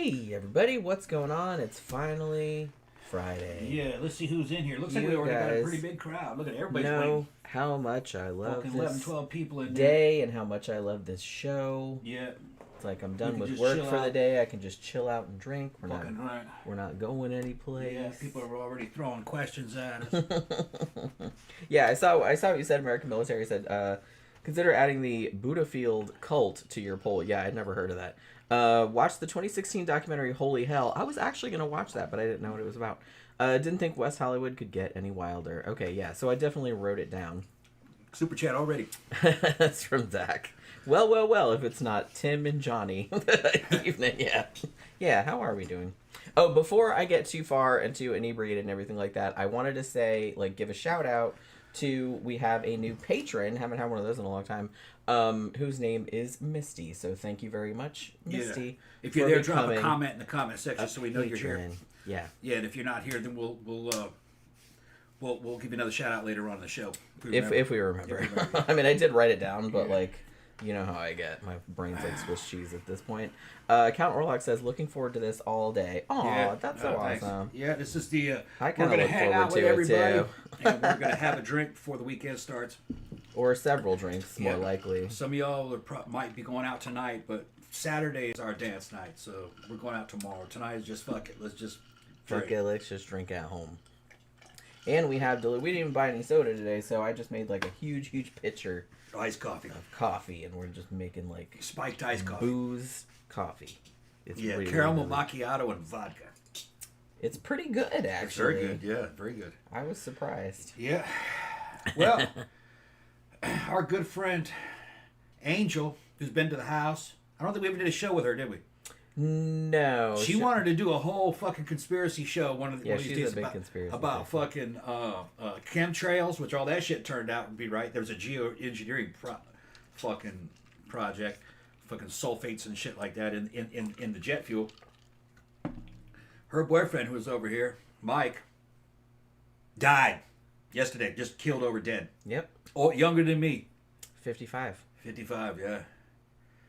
Hey everybody, what's going on? It's finally Friday. Yeah, let's see who's in here. Looks like we already got a pretty big crowd. Look at everybody's waiting. How much I love fucking this 11, 12 people in day and how much I love this show. Yeah. It's like I'm done with work for the day. I can just chill out and drink. We're not going anyplace. Yeah, people are already throwing questions at us. Yeah, I saw what you said. American Military said, consider adding the Buddhafield cult to your poll. Yeah, I'd never heard of that. Watch the 2016 documentary Holy Hell. I was actually going to watch that, but I didn't know what it was about. Didn't think West Hollywood could get any wilder. Okay, yeah, so I definitely wrote it down. Super chat already. That's from Zach. Well, if it's not Tim and Johnny. Evening, yeah. Yeah, how are we doing? Oh, before I get too far into inebriated and everything like that, I wanted to say, give a shout out to, we have a new patron, haven't had one of those in a long time, whose name is Misty. So thank you very much, Misty. Yeah. If you're there, drop a comment in the comment section so we know you're here. Yeah. Yeah, and if you're not here, then we'll give you another shout out later on in the show. If we remember. I mean, I did write it down, but you know how I get. My brain's like Swiss cheese at this point. Count Orlock says, looking forward to this all day. Aw, yeah. That's so awesome. Yeah, this is the... I kind of look forward to it, too. And we're going to have a drink before the weekend starts. Or several drinks, more likely. Some of y'all might be going out tonight, but Saturday is our dance night, so we're going out tomorrow. Tonight is just fuck it. Let's just drink. Fuck it, let's just drink at home. And we didn't even buy any soda today, so I just made a huge pitcher iced coffee. Of coffee, and we're just making spiked iced coffee. Booze coffee. It's caramel macchiato and vodka. It's pretty good, actually. It's very good, yeah, very good. I was surprised. Yeah. Well, our good friend Angel, who's been to the house, I don't think we ever did a show with her, did we? No. She wanted to do a whole fucking conspiracy show one of these days a big conspiracy about fucking chemtrails, which all that shit turned out to be right. There was a geoengineering fucking project, fucking sulfates and shit like that in the jet fuel. Her boyfriend, who was over here, Mike, died yesterday, just killed over dead. Yep. Oh, younger than me. 55. 55, yeah.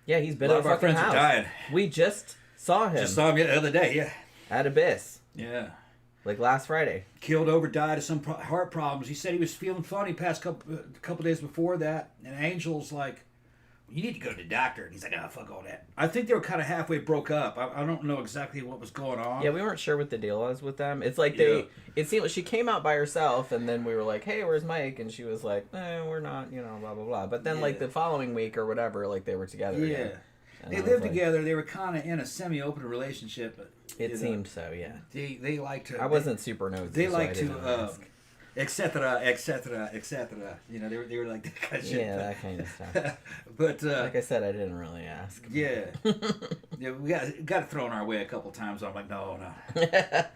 Yeah, he's been at our fucking house. Died. We just saw him. Just saw him the other day, yeah. At Abyss. Yeah. Last Friday. Killed over, died of some heart problems. He said he was feeling funny past couple days before that. And Angel's like, you need to go to the doctor. And he's like, oh, fuck all that. I think they were kind of halfway broke up. I don't know exactly what was going on. Yeah, we weren't sure what the deal was with them. It's like it seemed like she came out by herself, and then we were like, hey, where's Mike? And she was like, we're not, blah, blah, blah. But then, the following week or whatever, they were together again. They lived together. They were kind of in a semi-open relationship. But it seemed so, yeah. They like to... I wasn't super nosy, they like to... etc., etc., etc. They were like that kind of shit. Yeah, that kind of stuff. But like I said, I didn't really ask. Yeah, yeah, we got it thrown our way a couple times. I'm like, no. Yeah,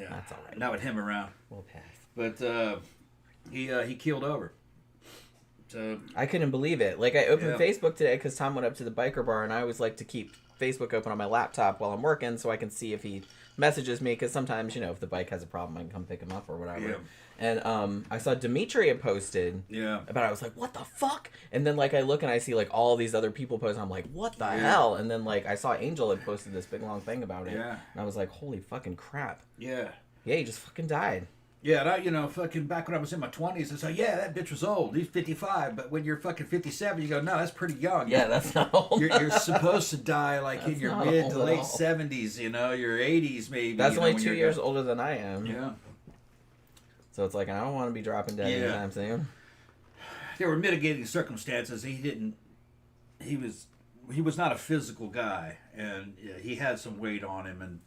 that's all right. Not with him around. We'll pass. But he killed over. So I couldn't believe it. I opened Facebook today because Tom went up to the biker bar, and I always like to keep Facebook open on my laptop while I'm working so I can see if he messages me, because sometimes, if the bike has a problem, I can come pick him up or whatever. Yeah. And I saw Dimitri had posted about it. I was like, what the fuck? And then I look and I see all these other people post. I'm like, what the hell? And then I saw Angel had posted this big long thing about it. Yeah. And I was like, holy fucking crap. Yeah. Yeah, he just fucking died. Yeah, and fucking back when I was in my 20s, I said, yeah, that bitch was old. He's 55. But when you're fucking 57, you go, no, that's pretty young. Yeah, that's not old. You're supposed to die in your mid to late 70s, your 80s maybe. That's only 2 years older than I am. Yeah. So it's I don't want to be dropping dead anytime soon. There were mitigating circumstances. He was not a physical guy, and he had some weight on him, and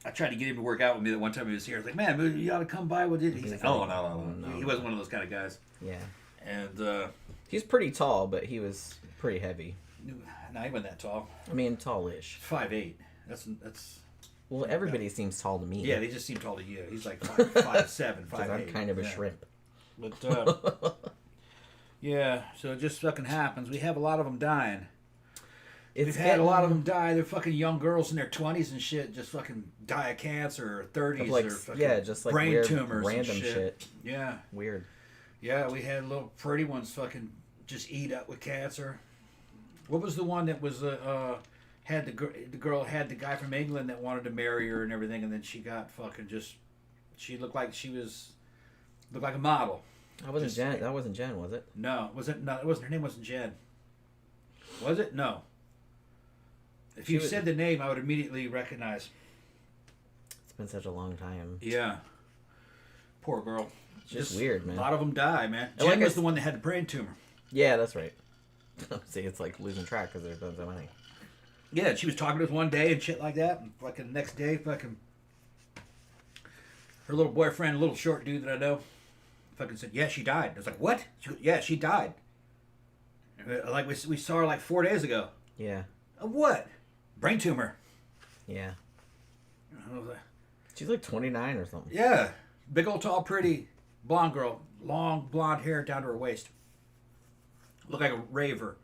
I tried to get him to work out with me that one time he was here. I was like, man, you ought to come by with it. He's like, oh, no. He wasn't one of those kind of guys. Yeah. And he's pretty tall, but he was pretty heavy. No, he wasn't that tall. I mean, tallish. 5'8". That's. Well, everybody seems tall to me. Yeah, they just seem tall to you. He's like 5'7", 5'8". I'm kind of a shrimp. But yeah, so it just fucking happens. We have a lot of them dying. We've had a lot of them die. They're fucking young girls in their 20s and shit, just fucking die of cancer, or 30s, or fucking just brain weird, tumors, random and shit. Yeah, weird. Yeah, we had little pretty ones fucking just eat up with cancer. What was the one that was had the girl had the guy from England that wanted to marry her and everything, and then she got fucking just. She looked like a model. That wasn't Jen. That wasn't Jen, was it? No, was it? No, it wasn't. Her name wasn't Jen. Was it? No. If you said the name, I would immediately recognize. It's been such a long time. Yeah. Poor girl. It's just weird, man. A lot of them die, man. Jen was the one that had the brain tumor. Yeah, that's right. See, it's like losing track because there's been so many. Yeah, she was talking to us one day and shit like that, and fucking the next day, fucking her little boyfriend, a little short dude that I know, fucking said, "Yeah, she died." I was like, "What?" She goes, "Yeah, she died." Like we saw her like 4 days ago. Yeah. Of what? Brain tumor. Yeah. I was like, she's like 29 or something. Yeah, big old tall, pretty blonde girl, long blonde hair down to her waist. Looked like a raver,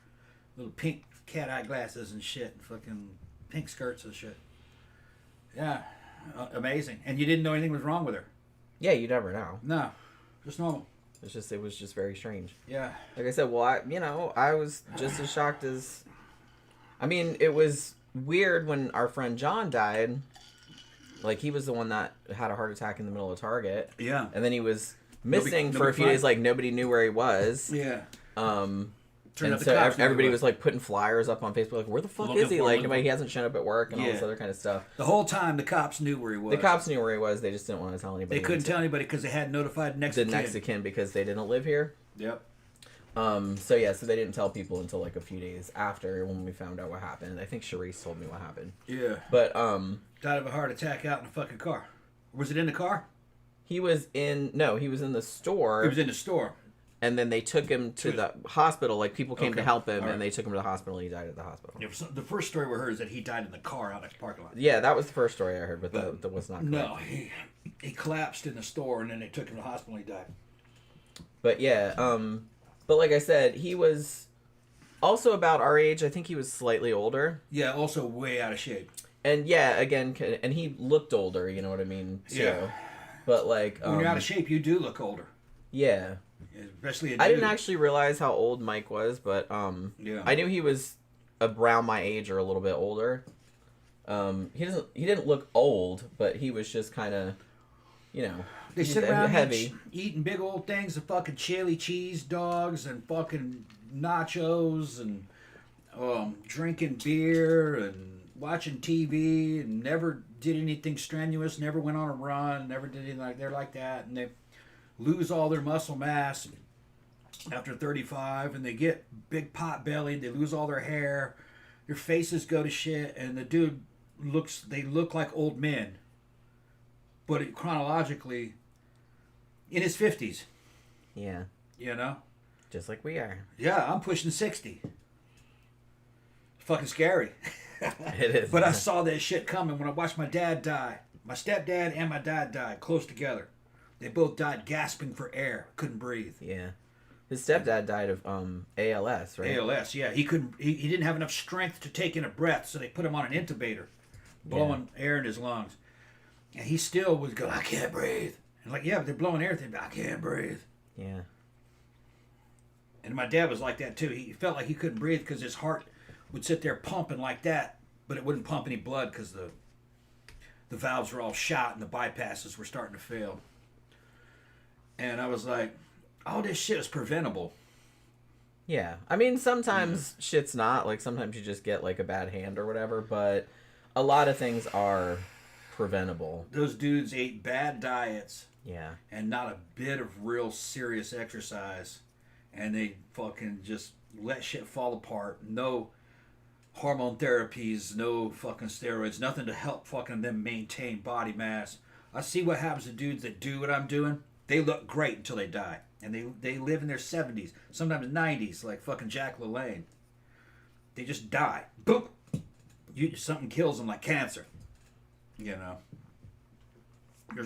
little pink cat eye glasses and shit, fucking pink skirts and shit. Yeah, amazing. And you didn't know anything was wrong with her. Yeah, you never know. No, just normal. It was just very strange. Yeah. Like I said, well, I was just as shocked as. I mean, it was weird when our friend John died. Like, he was the one that had a heart attack in the middle of Target. Yeah. And then he was missing for a few days. Like, nobody knew where he was. Yeah. And so everybody was like putting flyers up on Facebook, like, where the fuck is he? Like, he hasn't shown up at work and all this other kind of stuff. The whole time, the cops knew where he was. The cops knew where he was. They just didn't want to tell anybody. They couldn't tell anybody because they had notified next the next of kin because they didn't live here. Yep. So they didn't tell people until like a few days after when we found out what happened. I think Charisse told me what happened. Yeah. But died of a heart attack out in a fucking car. Was it in the car? He was in the store. He was in the store. And then they took him to the hospital. Like, people came to help him, and they took him to the hospital, and he died at the hospital. Yeah, the first story we heard is that he died in the car out in the parking lot. Yeah, that was the first story I heard, but that was not correct. No, he collapsed in the store, and then they took him to the hospital, and he died. But yeah, but like I said, he was also about our age. I think he was slightly older. Yeah, also way out of shape. And yeah, again, and he looked older, you know what I mean, too. Yeah. But like... when you're out of shape, you do look older. Yeah. Especially a dude. I didn't actually realize how old Mike was, but I knew he was around my age or a little bit older. He didn't look old, but he was just kind of, they sit around heavy, eating big old things of fucking chili cheese dogs and fucking nachos and drinking beer and watching TV and never did anything strenuous, never went on a run, never did anything like they're like that, and they lose all their muscle mass after 35, and they get big pot bellied, they lose all their hair, their faces go to shit, and the dude they look like old men, but chronologically in his 50s. Yeah. Just like we are. Yeah, I'm pushing 60. Fucking scary. It is. But I saw that shit coming when I watched my dad die. My stepdad and my dad died close together. They both died gasping for air, couldn't breathe. Yeah. His stepdad died of ALS, right? ALS, yeah. He didn't have enough strength to take in a breath, so they put him on an intubator, blowing air in his lungs. And he still was going, I can't breathe. And like, yeah, but they're blowing air, but I can't breathe. Yeah. And my dad was like that too. He felt like he couldn't breathe because his heart would sit there pumping like that, but it wouldn't pump any blood because the valves were all shot and the bypasses were starting to fail. And I was like, all this shit is preventable. Yeah. I mean, sometimes shit's not. Like, sometimes you just get, like, a bad hand or whatever, but a lot of things are preventable. Those dudes ate bad diets. Yeah. And not a bit of real serious exercise. And they fucking just let shit fall apart. No hormone therapies, no fucking steroids, nothing to help fucking them maintain body mass. I see what happens to dudes that do what I'm doing. They look great until they die. And they live in their 70s, sometimes 90s, like fucking Jack LaLanne. They just die. Boom! Something kills them like cancer. There's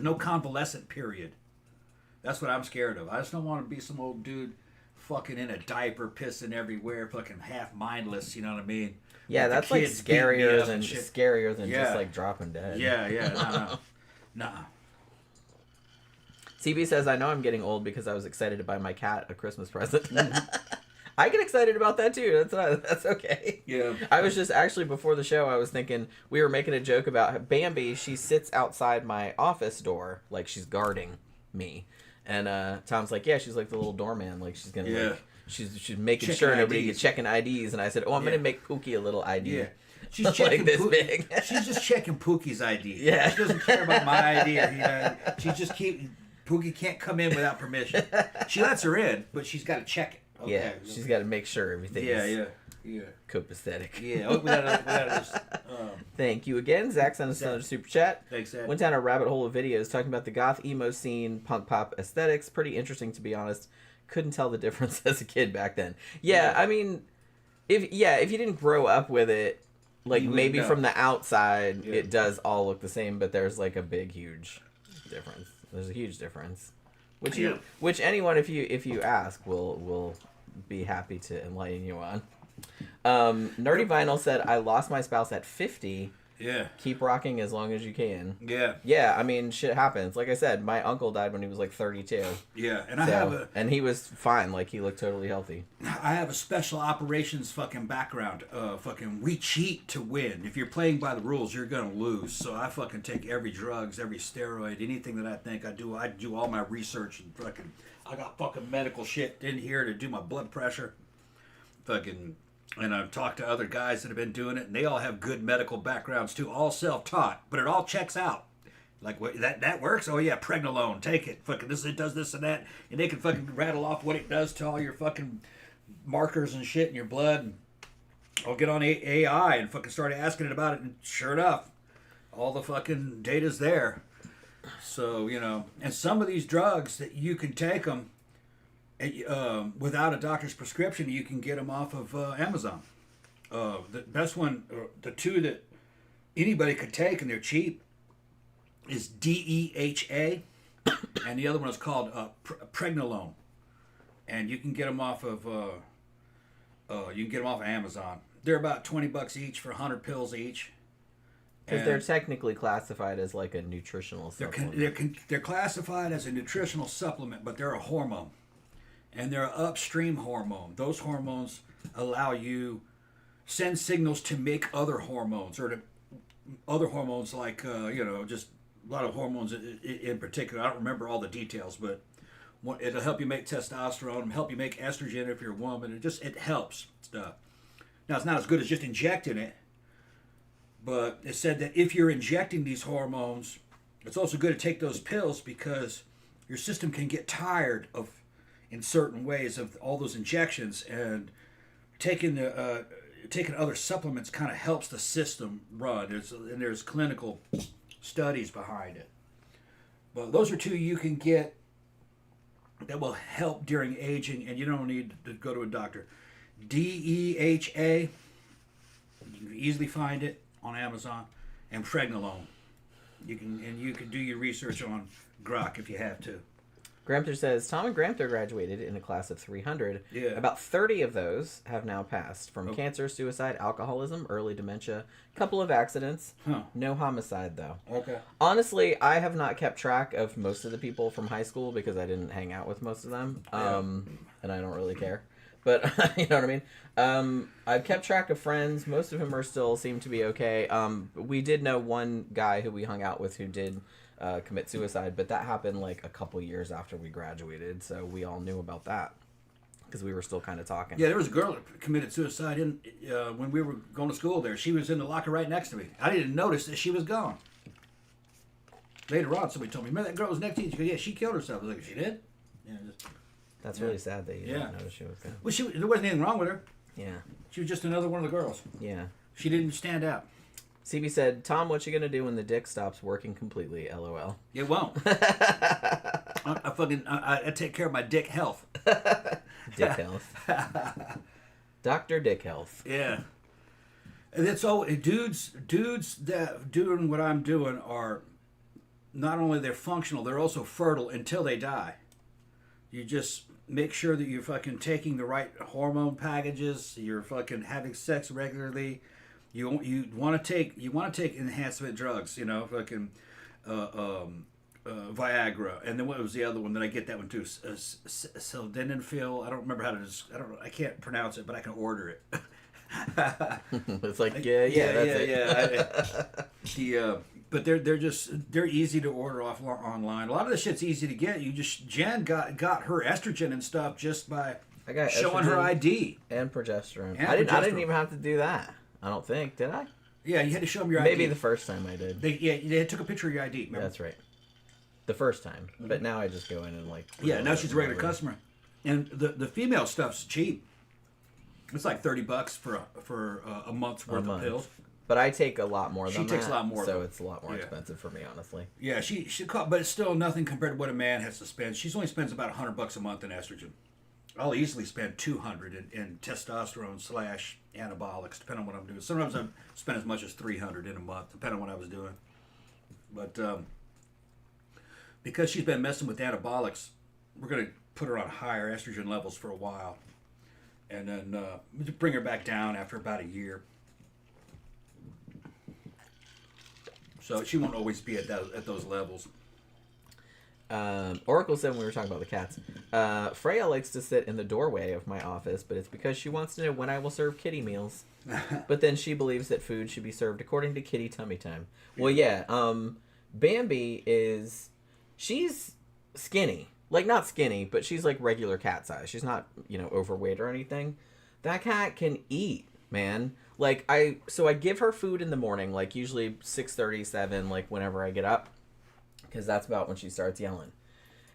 no convalescent period. That's what I'm scared of. I just don't want to be some old dude fucking in a diaper, pissing everywhere, fucking half mindless, you know what I mean? Yeah, that's like scarier than just like dropping dead. Yeah. Nah. CB says, I know I'm getting old because I was excited to buy my cat a Christmas present. I get excited about that too. That's okay. Yeah. I was just actually before the show, I was thinking we were making a joke about Bambi. She sits outside my office door like she's guarding me, and Tom's like, yeah, she's like the little doorman. Like she's gonna like, she's making checking sure nobody IDs. gets checking IDs. And I said, oh, I'm gonna make Pookie a little ID. Yeah. She's checking like this big. She's just checking Pookie's ID. Yeah. She doesn't care about my ID. She's just Pookie can't come in without permission. She lets her in, but she's got to check it. Okay. Yeah, she's got to make sure everything is copacetic. Yeah, we gotta just, Thank you again. Zach sent us another super chat. Thanks, Zach. Went down a rabbit hole of videos talking about the goth emo scene, punk pop aesthetics. Pretty interesting, to be honest. Couldn't tell the difference as a kid back then. Yeah, I mean, if you didn't grow up with it, like maybe from the outside, it does all look the same, but there's like a big, huge difference. There's a huge difference, which anyone, if you ask, will be happy to enlighten you on. Nerdy Vinyl said, "I lost my spouse at 50. Yeah. Keep rocking as long as you can." Yeah. Yeah, I mean, shit happens. Like I said, my uncle died when he was like 32. Yeah, and and he was fine. Like he looked totally healthy. I have a special operations fucking background. We cheat to win. If you're playing by the rules, you're gonna lose. So I fucking take every drugs, every steroid, anything that I think I do. I do all my research and fucking. I got fucking medical shit in here to do my blood pressure. Fucking. And I've talked to other guys that have been doing it, and they all have good medical backgrounds too, all self-taught, but it all checks out. Like, what, that works? Oh yeah, pregnenolone, take it. Fucking it does this and that, and they can fucking rattle off what it does to all your fucking markers and shit in your blood. And I'll get on AI and fucking start asking it about it, and sure enough, all the fucking data's there. So, and some of these drugs that you can take them, without a doctor's prescription, you can get them off of Amazon. The best one, the two that anybody could take and they're cheap, is DEHA, and the other one is called pregnenolone, and you can get them off of Amazon. They're about $20 each for 100 pills each. Because they're technically classified as like a nutritional supplement. They're classified as a nutritional supplement, but they're a hormone. And they're an upstream hormone. Those hormones allow you send signals to make other hormones, or to other hormones like just a lot of hormones in particular. I don't remember all the details, but it'll help you make testosterone, help you make estrogen if you're a woman. It helps stuff. Now it's not as good as just injecting it, but it said that if you're injecting these hormones, it's also good to take those pills because your system can get tired of, in certain ways, of all those injections, and taking other supplements kind of helps the system run. There's clinical studies behind it. But those are two you can get that will help during aging, and you don't need to go to a doctor. DEHA, you can easily find it on Amazon, and pregnenolone. You can do your research on Grok if you have to. Gramter says, Tom and Gramter graduated in a class of 300. Yeah. About 30 of those have now passed from cancer, suicide, alcoholism, early dementia, couple of accidents. No homicide, though. Okay. Honestly, I have not kept track of most of the people from high school because I didn't hang out with most of them. And I don't really care. But, you know what I mean? I've kept track of friends. Most of them seem to be okay. We did know one guy who we hung out with who did commit suicide, but that happened like a couple years after we graduated, so we all knew about that because we were still kind of talking. Yeah, there was a girl that committed suicide when we were going to school there. She was in the locker right next to me. I didn't notice that she was gone. Later on, somebody told me, "Man, that girl was next to you." She goes, "Yeah, she killed herself." I was like, "She did?" Yeah. That's really sad that you didn't notice she was gone. Well, there wasn't anything wrong with her. Yeah. She was just another one of the girls. Yeah. She didn't stand out. CB said, Tom, what you gonna do when the dick stops working completely? LOL. It won't. I take care of my dick health. Dick health. Dr. Dick Health. Yeah. And that's all. Dudes that doing what I'm doing are not only they're functional, they're also fertile until they die. You just make sure that you're fucking taking the right hormone packages. You're fucking having sex regularly. You want to take enhancement drugs, fucking Viagra, and then what was the other one? Then I get that one too. Sildenafil. I don't remember how to. I can't pronounce it, but I can order it. It's like that's it. But they're easy to order off online. A lot of the shit's easy to get. Jen got her estrogen and stuff just by showing her ID and progesterone. I didn't even have to do that. I don't think, did I? Yeah, you had to show them your ID. Maybe the first time I did. They took a picture of your ID. Remember? That's right. The first time, but now I just go in and like. Yeah, now she's a regular customer, and the female stuff's cheap. It's like $30 for a month's worth of pills. But I take a lot more than that. She takes a lot more. So it's a lot more expensive for me, honestly. Yeah, she but it's still nothing compared to what a man has to spend. She only spends about $100 a month in estrogen. I'll easily spend $200 in testosterone / anabolics, depending on what I'm doing. Sometimes I spend as much as $300 in a month, depending on what I was doing. But because she's been messing with anabolics, we're going to put her on higher estrogen levels for a while, and then bring her back down after about a year. So she won't always be at those levels. Oracle said when we were talking about the cats, Freya likes to sit in the doorway of my office, but it's because she wants to know when I will serve kitty meals. But then she believes that food should be served according to kitty tummy time. Well, yeah, Bambi she's skinny. Like, not skinny, but she's like regular cat size. She's not, overweight or anything. That cat can eat, man. Like, I give her food in the morning, like usually 6:30, 7, like whenever I get up. Because that's about when she starts yelling.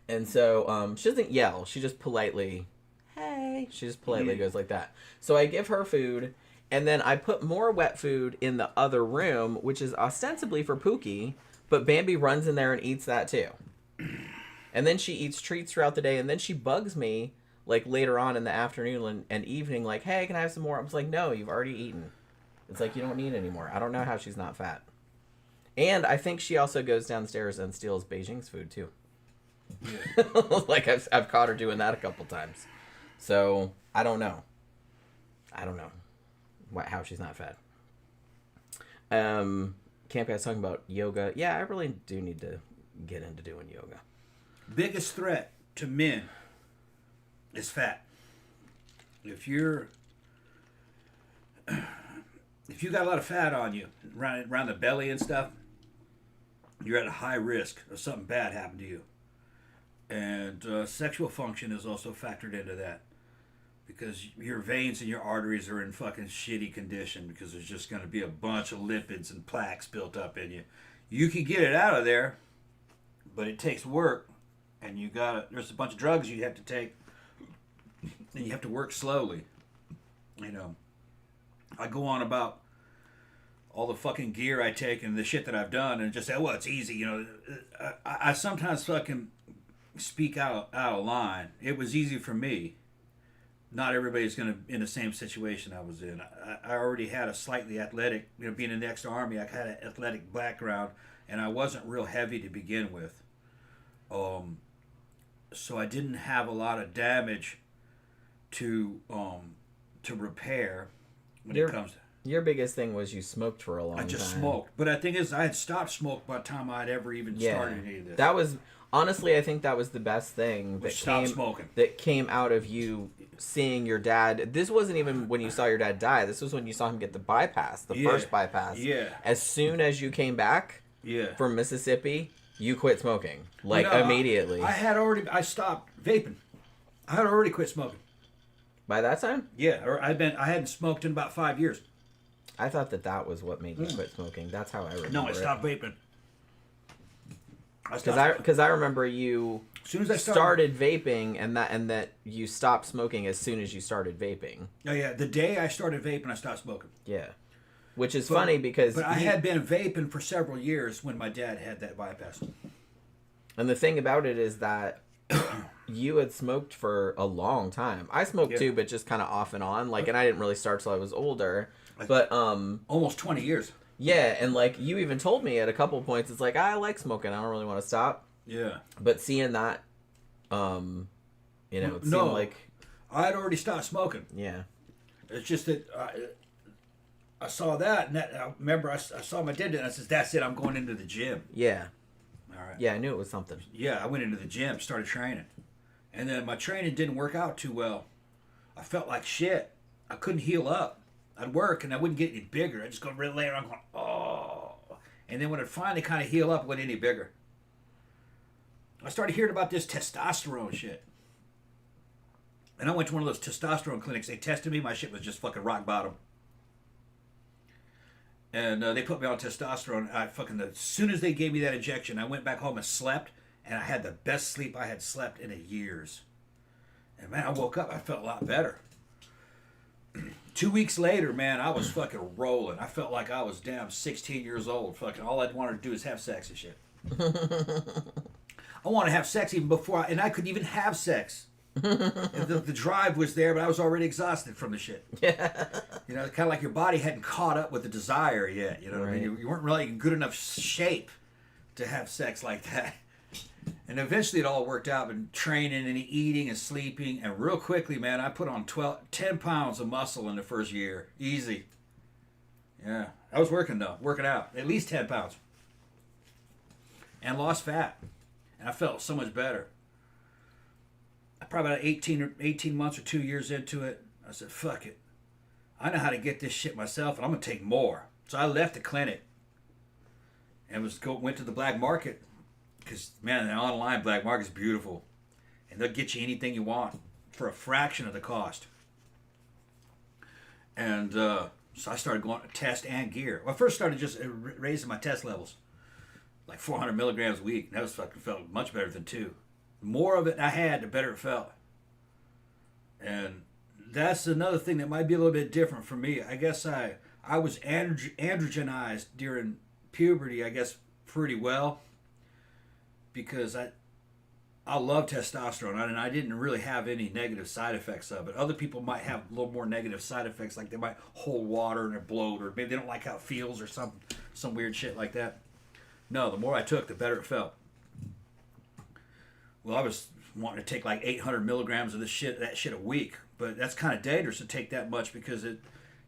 And so she doesn't yell. She just politely, hey. She just politely goes like that. So I give her food, and then I put more wet food in the other room, which is ostensibly for Pookie, but Bambi runs in there and eats that too. And then she eats treats throughout the day, and then she bugs me, like later on in the afternoon and evening, like, hey, can I have some more? I was like, no, you've already eaten. It's like, you don't need any more. I don't know how she's not fat. And I think she also goes downstairs and steals Beijing's food, too. Yeah. Like, I've caught her doing that a couple times. So, I don't know. How she's not fat. Camp Guy's talking about yoga. Yeah, I really do need to get into doing yoga. Biggest threat to men is fat. If you got a lot of fat on you, around the belly and stuff, you're at a high risk of something bad happening to you. And sexual function is also factored into that. Because your veins and your arteries are in fucking shitty condition because there's just going to be a bunch of lipids and plaques built up in you. You can get it out of there, but it takes work. And there's a bunch of drugs you have to take. And you have to work slowly. I go on about all the fucking gear I take and the shit that I've done and just say, well, it's easy. I sometimes fucking speak out of line. It was easy for me. Not everybody's going to in the same situation I was in. I already had a slightly athletic, being in the ex-army, I had an athletic background, and I wasn't real heavy to begin with. So I didn't have a lot of damage to repair when it comes to... Your biggest thing was you smoked for a long time. I just smoked. But the thing is, I had stopped smoke by the time I'd ever even started any of this. That was... Honestly, I think that was the best thing that came out of you seeing your dad. This wasn't even when you saw your dad die. This was when you saw him get the bypass, the first bypass. Yeah. As soon as you came back from Mississippi, you quit smoking. Immediately. I stopped vaping. I had already quit smoking. By that time? Yeah, or I hadn't smoked in about 5 years. I thought that was what made you quit smoking. That's how I remember. No, I stopped vaping. Because I remember you as soon as I started vaping and that you stopped smoking as soon as you started vaping. Oh yeah, the day I started vaping, I stopped smoking. Yeah, which is funny because... But I had been vaping for several years when my dad had that bypass. And the thing about it is that you had smoked for a long time. I smoked too, but just kind of off and on. And I didn't really start till I was older. But almost 20 yeyears. Yeah, and you even told me at a couple points, it's like, I like smoking, I don't really want to stop. Yeah. But seeing that, it seemed like... I had already stopped smoking. Yeah. It's just that I saw that, and I remember I saw my dad, and I said, that's it, I'm going into the gym. Yeah. All All right. Yeah, I knew it was something. Yeah, I went into the gym, started training. And then my training didn't work out too well. I felt like shit. I couldn't heal up. I'd work and I wouldn't get any bigger. I'd just go lay around going, oh. And then when it finally kind of healed up, it went any bigger. I started hearing about this testosterone shit. And I went to one of those testosterone clinics. They tested me. My shit was just fucking rock bottom. And they put me on testosterone. As soon as they gave me that injection, I went back home and slept. And I had the best sleep I had slept in years. And man, I woke up. I felt a lot better. 2 weeks later, man, I was fucking rolling. I felt like I was damn 16 years old. Fucking all I'd wanted to do is have sex and shit. I want to have sex even before and I couldn't even have sex. The drive was there, but I was already exhausted from the shit. Yeah. You know, kind of like your body hadn't caught up with the desire yet. You know, right. I mean, you weren't really in good enough shape to have sex like that. And eventually it all worked out, and training and eating and sleeping. And real quickly, man, I put on 10 pounds of muscle in the first year. Easy. Yeah. I was working out. At least 10 pounds. And lost fat. And I felt so much better. Probably about 18 months or 2 years into it, I said, fuck it. I know how to get this shit myself, and I'm going to take more. So I left the clinic and went to the black market. Because, man, the online black market is beautiful. And they'll get you anything you want for a fraction of the cost. And so I started going to test and gear. Well, I first started just raising my test levels. Like 400 milligrams a week. That felt much better than 2. The more of it I had, the better it felt. And that's another thing that might be a little bit different for me. I guess I was androgenized during puberty, I guess, pretty well. Because I love testosterone, and I didn't really have any negative side effects of it. Other people might have a little more negative side effects, like they might hold water and bloat, or maybe they don't like how it feels, or some weird shit like that. No, the more I took, the better it felt. Well, I was wanting to take like 800 milligrams of that shit a week, but that's kind of dangerous to take that much because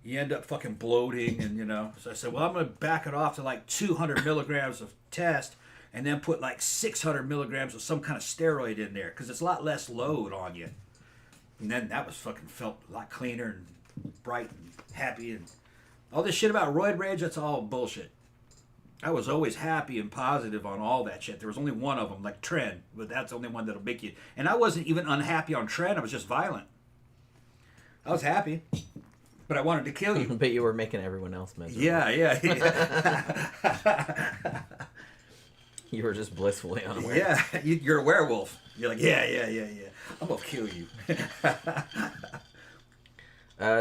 you end up fucking bloating, and you know. So I said, well, I'm going to back it off to like 200 milligrams of test, and then put like 600 milligrams of some kind of steroid in there because it's a lot less load on you. And then that was fucking felt a lot cleaner and bright and happy, and all this shit about roid rage, that's all bullshit. I was always happy and positive on all that shit. There was only one of them, like Tren, but that's the only one that'll make you. And I wasn't even unhappy on Tren. I was just violent. I was happy, but I wanted to kill you. But you were making everyone else miserable. Yeah. You were just blissfully unaware. Yeah, you're a werewolf. You're like, yeah. I'm gonna kill you.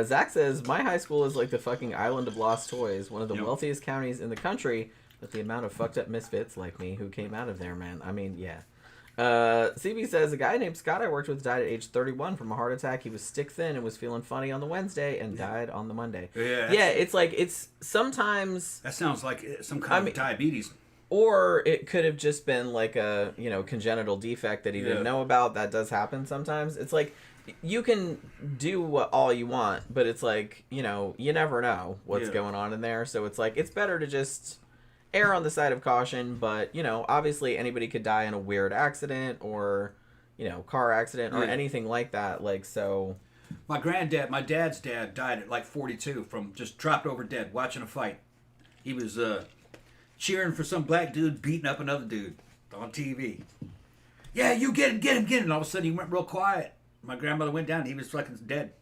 Zach says, my high school is like the fucking island of lost toys, one of the wealthiest counties in the country, with the amount of fucked up misfits like me who came out of there, man. I mean, yeah. CB says, a guy named Scott I worked with died at age 31 from a heart attack. He was stick thin and was feeling funny on the Wednesday and died on the Monday. Yeah, it's like, it's sometimes... That sounds like some kind of diabetes. Or it could have just been like a, congenital defect that he didn't know about. That does happen sometimes. It's like, you can do all you want, but it's like, you never know what's going on in there. So it's like, it's better to just err on the side of caution. But, obviously anybody could die in a weird accident or, car accident or anything like that. Like, so... My dad's dad died at like 42 from just dropped over dead watching a fight. He was cheering for some black dude beating up another dude on TV. Yeah, you get him. And all of a sudden he went real quiet. My grandmother went down and he was fucking dead.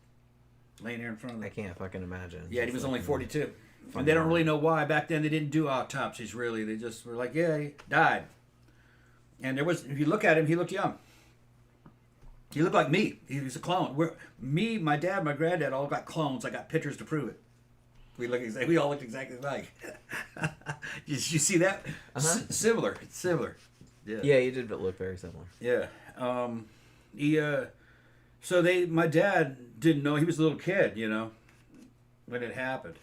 Laying there in front of them. I can't fucking imagine. Yeah, he was only 42. And they don't really know why. Back then they didn't do autopsies really. They just were like, yeah, he died. And if you look at him, he looked young. He looked like me. He was a clone. My dad, my granddad all got clones. I got pictures to prove it. We all looked exactly alike. You see that? Uh-huh. Similar. It's similar. Yeah, you did look very similar. Yeah. My dad didn't know. He was a little kid, when it happened.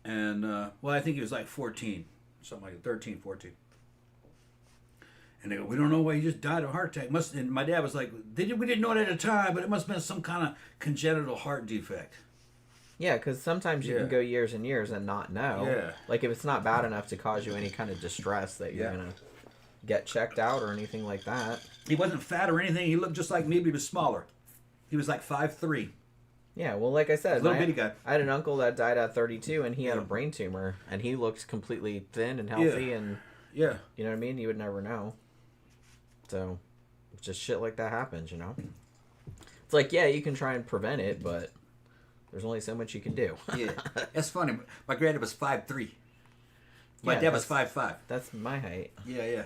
And, I think he was like 14, something like 13, 14. And they go, we don't know why he just died of a heart attack. And my dad was like, we didn't know it at the time, but it must have been some kind of congenital heart defect. Yeah, because sometimes you can go years and years and not know. Yeah. Like if it's not bad enough to cause you any kind of distress that you're get checked out or anything like that. He wasn't fat or anything. He looked just like me, but he was smaller. He was like 5'3". Yeah, well, like I said, little bitty guy. I had an uncle that died at 32, and he had a brain tumor, and he looked completely thin and healthy, and you know what I mean? You would never know. So, just shit like that happens, you know? It's like, yeah, you can try and prevent it, but there's only so much you can do. Yeah, that's funny. My granddad was 5'3". My dad was 5'5". That's my height. Yeah.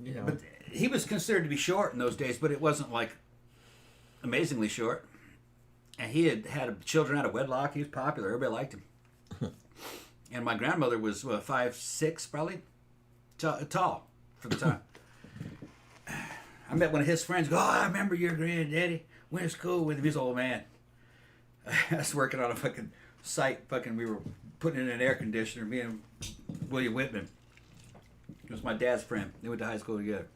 You know. But he was considered to be short in those days, but it wasn't like amazingly short. And he had children out of wedlock. He was popular. Everybody liked him. And my grandmother was 5'6", probably, tall for the time. I met one of his friends. I remember your granddaddy. Went to school with him. He's an old man. I was working on a fucking site. We were putting in an air conditioner. Me and William Whitman. He was my dad's friend. They went to high school together.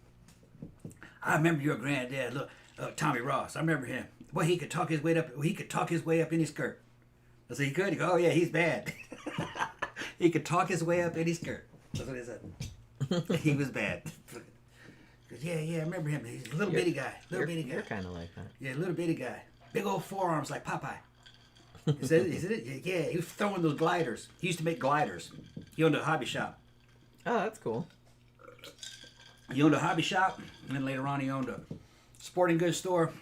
I remember your granddad. Look, Tommy Ross. I remember him. Boy, he could talk his way up. He could talk his way up in his skirt. I said, he could? He go, oh yeah, he's bad. He could talk his way up in his skirt. That's what he said. He was bad. Yeah, I remember him. He's a little bitty guy. You're kind of like that. Yeah, little bitty guy. Big old forearms like Popeye. Is it? Yeah, he was throwing those gliders. He used to make gliders. He owned a hobby shop. Oh, that's cool. He owned a hobby shop, and then later on he owned a sporting goods store.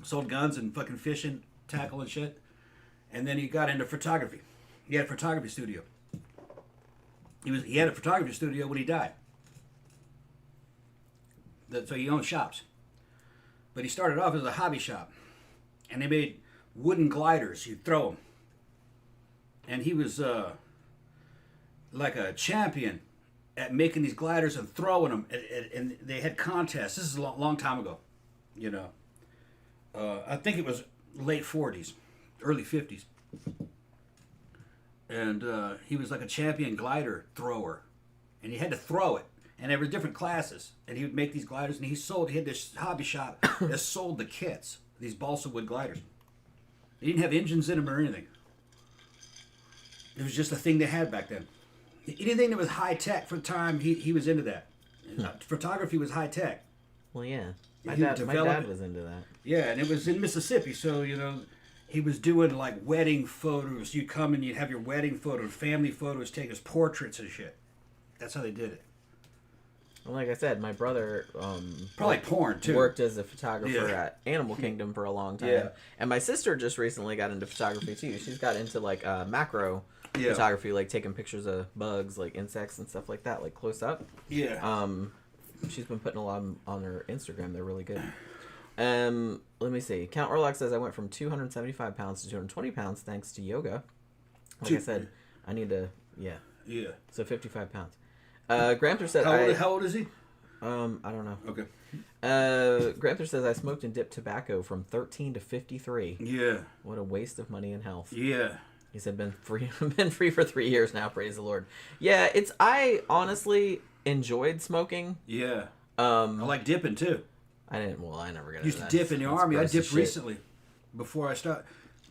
Sold guns and fucking fishing tackle and shit. And then he got into photography. He had a photography studio. He had a photography studio when he died. So he owned shops. But he started off as a hobby shop. And they made wooden gliders. You'd throw them. And he was like a champion at making these gliders and throwing them. And they had contests. This is a long time ago, you know. I think it was late 40s, early 50s. And he was like a champion glider thrower. And he had to throw it. And there were different classes. And he would make these gliders. And he had this hobby shop that sold the kits, these balsa wood gliders. They didn't have engines in them or anything. It was just a thing they had back then. Anything that was high tech for the time, he was into that. Photography was high tech. Well, yeah. My dad was into that. Yeah, and it was in Mississippi, so, you know, he was doing, like, wedding photos. You'd come and you'd have your wedding photos, family photos, take as portraits and shit. That's how they did it. Well, like I said, my brother probably porn, too. Worked as a photographer at Animal Kingdom for a long time. Yeah. And my sister just recently got into photography, too. She's got into, like, macro photography, like taking pictures of bugs, like insects and stuff like that, like close up. Yeah. She's been putting a lot on her Instagram. They're really good. Let me see. Count Orlock says I went from 275 pounds to 220 pounds thanks to yoga. Like I said, I need to, yeah. So 55 pounds. Gramther said how old is he? I don't know. Okay. Gramther says I smoked and dipped tobacco from 13 to 53. Yeah. What a waste of money and health. Yeah. He said been free for 3 years now, praise the Lord. Yeah, I honestly enjoyed smoking. Yeah. I like dipping too. I never got into used to dip in the army. I dipped recently before I started.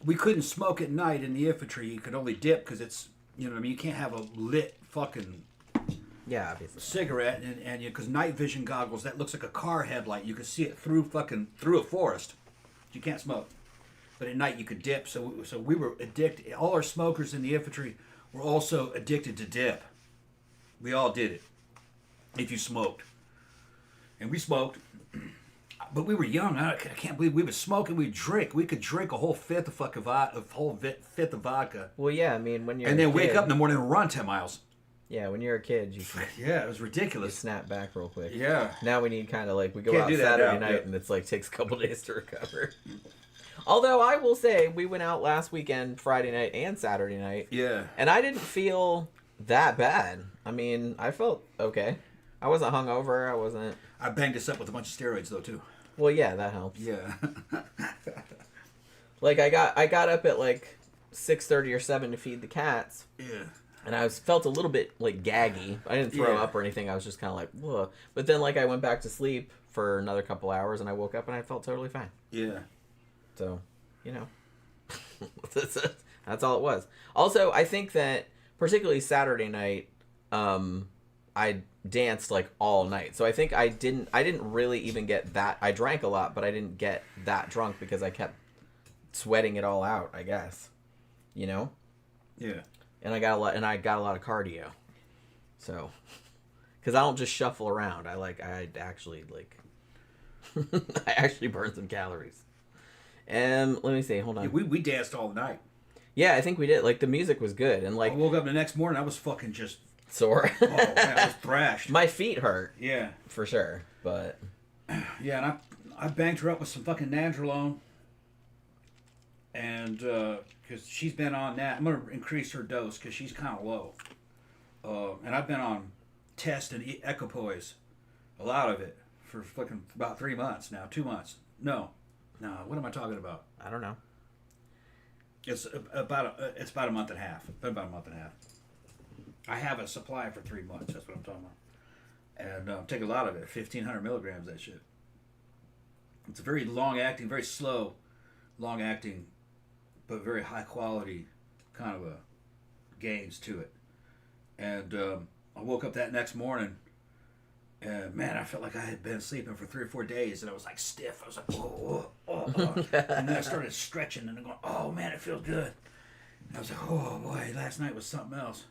We couldn't smoke at night in the infantry. You could only dip because it's, you know what I mean, you can't have a lit fucking obviously cigarette and because night vision goggles, that looks like a car headlight. You could see it through a forest. You can't smoke. But at night you could dip. So we were addicted. All our smokers in the infantry were also addicted to dip. We all did it. If you smoked. And we smoked. But we were young. I can't believe we would smoke and we'd drink. We could drink a whole fifth of fifth of vodka. Well, yeah, I mean, when you're and then wake up in the morning and run 10 miles. Yeah, when you're a kid, you can, yeah, it was ridiculous. You snap back real quick. Yeah. Now we need kind of like, we go out Saturday night and it's like takes a couple days to recover. Although I will say, we went out last weekend, Friday night and Saturday night. Yeah. And I didn't feel that bad. I mean, I felt okay. I wasn't hungover. I banged us up with a bunch of steroids though too. Well, yeah, that helps. Yeah. Like I got up at like 6:30 or 7 to feed the cats. Yeah. And I felt a little bit like gaggy. I didn't throw up or anything. I was just kind of like, whoa. But then like I went back to sleep for another couple hours and I woke up and I felt totally fine. Yeah. So, you know, that's all it was. Also, I think that particularly Saturday night, I danced like all night. So I think I didn't really even get that. I drank a lot, but I didn't get that drunk because I kept sweating it all out, I guess. You know? Yeah. And I got a lot of cardio. So, cuz I don't just shuffle around. I actually I actually burn some calories. And let me see, hold on. Yeah, we danced all night. Yeah, I think we did. Like the music was good and like I woke up the next morning, I was fucking just sore. Oh man, I was thrashed. My feet hurt. Yeah. For sure. But yeah, and I banged her up with some fucking Nandrolone. And because she's been on that, I'm gonna increase her dose because she's kind of low. And I've been on test and equipoise, a lot of it, for fucking about 3 months now, 2 months. No, what am I talking about? I don't know. It's about a month and a half. Been about a month and a half. I have a supply for 3 months. That's what I'm talking about. And take a lot of it, 1,500 milligrams. That shit. It's a very long acting, very slow, long acting, but very high quality kind of a gains to it. And I woke up that next morning, and man, I felt like I had been sleeping for 3 or 4 days, and I was like stiff. I was like, oh. And then I started stretching, and I'm going, oh man, it feels good. And I was like, oh boy, last night was something else.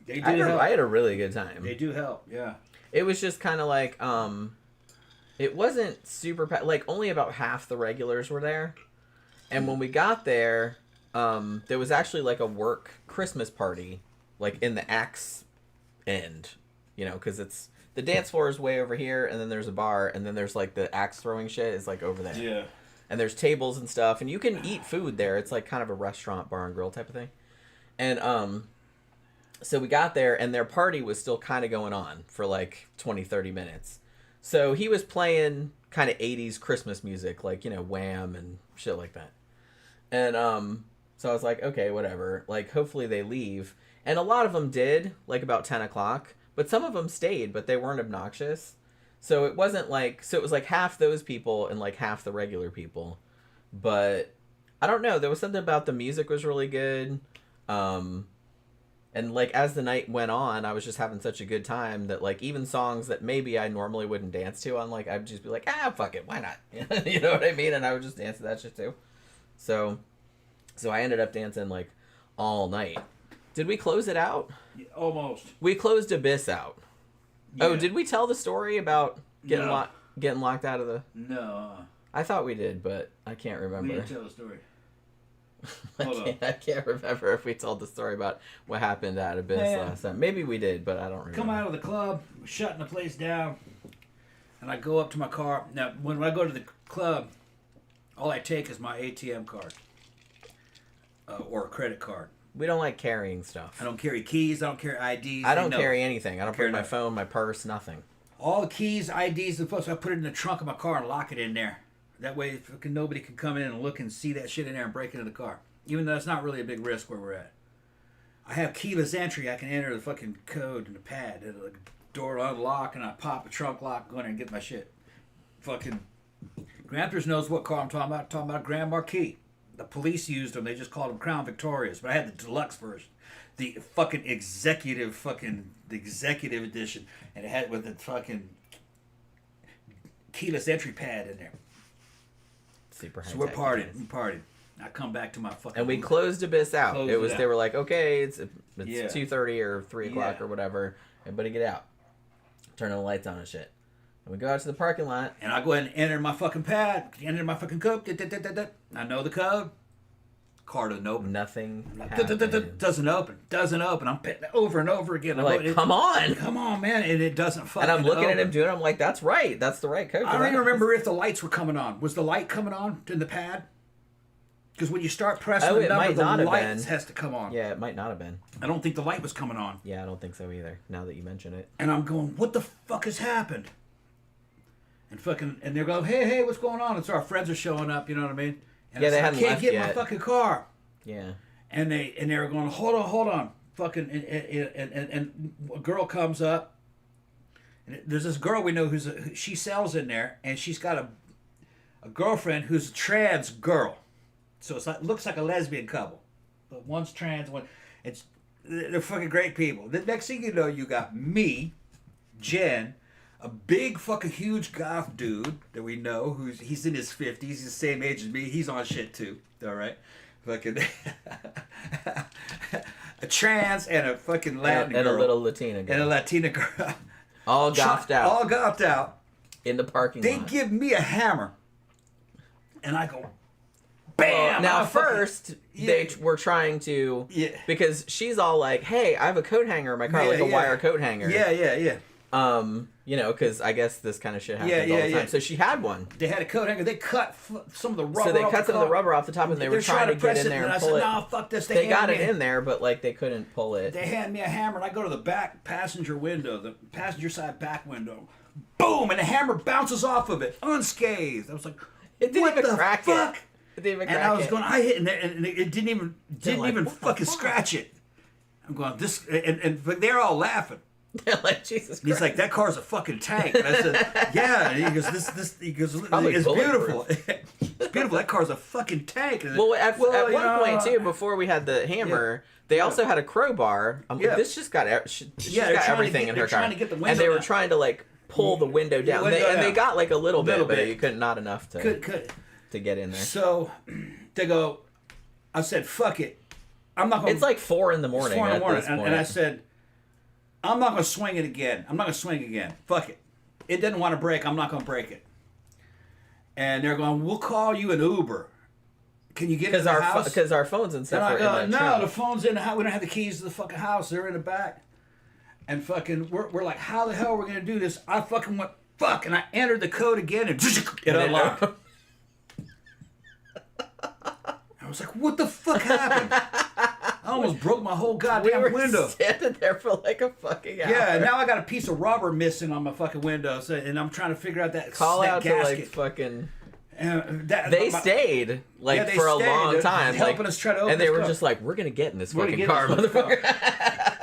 They do help. I had a really good time. They do help, yeah. It was just kind of like, it wasn't super, like only about half the regulars were there. And when we got there, there was actually like a work Christmas party, like in the axe end, you know, because it's, the dance floor is way over here, and then there's a bar, and then there's like the axe throwing shit is like over there. Yeah. And there's tables and stuff, and you can eat food there. It's like kind of a restaurant, bar and grill type of thing. And, so we got there, and their party was still kind of going on for like 20, 30 minutes. So he was playing kind of 80s Christmas music, like, you know, Wham and shit like that. And so I was like, okay, whatever. Like, hopefully they leave. And a lot of them did, like about 10 o'clock. But some of them stayed, but they weren't obnoxious. So it wasn't like, so it was like half those people and like half the regular people. But I don't know. There was something about the music was really good. And, like, as the night went on, I was just having such a good time that, like, even songs that maybe I normally wouldn't dance to, I'd just be like, fuck it, why not? You know what I mean? And I would just dance to that shit, too. So I ended up dancing, like, all night. Did we close it out? Yeah, almost. We closed Abyss out. Yeah. Oh, did we tell the story about getting locked out of the... No. I thought we did, but I can't remember. We didn't tell the story. I can't remember if we told the story about what happened at Abyss last time. Maybe we did, but I don't remember. Come out of the club, shutting the place down, and I go up to my car. Now, when I go to the club, all I take is my ATM card or a credit card. We don't like carrying stuff. I don't carry keys. I don't carry IDs. I don't carry anything. I don't bring my phone, my purse, nothing. All the keys, IDs, and stuff, I put it in the trunk of my car and lock it in there. That way, nobody can come in and look and see that shit in there and break into the car. Even though it's not really a big risk where we're at. I have keyless entry. I can enter the fucking code in the pad. The door unlock, and I pop a trunk lock, go in there and get my shit. Fucking Gramps knows what car I'm talking about. I'm talking about a Grand Marquis. The police used them. They just called them Crown Victorias. But I had the deluxe version. The fucking executive edition. And it had with the fucking keyless entry pad in there. Super high. So we're partying. I come back to my fucking... And we closed Abyss out. They were like, okay, it's 2:30 or 3 o'clock or whatever. Everybody get out. Turning the lights on and shit. And we go out to the parking lot. And I go ahead and enter my fucking pad. Enter my fucking code. I know the code. Car doesn't open. Nothing doesn't open. I'm pitting it over and over again. I'm like, come on, man. And it doesn't fucking And I'm looking open. at him doing it. I'm like, that's right. That's the right code. I don't even remember if the lights were coming on. Was the light coming on in the pad? Because when you start pressing the number, the light has to come on. Yeah, it might not have been. I don't think the light was coming on. Yeah, I don't think so either, now that you mention it. And I'm going, what the fuck has happened? And they're going, hey, what's going on? And so our friends are showing up, you know what I mean? And yeah, they hadn't left yet. I can't get my fucking car. Yeah. And they were going, hold on. Fucking, and a girl comes up. And there's this girl we know she sells in there, and she's got a girlfriend who's a trans girl. So it looks like a lesbian couple. But one's trans, They're fucking great people. The next thing you know, you got me, Jen, a big fucking huge goth dude that we know he's in his 50s. He's the same age as me. He's on shit too. All right. Fucking a trans and a fucking Latin girl. And a little Latina girl. And a Latina girl. All gothed out. All gothed out. In the parking lot. They give me a hammer. And I go, bam! Well, now, first, they were trying to... Yeah. Because she's all like, hey, I have a coat hanger in my car, like a wire coat hanger. Yeah. You know, because I guess this kind of shit happens all the time. So she had one. They had a coat hanger. They cut some of the rubber off. So they cut some of the rubber off the top, and they were trying to get in there and pull it. No, fuck this. They got it in there, but like they couldn't pull it. They hand me a hammer, and I go to the back passenger window, the passenger side back window. Boom! And the hammer bounces off of it, unscathed. I was like, it didn't what even the crack fuck? It didn't even crack and I was it. going, I hit, and it didn't even fucking scratch it. I'm going, this, and they're all laughing. Like, Jesus Christ. He's like, that car's a fucking tank. And I said, yeah. And he goes, he goes, it's beautiful. It's beautiful. That car's a fucking tank. Well, at one point, too, before we had the hammer, they also had a crowbar. This just got, she's got everything in her car. And they were trying to, like, pull the window down. And they got, like, a little bit, but you couldn't, not enough to get in there. So, they go, I said, fuck it. I'm not going to... It's like 4 in the morning. 4 in the morning. And I said... I'm not going to swing it again. I'm not going to swing again. Fuck it. It didn't want to break. I'm not going to break it. And they're going, we'll call you an Uber. Can you get in the house? Because our phones and stuff are in that no, trunk. the phone's in the house. We don't have the keys to the fucking house. They're in the back. And fucking, we're like, how the hell are we going to do this? I fucking went, fuck. And I entered the code again and it unlocked. I was like, what the fuck happened? I almost broke my whole goddamn window. We were standing there for like a fucking hour. Yeah, now I got a piece of rubber missing on my fucking window, and I'm trying to figure out that Call that out gasket. to like fucking... They stayed like for a long time, helping us try to open. And they were just like, "We're gonna get in this fucking car, motherfucker."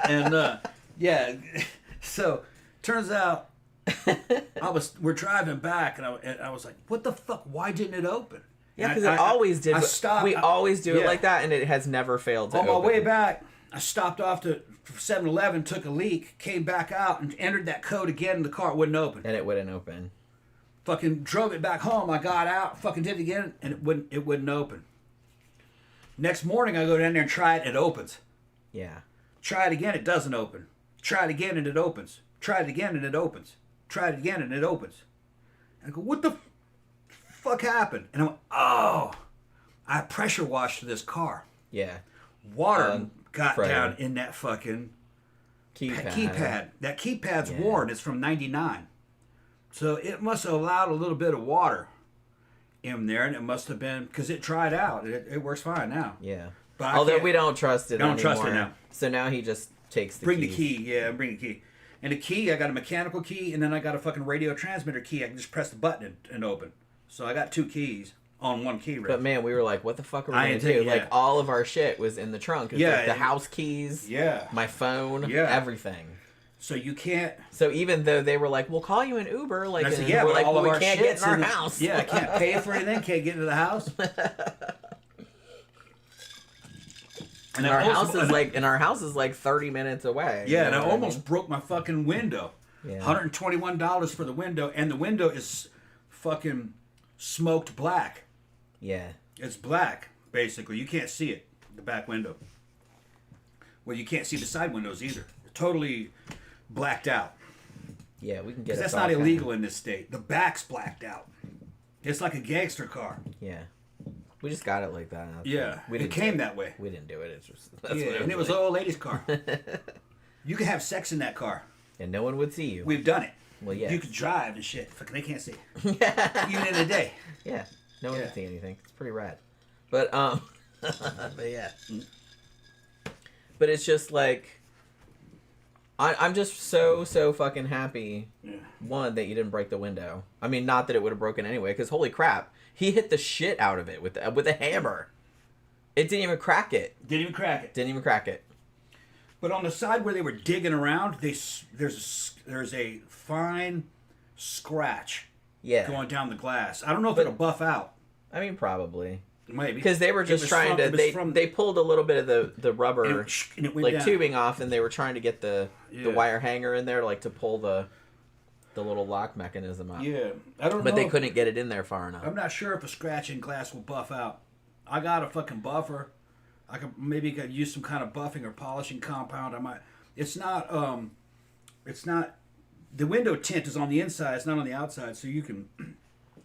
And so turns out we're driving back, and I was like, "What the fuck? Why didn't it open?" Yeah, because it always did. I stopped. We always do it like that, and it has never failed to open. On my way back, I stopped off to 7-Eleven, took a leak, came back out, and entered that code again in the car. It wouldn't open. And it wouldn't open. Fucking drove it back home. I got out, fucking did it again, and it wouldn't open. Next morning, I go down there and try it, and it opens. Yeah. Try it again, it doesn't open. Try it again, and it opens. Try it again, and it opens. Try it again, and it opens. And I go, what the fuck happened? And I went, oh, I pressure washed this car. Yeah. Water got down in that fucking keypad. That keypad's worn. It's from 99. So it must have allowed a little bit of water in there, and it must have been, because it dried out. It works fine now. Yeah. But although we don't trust it anymore. Trust it now. So now he just takes the Bring the key. Yeah, bring the key. And the key, I got a mechanical key, and then I got a fucking radio transmitter key. I can just press the button and open. So I got 2 keys on 1 key ring. But man, we were like, what the fuck are we going to do? Like, all of our shit was in the trunk. Yeah. Like the house keys. Yeah. My phone. Yeah. Everything. So you can't... So even though they were like, we'll call you an Uber, like, I said, yeah, we're like, well, all we of our can't get in our house. Yeah, I can't pay for anything, can't get into the house. And our house is like 30 minutes away. Yeah, and I almost broke my fucking window. Yeah. $121 for the window, and the window is fucking smoked black. Yeah. It's black, basically. You can't see it, the back window. Well, you can't see the side windows either. Totally blacked out. Yeah, we can get it. That's not illegal in this state. The back's blacked out. It's like a gangster car. Yeah. We just got it like that. Yeah. It came that way. We didn't do it. It's just, it was an old lady's car. You can have sex in that car. And no one would see you. We've done it. Well, yeah. You can drive and shit. Fucking, they can't see. Even in the day. Yeah. No one can see anything. It's pretty rad. But, but yeah. But it's just like, I'm just so fucking happy. Yeah. One, that you didn't break the window. I mean, not that it would have broken anyway, because holy crap, he hit the shit out of it with a hammer. It didn't even crack it. Didn't even crack it. But on the side where they were digging around, there's a fine scratch. Yeah. Going down the glass. I don't know if it'll buff out. I mean, probably. Maybe. Because they were just trying to... They pulled a little bit of the rubber, and it went like, down. tubing off, and they were trying to get the wire hanger in there, like, to pull the little lock mechanism up. Yeah. I don't know. But they couldn't get it in there far enough. I'm not sure if a scratching glass will buff out. I got a fucking buffer. I could maybe use some kind of buffing or polishing compound. I might. It's not. The window tint is on the inside. It's not on the outside, so you can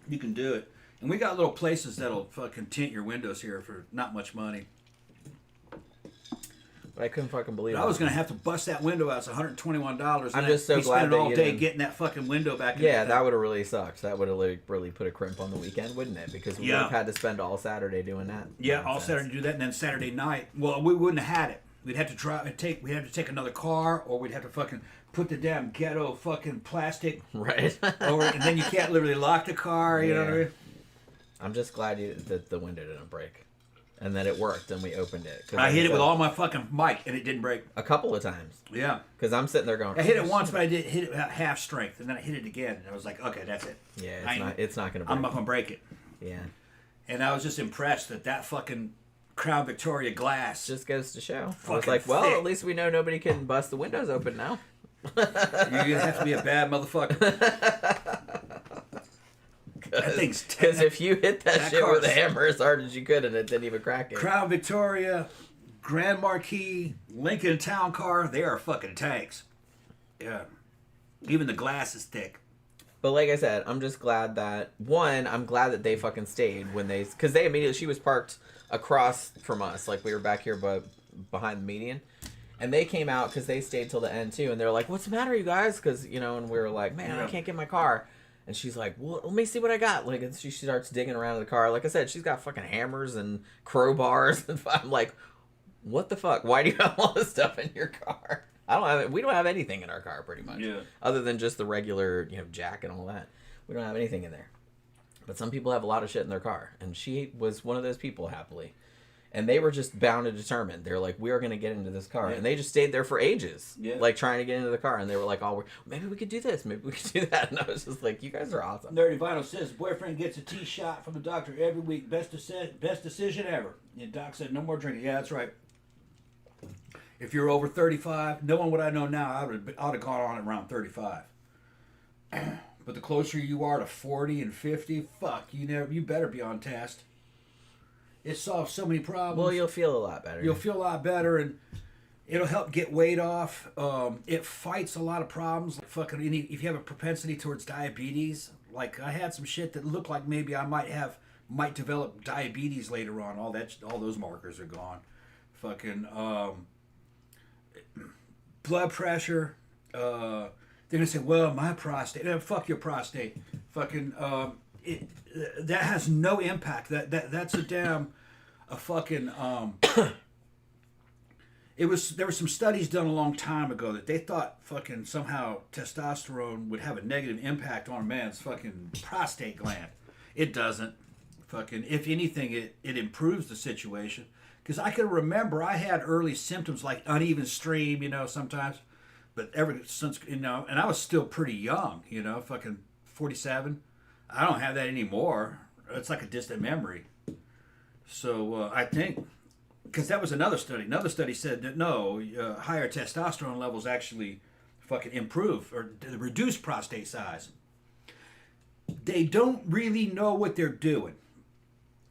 do it. And we got little places that'll fucking tint your windows here for not much money. But I couldn't fucking believe it. I was gonna have to bust that window out. It's $121. I'm just so glad that all you day didn't... getting that fucking window back. Yeah, that would have really sucked. That would have really put a crimp on the weekend, wouldn't it? Because we would have had to spend all Saturday doing that. Yeah, all Saturday do that, and then Saturday night. Well, we wouldn't have had it. We'd have to drive and take. We'd have to take another car, or we'd have to fucking put the damn ghetto fucking plastic. Right. And then you can't literally lock the car. You know what I mean? I'm just glad that the window didn't break. And that it worked, and we opened it. I hit it with all my fucking mic, and it didn't break. A couple of times. Yeah. Because I'm sitting there going... I hit it once, but I did hit it at half strength, and then I hit it again, and I was like, okay, that's it. Yeah, it's not going to break. I'm not going to break it. Yeah. And I was just impressed that fucking Crown Victoria glass... Just goes to show. I was like, well, at least we know nobody can bust the windows open now. You're going to have to be a bad motherfucker. Because if you hit that shit with a hammer as hard as you could and it didn't even crack it. Crown Victoria, Grand Marquis, Lincoln Town Car, they are fucking tanks. Yeah. Even the glass is thick. But like I said, I'm just glad that, I'm glad that they fucking stayed when they, because they immediately, she was parked across from us, like we were back here behind the median. And they came out because they stayed till the end too. And they're like, what's the matter, you guys? Because, and we were like, man, I can't get my car. And she's like, well, let me see what I got. Like, and she starts digging around in the car. Like I said, she's got fucking hammers and crowbars. And I'm like, what the fuck? Why do you have all this stuff in your car? We don't have anything in our car, pretty much. Yeah. Other than just the regular, jack and all that. We don't have anything in there. But some people have a lot of shit in their car. And she was one of those people, happily. And they were just bound and determined. They're like, we are going to get into this car. Yeah. And they just stayed there for ages. Yeah. Like, trying to get into the car. And they were like, maybe we could do this. Maybe we could do that. And I was just like, you guys are awesome. Nerdy Vinyl says, boyfriend gets a T-shot from the doctor every week. Best decision ever. And Doc said, no more drinking. Yeah, that's right. If you're over 35, knowing what I know now, I would have gone on at around 35. But the closer you are to 40 and 50, fuck, you better be on test. It solves so many problems. Well, you'll feel a lot better. You'll feel a lot better, and it'll help get weight off. It fights a lot of problems. Fucking, if you have a propensity towards diabetes, like I had some shit that looked like maybe I might develop diabetes later on. All those markers are gone. Fucking blood pressure. They're gonna say, well, my prostate. Fuck your prostate. Fucking that has no impact. That's a damn fucking there were some studies done a long time ago that they thought fucking somehow testosterone would have a negative impact on a man's fucking prostate gland. It doesn't. Fucking, if anything, it improves the situation. Because I can remember I had early symptoms like uneven stream, sometimes. But ever since, and I was still pretty young, fucking 47. I don't have that anymore. It's like a distant memory. So I think, because that was another study. Another study said that no, higher testosterone levels actually fucking improve or reduce prostate size. They don't really know what they're doing.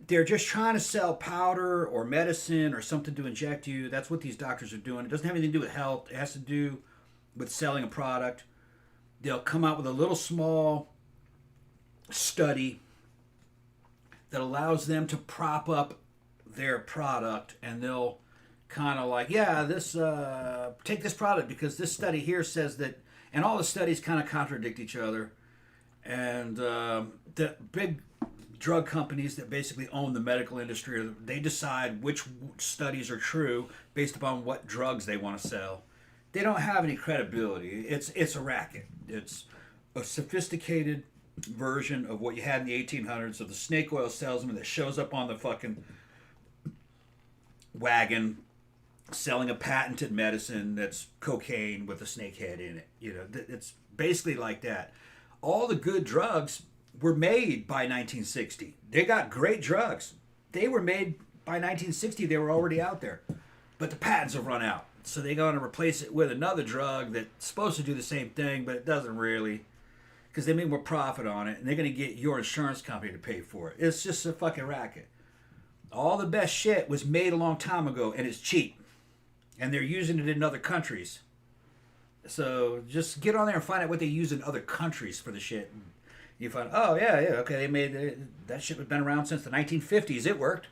They're just trying to sell powder or medicine or something to inject you. That's what these doctors are doing. It doesn't have anything to do with health. It has to do with selling a product. They'll come out with a little small study that allows them to prop up their product, and they'll kind of like, take this product because this study here says that, and all the studies kind of contradict each other. And the big drug companies that basically own the medical industry, they decide which studies are true based upon what drugs they want to sell. They don't have any credibility. It's a racket. It's a sophisticated version of what you had in the 1800s of the snake oil salesman that shows up on the fucking wagon selling a patented medicine that's cocaine with a snake head in it. It's basically like that. All the good drugs were made by 1960. They got great drugs. they were made by 1960. They were already out there, but the patents have run out. So they're going to replace it with another drug that's supposed to do the same thing, but it doesn't really, because they make more profit on it, and they're going to get your insurance company to pay for it. It's just a fucking racket. All the best shit was made a long time ago, and it's cheap, and they're using it in other countries. So just get on there and find out what they use in other countries for the shit. And you find, oh yeah, okay, they made it, that shit has been around since the 1950s. It worked.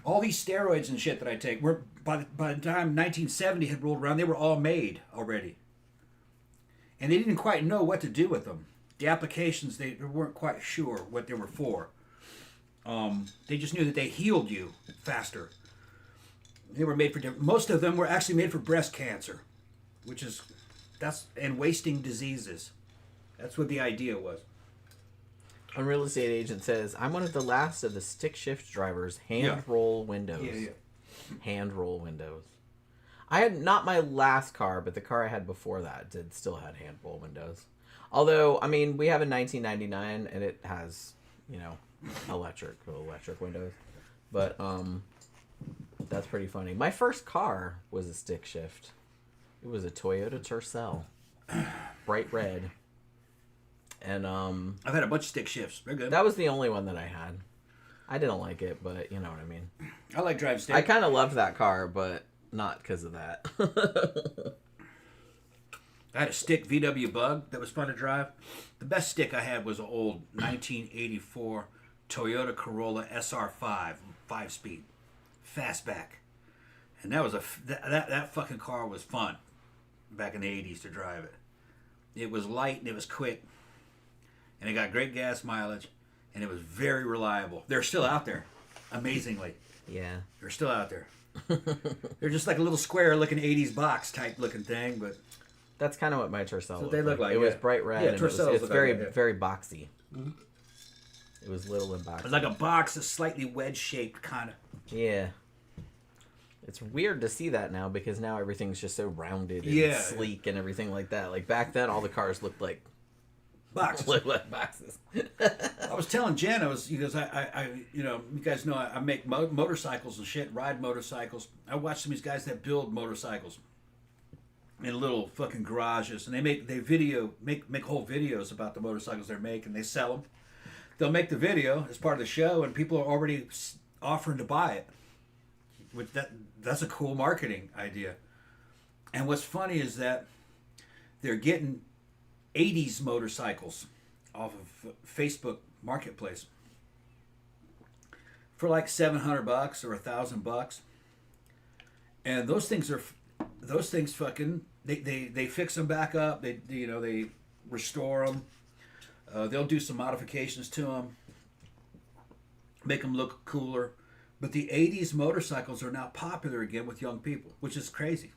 All these steroids and shit that I take were by the time 1970 had rolled around, they were all made already, and they didn't quite know what to do with them. The applications, they weren't quite sure what they were for. They just knew that they healed you faster. They were made for most of them were actually made for breast cancer, which is and wasting diseases. That's what the idea was. A real estate agent says, I'm one of the last of the stick shift drivers. Hand roll windows. Yeah. Hand roll windows. I had not my last car, but the car I had before that still had hand roll windows. Although, I mean, we have a 1999 and it has, electric windows. But that's pretty funny. My first car was a stick shift. It was a Toyota Tercel, bright red. And I've had a bunch of stick shifts. They're good. That was the only one that I had. I didn't like it, but you know what I mean. I like driving stick. I kind of loved that car, but not because of that. I had a stick VW Bug that was fun to drive. The best stick I had was an old 1984 Toyota Corolla SR5, 5-speed, fastback, and that was that fucking car was fun back in the 80s to drive it. It was light and it was quick. And it got great gas mileage, and it was very reliable. They're still out there, amazingly. Yeah. They're still out there. They're just like a little square-looking 80s box type looking thing, but that's kind of what my Tercel looked like. It was bright red, and it's very, like very boxy. Mm-hmm. It was little and boxy. It was like a box, a slightly wedge-shaped kind of. Yeah. It's weird to see that now, because now everything's just so rounded and sleek and everything like that. Like, back then, all the cars looked like boxes. Boxes. I was telling Jen, you guys know I make motorcycles and shit, ride motorcycles. I watch some of these guys that build motorcycles in little fucking garages, and they make whole videos about the motorcycles they're making. They sell them. They'll make the video as part of the show, and people are already offering to buy it. Which that's a cool marketing idea. And what's funny is that they're getting 80s motorcycles off of Facebook Marketplace for like $700 or $1,000, and those things fucking they fix them back up. They restore them. They'll do some modifications to them, make them look cooler. But the 80s motorcycles are now popular again with young people, which is crazy.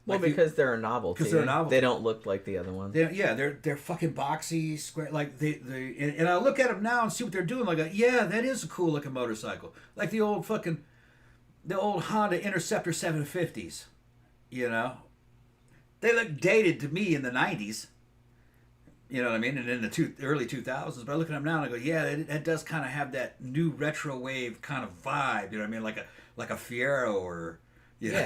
Well, because they're a novelty. Because they're a novelty. They don't look like the other ones. They're fucking boxy, square. Like and I look at them now and see what they're doing. Like, that is a cool looking motorcycle. Like the old Honda Interceptor 750s. They look dated to me in the 90s. You know what I mean? And in the early 2000s. But I look at them now and I go, that does kind of have that new retro wave kind of vibe. You know what I mean? Like a Fiero or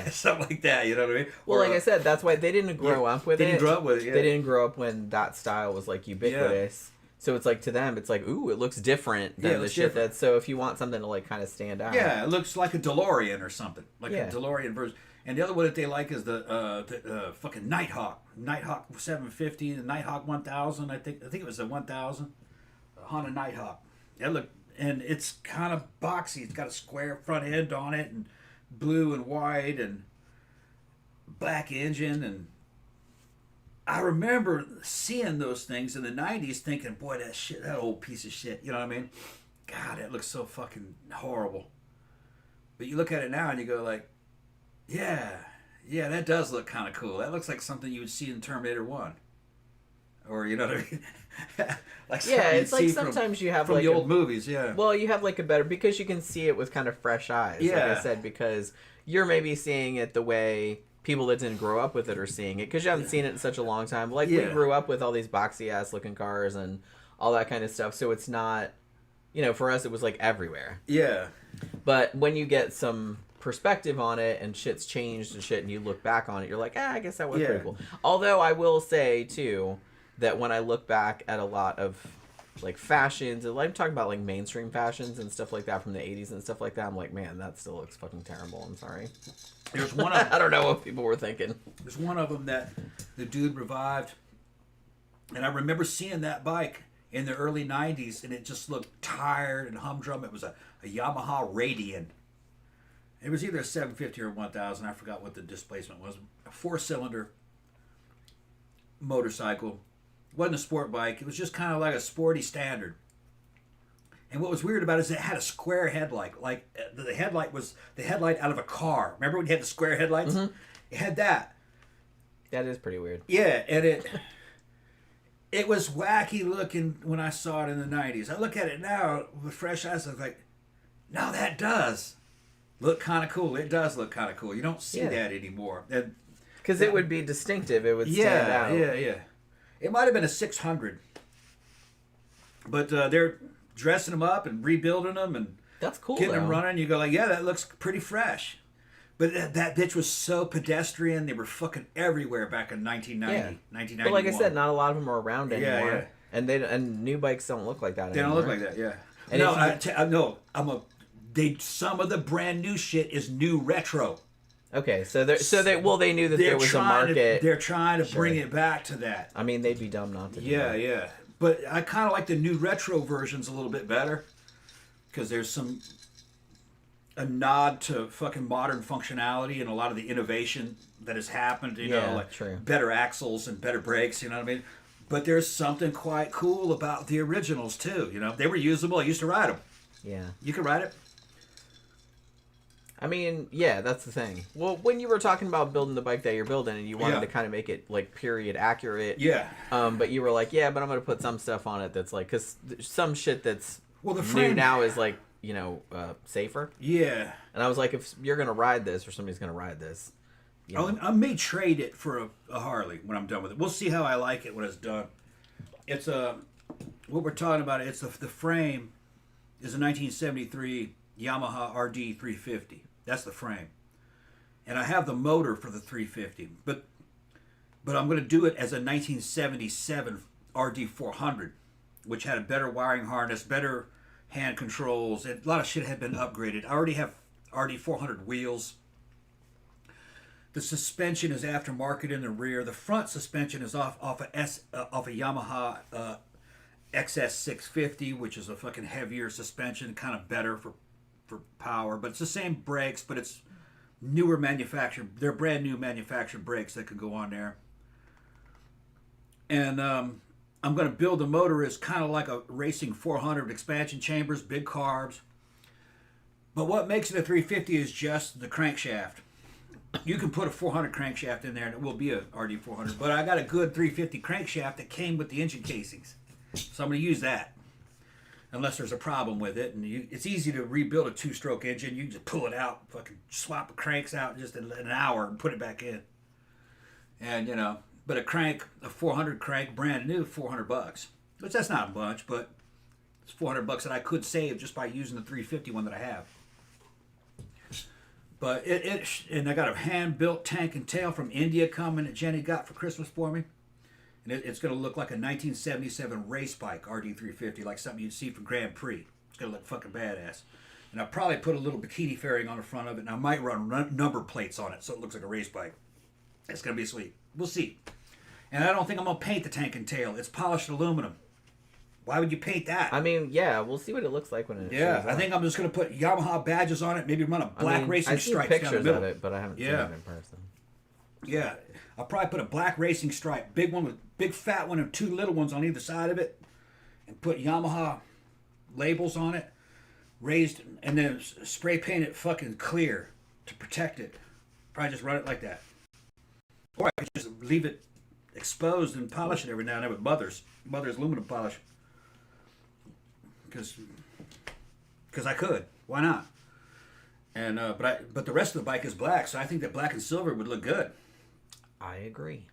something like that. You know what I mean? Well, like I said, that's why they didn't grow up with it. They didn't grow up with it. Yeah. They didn't grow up when that style was like ubiquitous. Yeah. So it's like to them, it's like, ooh, it looks different than the shit that's. So if you want something to like kind of stand out, it looks like a DeLorean or something, like a DeLorean version. And the other one that they like is the fucking Nighthawk 750, the Nighthawk 1000. I think it was the 1000 Honda Nighthawk. And it's kind of boxy. It's got a square front end on it, and blue and white and black engine. And I remember seeing those things in the 90s, thinking, boy, that old piece of shit. You know what I mean? God, it looks so fucking horrible. But you look at it now and you go like, yeah, that does look kind of cool. That looks like something you would see in Terminator 1. Or, you know what I mean? It's like sometimes you have from like the old movies, Well, you have like a better, because you can see it with kind of fresh eyes, like I said, because you're maybe seeing it the way people that didn't grow up with it are seeing it, because you haven't seen it in such a long time. Like, we grew up with all these boxy-ass looking cars and all that kind of stuff, so it's not you know, for us it was like everywhere. Yeah. But when you get some perspective on it and shit's changed and shit and you look back on it, you're like, I guess that was pretty cool. Although I will say too that when I look back at a lot of like fashions, and I'm talking about like mainstream fashions and stuff like that from the 80s and stuff like that, I'm like, man, that still looks fucking terrible. I'm sorry. There's one of them, I don't know what people were thinking. There's one of them that the dude revived, and I remember seeing that bike in the early 90s, and it just looked tired and humdrum. It was a Yamaha Radian. It was either a 750 or 1000. I forgot what the displacement was. A 4-cylinder motorcycle. It wasn't a sport bike. It was just kind of like a sporty standard. And what was weird about it is it had a square headlight. Like the headlight was the headlight out of a car. Remember when you had the square headlights? Mm-hmm. It had that. That is pretty weird. Yeah, and it was wacky looking when I saw it in the 90s. I look at it now with fresh eyes. I was like, no, that does look kind of cool. It does look kind of cool. You don't see that anymore. Because it would be distinctive. It would stand out. Yeah. It might have been a 600. But they're dressing them up and rebuilding them and that's cool, getting them running. You go like, yeah, that looks pretty fresh. But that bitch was so pedestrian. They were fucking everywhere back in 1990, 1991. But like I said, not a lot of them are around anymore. Yeah. And new bikes don't look like that anymore. They don't look like that, yeah. And some of the brand new shit is new retro. Okay, so they knew that there was a market. They're trying to bring it back to that. I mean, they'd be dumb not to. Yeah. But I kind of like the new retro versions a little bit better because there's a nod to fucking modern functionality and a lot of the innovation that has happened. You know, like better axles and better brakes. You know what I mean? But there's something quite cool about the originals too. You know, they were usable. I used to ride them. Yeah, you could ride it. I mean, yeah, that's the thing. Well, when you were talking about building the bike that you're building and you wanted to kind of make it, like, period accurate. Yeah. But you were like, but I'm going to put some stuff on it that's, like, because some shit that's the frame new now is, like, you know, safer. Yeah. And I was like, if you're going to ride this or somebody's going to ride this. You know. I may trade it for a Harley when I'm done with it. We'll see how I like it when it's done. It's what we're talking about, it's the frame is a 1973 Yamaha RD 350. That's the frame. And I have the motor for the 350. But I'm going to do it as a 1977 RD 400, which had a better wiring harness, better hand controls. A lot of shit had been upgraded. I already have RD 400 wheels. The suspension is aftermarket in the rear. The front suspension is off a Yamaha XS 650, which is a fucking heavier suspension, kind of better for power, but it's the same brakes, but it's newer manufactured. They're brand new manufactured brakes that could go on there. And I'm going to build the motor as kind of like a racing 400 expansion chambers, big carbs. But what makes it a 350 is just the crankshaft. You can put a 400 crankshaft in there and it will be a RD 400, but I got a good 350 crankshaft that came with the engine casings. So I'm going to use that. Unless there's a problem with it, and it's easy to rebuild a 2-stroke engine. You can just pull it out, fucking swap the cranks out just in an hour and put it back in. And but a 400 crank, brand new, $400. Which that's not a bunch, but it's $400 that I could save just by using the 350 one that I have. But and I got a hand-built tank and tail from India coming that Jenny got for Christmas for me. And it's going to look like a 1977 race bike, RD350, like something you'd see for Grand Prix. It's going to look fucking badass. And I'll probably put a little bikini fairing on the front of it, and I might run number plates on it so it looks like a race bike. It's going to be sweet. We'll see. And I don't think I'm going to paint the tank and tail. It's polished aluminum. Why would you paint that? I mean, yeah, we'll see what it looks like when it shows I think I'm just going to put Yamaha badges on it, maybe run a black racing stripe down the middle. Of it, but I haven't seen it in person. Yeah. I'll probably put a black racing stripe, big one with big fat one and 2 little ones on either side of it, and put Yamaha labels on it, raised, and then spray paint it fucking clear to protect it. Probably just run it like that. Or I could just leave it exposed and polish it every now and then with Mother's aluminum polish. Because I could. Why not? And but the rest of the bike is black, so I think that black and silver would look good. I agree.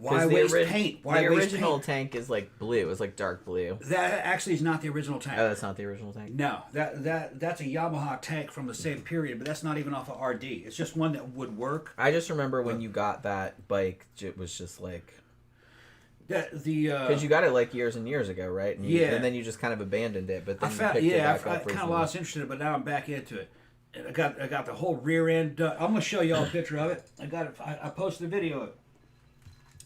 Why waste paint? Why the waste original paint? tank is like blue. It's like dark blue. That actually is not the original tank. Oh, that's not the original tank? No, that's a Yamaha tank from the same period, but that's not even off of RD. It's just one that would work. I just remember when you got that bike, it was just like... Because you got it like years and years ago, right? And and then you just kind of abandoned it, but then I kind of lost interest in it, but now I'm back into it. And I got the whole rear end done. I'm gonna show y'all a picture of it. I got it. I posted a video of it.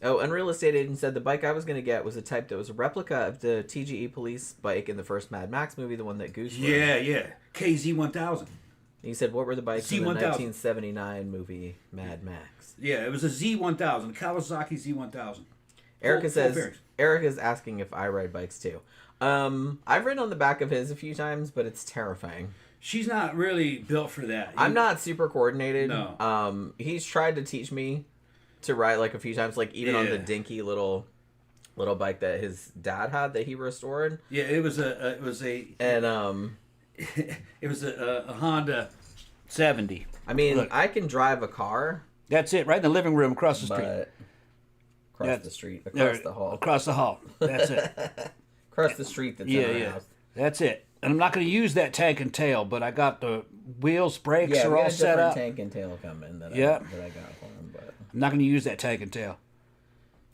Oh, Unreal Estate Agent said the bike I was going to get was a type that was a replica of the TGE police bike in the first Mad Max movie, the one that Goose rode. Yeah. KZ1000. He said, what were the bikes in the Z1000. 1979 movie Mad Max? Yeah, it was a Z1000, Kawasaki Z1000. Erica says, Erica's asking if I ride bikes too. I've ridden on the back of his a few times, but it's terrifying. She's not really built for that. I'm not super coordinated. No. He's tried to teach me to ride like a few times, like even on the dinky little bike that his dad had that he restored. Yeah, it was a Honda 70. I mean, Look. I can drive a car. That's it, right in the living room across the street. Across the street, across the hall. Across the hall. That's it. Across the street that's in our house. That's it. And I'm not going to use that tank and tail, but I got the wheels, brakes are all set up. Tank and tail coming that I got for him, but I'm not going to use that tank and tail.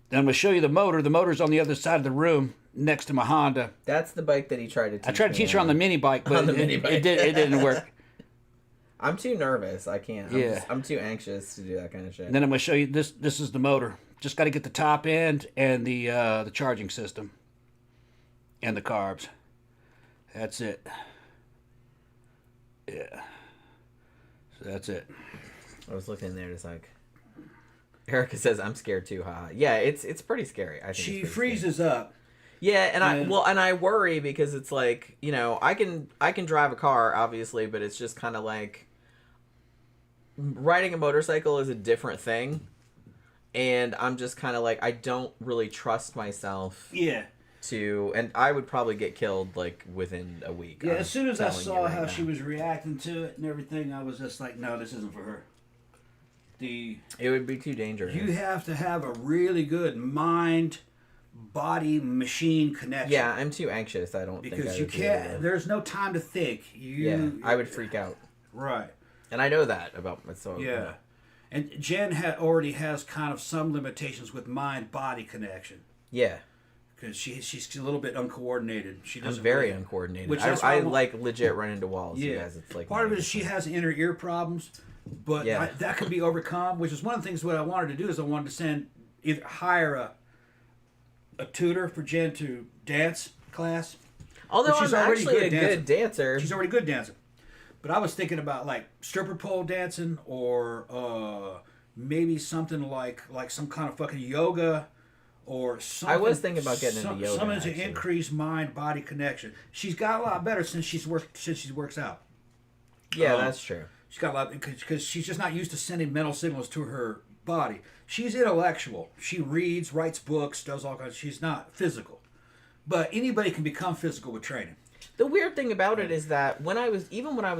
Then I'm going to show you the motor. The motor's on the other side of the room next to my Honda. That's the bike that he tried to teach me. I tried to teach her on the mini bike, but it didn't work. I'm too nervous. I can't. I'm too anxious to do that kind of shit. And then I'm going to show you this. This is the motor. Just got to get the top end and the charging system and the carbs. That's it. Yeah. So that's it. I was looking in there, just like Erica says, I'm scared too, haha. Yeah, it's pretty scary. I think she freezes up. Yeah, and I worry because it's like, you know, I can drive a car obviously, but it's just kind of like riding a motorcycle is a different thing, and I'm just kind of like I don't really trust myself. Yeah. And I would probably get killed like within a week. Yeah, as soon as I saw how she was reacting to it and everything, I was just like, no, this isn't for her. It would be too dangerous. You have to have a really good mind-body machine connection. Yeah, I'm too anxious. I don't because think you can't. There's no time to think. I would freak out. Right. And I know that about myself. Yeah. And Jen already has kind of some limitations with mind-body connection. Yeah. Because she's a little bit uncoordinated. I'm very uncoordinated. Which I like legit run into walls. Yeah. You guys, it's like part of it is she has inner ear problems, but that can be overcome. Which is one of the things what I wanted to do is I wanted to hire a tutor for Jen to dance class. Although she's actually a good dancer. She's already a good dancer. But I was thinking about like stripper pole dancing or maybe something like some kind of fucking yoga. Or something, I was thinking about getting into yoga. Something to increase mind-body connection. She's got a lot better since she works out. Yeah, that's true. She's got a lot because she's just not used to sending mental signals to her body. She's intellectual. She reads, writes books, does all kinds. She's not physical, but anybody can become physical with training. The weird thing about it is that when I was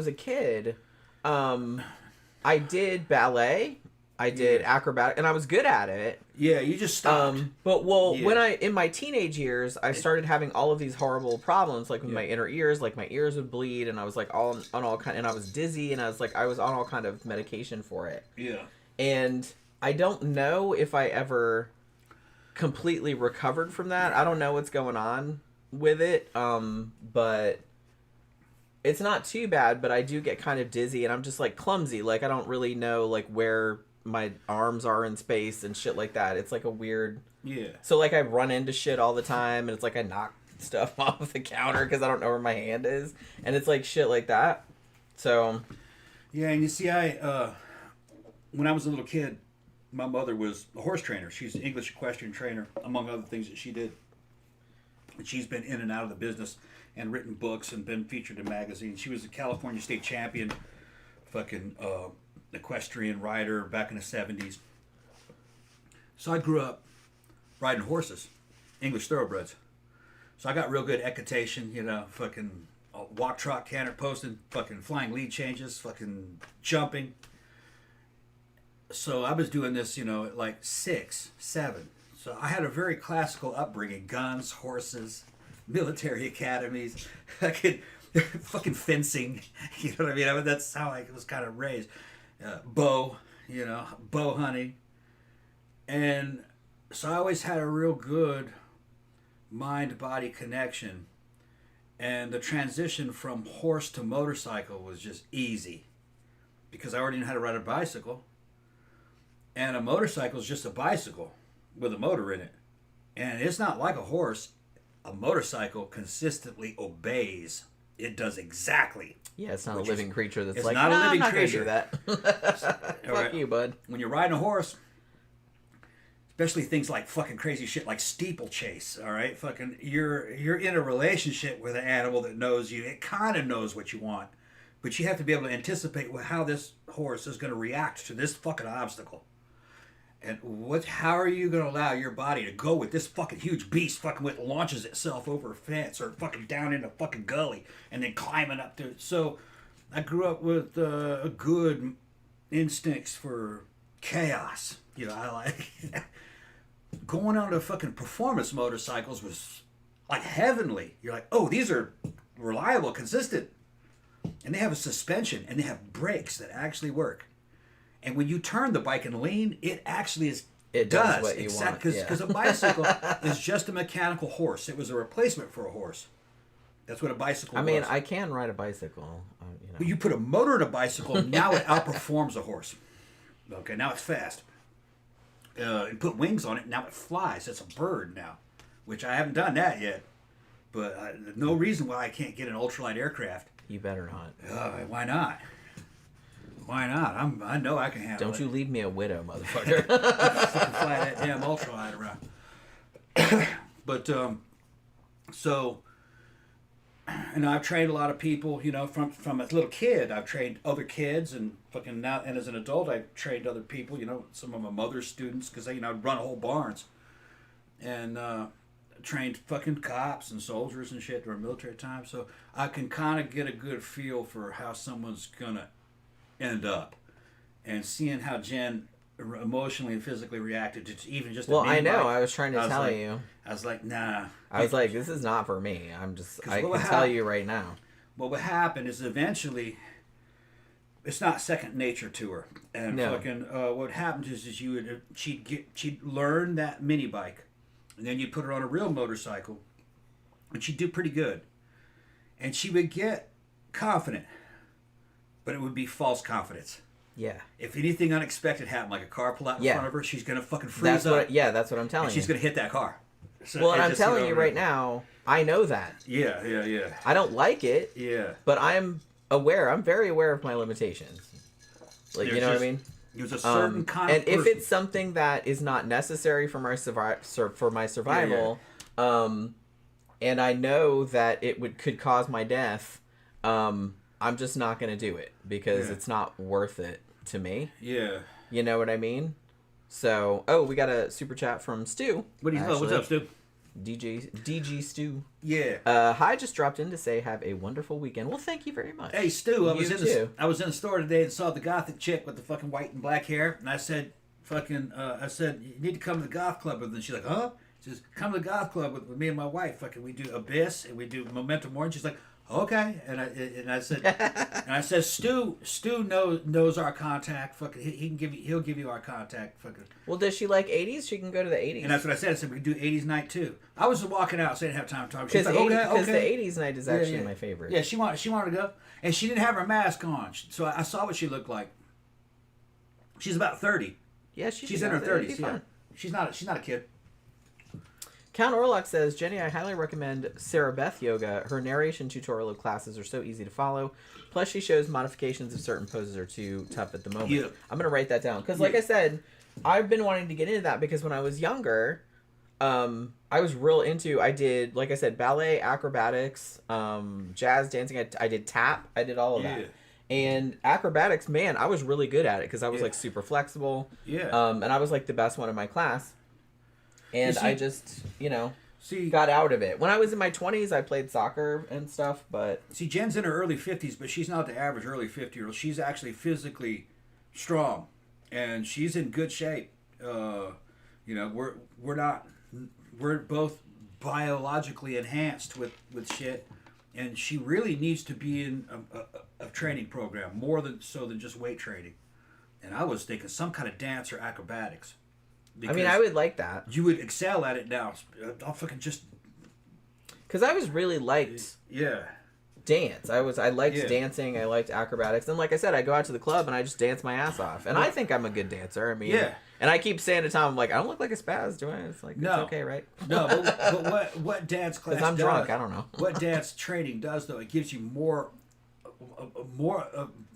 a kid, I did ballet. I did acrobatic, and I was good at it. Yeah, you just stopped. When in my teenage years, I started having all of these horrible problems, like with my inner ears, like my ears would bleed, and I was like on all kind, and I was dizzy, and I was on all kind of medication for it. Yeah. And I don't know if I ever completely recovered from that. I don't know what's going on with it, but it's not too bad. But I do get kind of dizzy, and I'm just like clumsy. Like I don't really know like where my arms are in space and shit like that. It's like a weird... Yeah. So like I run into shit all the time, and it's like I knock stuff off the counter because I don't know where my hand is, and it's like shit like that. So... Yeah, and you see, when I was a little kid, my mother was a horse trainer. She's an English equestrian trainer, among other things that she did. And she's been in and out of the business and written books and been featured in magazines. She was a California state champion, fucking equestrian rider back in the 70s. So I grew up riding horses, English thoroughbreds. So I got real good equitation, fucking walk, trot, canter, posted, fucking flying lead changes, fucking jumping. So I was doing this, at like 6, 7. So I had a very classical upbringing: guns, horses, military academies, fucking fencing. You know what I mean? That's how I was kind of raised. Bow, bow hunting, and so I always had a real good mind-body connection. And the transition from horse to motorcycle was just easy because I already knew how to ride a bicycle. And a motorcycle is just a bicycle with a motor in it. And it's not like a horse. A motorcycle consistently obeys. It does exactly. Yeah, it's not a living creature that's it's like, not a living I'm not creature. Gonna do that. Fuck you, bud. When you're riding a horse, especially things like fucking crazy shit like steeplechase, all right? Fucking, you're in a relationship with an animal that knows you. It kind of knows what you want, but you have to be able to anticipate how this horse is going to react to this fucking obstacle. And how are you going to allow your body to go with this fucking huge beast fucking with launches itself over a fence or fucking down in a fucking gully and then climbing up to it? So I grew up with a good instincts for chaos. I like going on to fucking performance motorcycles was like heavenly. You're like, oh, these are reliable, consistent. And they have a suspension and they have brakes that actually work. And when you turn the bike and lean, it actually does what you want. Because a bicycle is just a mechanical horse. It was a replacement for a horse. That's what a bicycle was. I mean, I can ride a bicycle. But you put a motor in a bicycle, now it outperforms a horse. Okay, now it's fast. And put wings on it, now it flies. It's a bird now, which I haven't done that yet. But no reason why I can't get an ultralight aircraft. You better not. Why not? Why not? I know I can handle it. Don't you leave me a widow, motherfucker. Fucking fly that damn ultralight around. But so, and I've trained a lot of people. From a little kid, I've trained other kids, and fucking now, and as an adult, I've trained other people. Some of my mother's students, because I'd run whole barns, and trained fucking cops and soldiers and shit during military time. So I can kind of get a good feel for how someone's gonna end up, and seeing how Jen emotionally and physically reacted to even just. Well, I know. I was trying to tell you. I was like, nah. I was like, this is not for me. I can tell you right now. What would happen is eventually, it's not second nature to her, and fucking what happened is she'd learn that mini bike, and then you'd put her on a real motorcycle, and she'd do pretty good, and she would get confident, but it would be false confidence. Yeah. If anything unexpected happened, like a car pull out in front of her, she's gonna fucking freeze up. That's what I'm telling you. She's gonna hit that car. So well, and I'm telling you right now, I know that. Yeah. I don't like it. Yeah. But I'm aware. I'm very aware of my limitations. Like, you know what I mean? There's a certain kind of and if it's something that is not necessary for my survival, and I know that it could cause my death, I'm just not going to do it because it's not worth it to me. Yeah. You know what I mean? So, we got a super chat from Stu. What's up, Stu? DG Stu. Yeah. Hi, just dropped in to say have a wonderful weekend. Well, thank you very much. Hey, Stu, I was in the store today and saw the gothic chick with the fucking white and black hair, and I said, you need to come to the goth club with me. And she's like, huh? She says, come to the goth club with me and my wife. Fucking, we do Abyss and we do Momentum War. And she's like, okay, and I said, Stu knows our contact. Fucking, he'll give you our contact. Fucking. Well, does she like 80s? She can go to the 80s. And that's what I said. I said we can do 80s night too. I was walking out, so I didn't have time to talk. Because like, the 80s night is actually my favorite. Yeah, she wanted to go, and she didn't have her mask on, so I saw what she looked like. She's about 30. Yeah, she's in her 30s. Yeah, she's not a kid. Count Orlock says, Jenny, I highly recommend Sarah Beth Yoga. Her narration tutorial classes are so easy to follow. Plus, she shows modifications if certain poses are too tough at the moment. Yeah. I'm going to write that down. Because, like I said, I've been wanting to get into that because when I was younger, I was real into, I did, like I said, ballet, acrobatics, jazz dancing. I did tap. I did all of that. And acrobatics, man, I was really good at it because I was, like, super flexible. Yeah. And I was, like, the best one in my class. And I just, got out of it. When I was in my 20s, I played soccer and stuff, but... See, Jen's in her early 50s, but she's not the average early 50-year-old. She's actually physically strong, and she's in good shape. You know, we're both biologically enhanced with shit, and she really needs to be in a training program more than just weight training. And I was thinking some kind of dance or acrobatics. I mean, I would like that. You would excel at it now. I'll fucking just... Because I was really liked... Yeah. Dance. I liked dancing. I liked acrobatics. And like I said, I go out to the club and I just dance my ass off. And I think I'm a good dancer. I mean... Yeah. And I keep saying to Tom, like, I don't look like a spaz, do I? It's like, no. It's okay, right? No, but what dance class Because I'm drunk, I don't know. What dance training does, though, it gives you more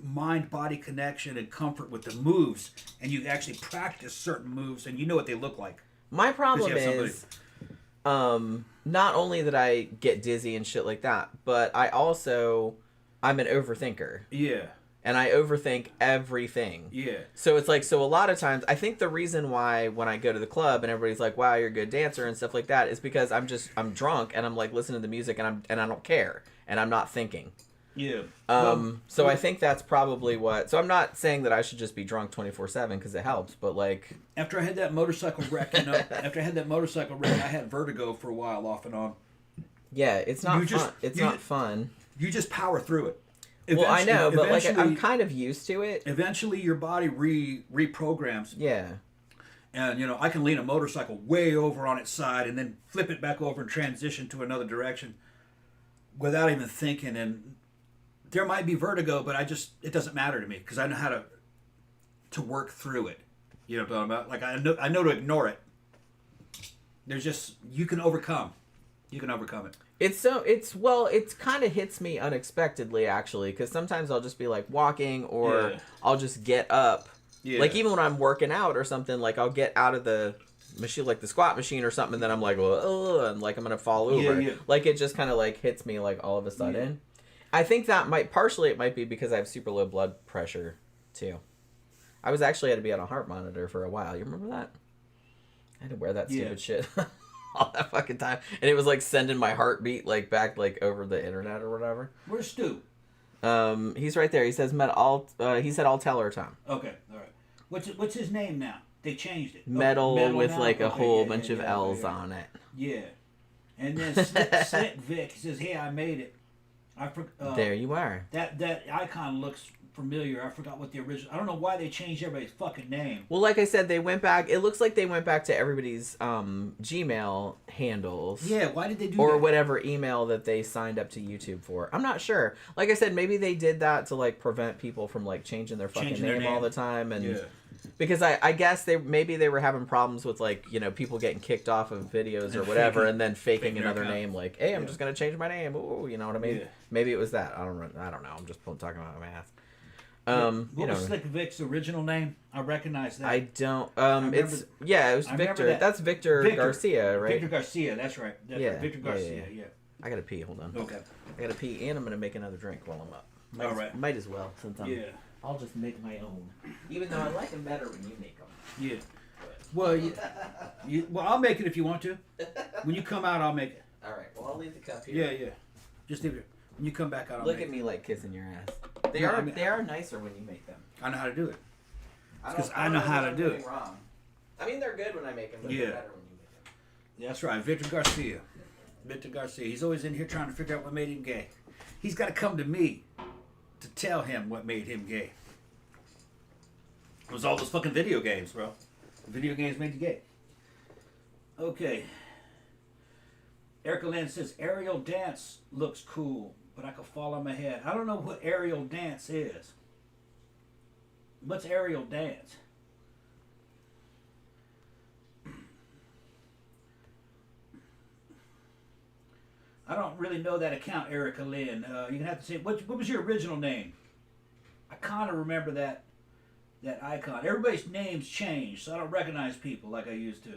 mind-body connection and comfort with the moves, and you actually practice certain moves, and you know what they look like. My problem is, not only that I get dizzy and shit like that, but I'm an overthinker. Yeah. And I overthink everything. Yeah. So it's like, so a lot of times, I think the reason why when I go to the club and everybody's like, wow, you're a good dancer and stuff like that is because I'm drunk and I'm like listening to the music and I don't care and I'm not thinking. Yeah. So I think that's probably what, so I'm not saying that I should just be drunk 24/7 because it helps, but like. After I had that motorcycle wreck, I had vertigo for a while off and on. Yeah, it's not fun. It's not fun. You just power through it. Well, I know, but like I'm kind of used to it. Eventually, your body reprograms. Yeah. And you know, I can lean a motorcycle way over on its side and then flip it back over and transition to another direction without even thinking. And there might be vertigo, but it doesn't matter to me because I know how to work through it. You know what I'm talking about? Like I know to ignore it. There's just you can overcome. You can overcome it. It kind of hits me unexpectedly actually, because sometimes I'll just be like walking or I'll just get up. Yeah. Like even when I'm working out or something, like I'll get out of the machine, like the squat machine or something, and then I'm like, oh, and like I'm gonna fall over. Yeah. Like it just kind of like hits me like all of a sudden. Yeah. I think that it might be because I have super low blood pressure too. I was actually had to be on a heart monitor for a while. You remember that? I had to wear that stupid shit. All that fucking time, and it was like sending my heartbeat like back like over the internet or whatever. Where's Stu? He's right there. He says he said I'll tell her, Tom. Okay, all right. What's his name now? They changed it. Metal with now? Like a whole bunch of L's on it. Yeah, and then Slick Vic says, "Hey, I made it." There you are. That icon looks familiar. I forgot what the original. I don't know why they changed everybody's fucking name. Well, like I said, they went back. It looks like they went back to everybody's Gmail handles. Yeah, why did they do that? Or whatever email that they signed up to YouTube for. I'm not sure. Like I said, maybe they did that to like prevent people from like changing their fucking name all the time, and because I guess they were having problems with like, you know, people getting kicked off of videos or whatever, and then faking another name like, hey, I'm just gonna change my name. Ooh, you know what I mean? Yeah. Maybe it was that. I don't know. I'm just talking about my ass. What was Slick Vic's original name? I recognize that. I don't. It was Victor. That's Victor Garcia, right? Victor Garcia. That's right. Victor Garcia. Yeah. I gotta pee. Hold on. Okay. I gotta pee, and I'm gonna make another drink while I'm up. All right. Might as well since I'm. Yeah. I'll just make my own, even though I like them better when you make them. Yeah. Well, well, I'll make it if you want to. When you come out, I'll make it. All right. Well, I'll leave the cup here. Yeah. Just leave it. When you come back out, I'll look at me like kissing your ass. They are nicer when you make them. I know how to do it. Because I know how to do it. Wrong. I mean, they're good when I make them, but they're better when you make them. Yeah, that's right. Victor Garcia. He's always in here trying to figure out what made him gay. He's got to come to me to tell him what made him gay. It was all those fucking video games, bro. Video games made you gay. Okay. Erica Lynn says, aerial dance looks cool, but I could fall on my head. I don't know what aerial dance is. What's aerial dance? I don't really know that account, Erica Lynn. You're going to have to say, what was your original name? I kind of remember that icon. Everybody's names changed, so I don't recognize people like I used to.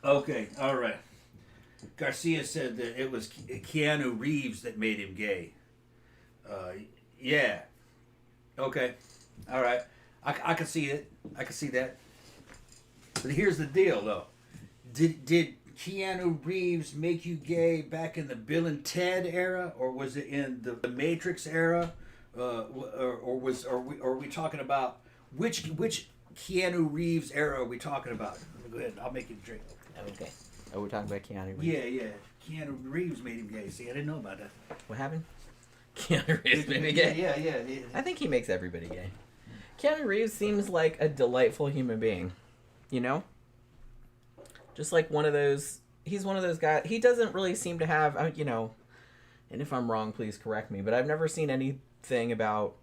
Okay, all right. Garcia said that it was Keanu Reeves that made him gay. Yeah. Okay. All right. I can see it. I can see that. But here's the deal, though. Did Keanu Reeves make you gay back in the Bill and Ted era, or was it in the Matrix era? Are we talking about which Keanu Reeves era are we talking about? Go ahead, I'll make you a drink. Okay. Oh, we're talking about Keanu Reeves. Yeah. Keanu Reeves made him gay. See, I didn't know about that. What happened? Keanu Reeves made me gay? Yeah. I think he makes everybody gay. Keanu Reeves seems like a delightful human being. You know? Just like one of those... He's one of those guys... He doesn't really seem to have... You know... And if I'm wrong, please correct me. But I've never seen anything about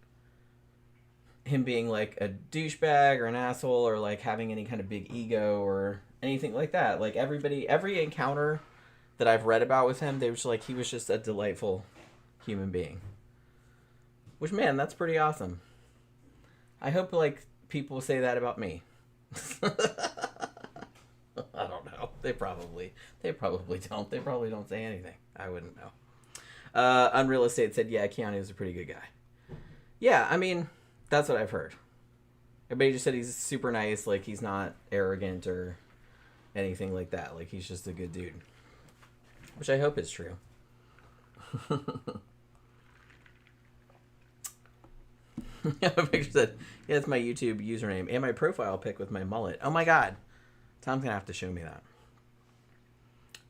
him being like a douchebag or an asshole or like having any kind of big ego or anything like that. Like every encounter that I've read about with him, they were just like, he was just a delightful human being. Which, man, that's pretty awesome. I hope like people say that about me. I don't know. They probably don't. They probably don't say anything. I wouldn't know. Unreal Estate said, yeah, Keanu is a pretty good guy. Yeah, I mean, that's what I've heard. Everybody just said he's super nice, like he's not arrogant or anything like that. Like he's just a good dude. Which I hope is true. A picture said, yeah, it's my YouTube username and my profile pic with my mullet. Oh my god. Tom's gonna have to show me that.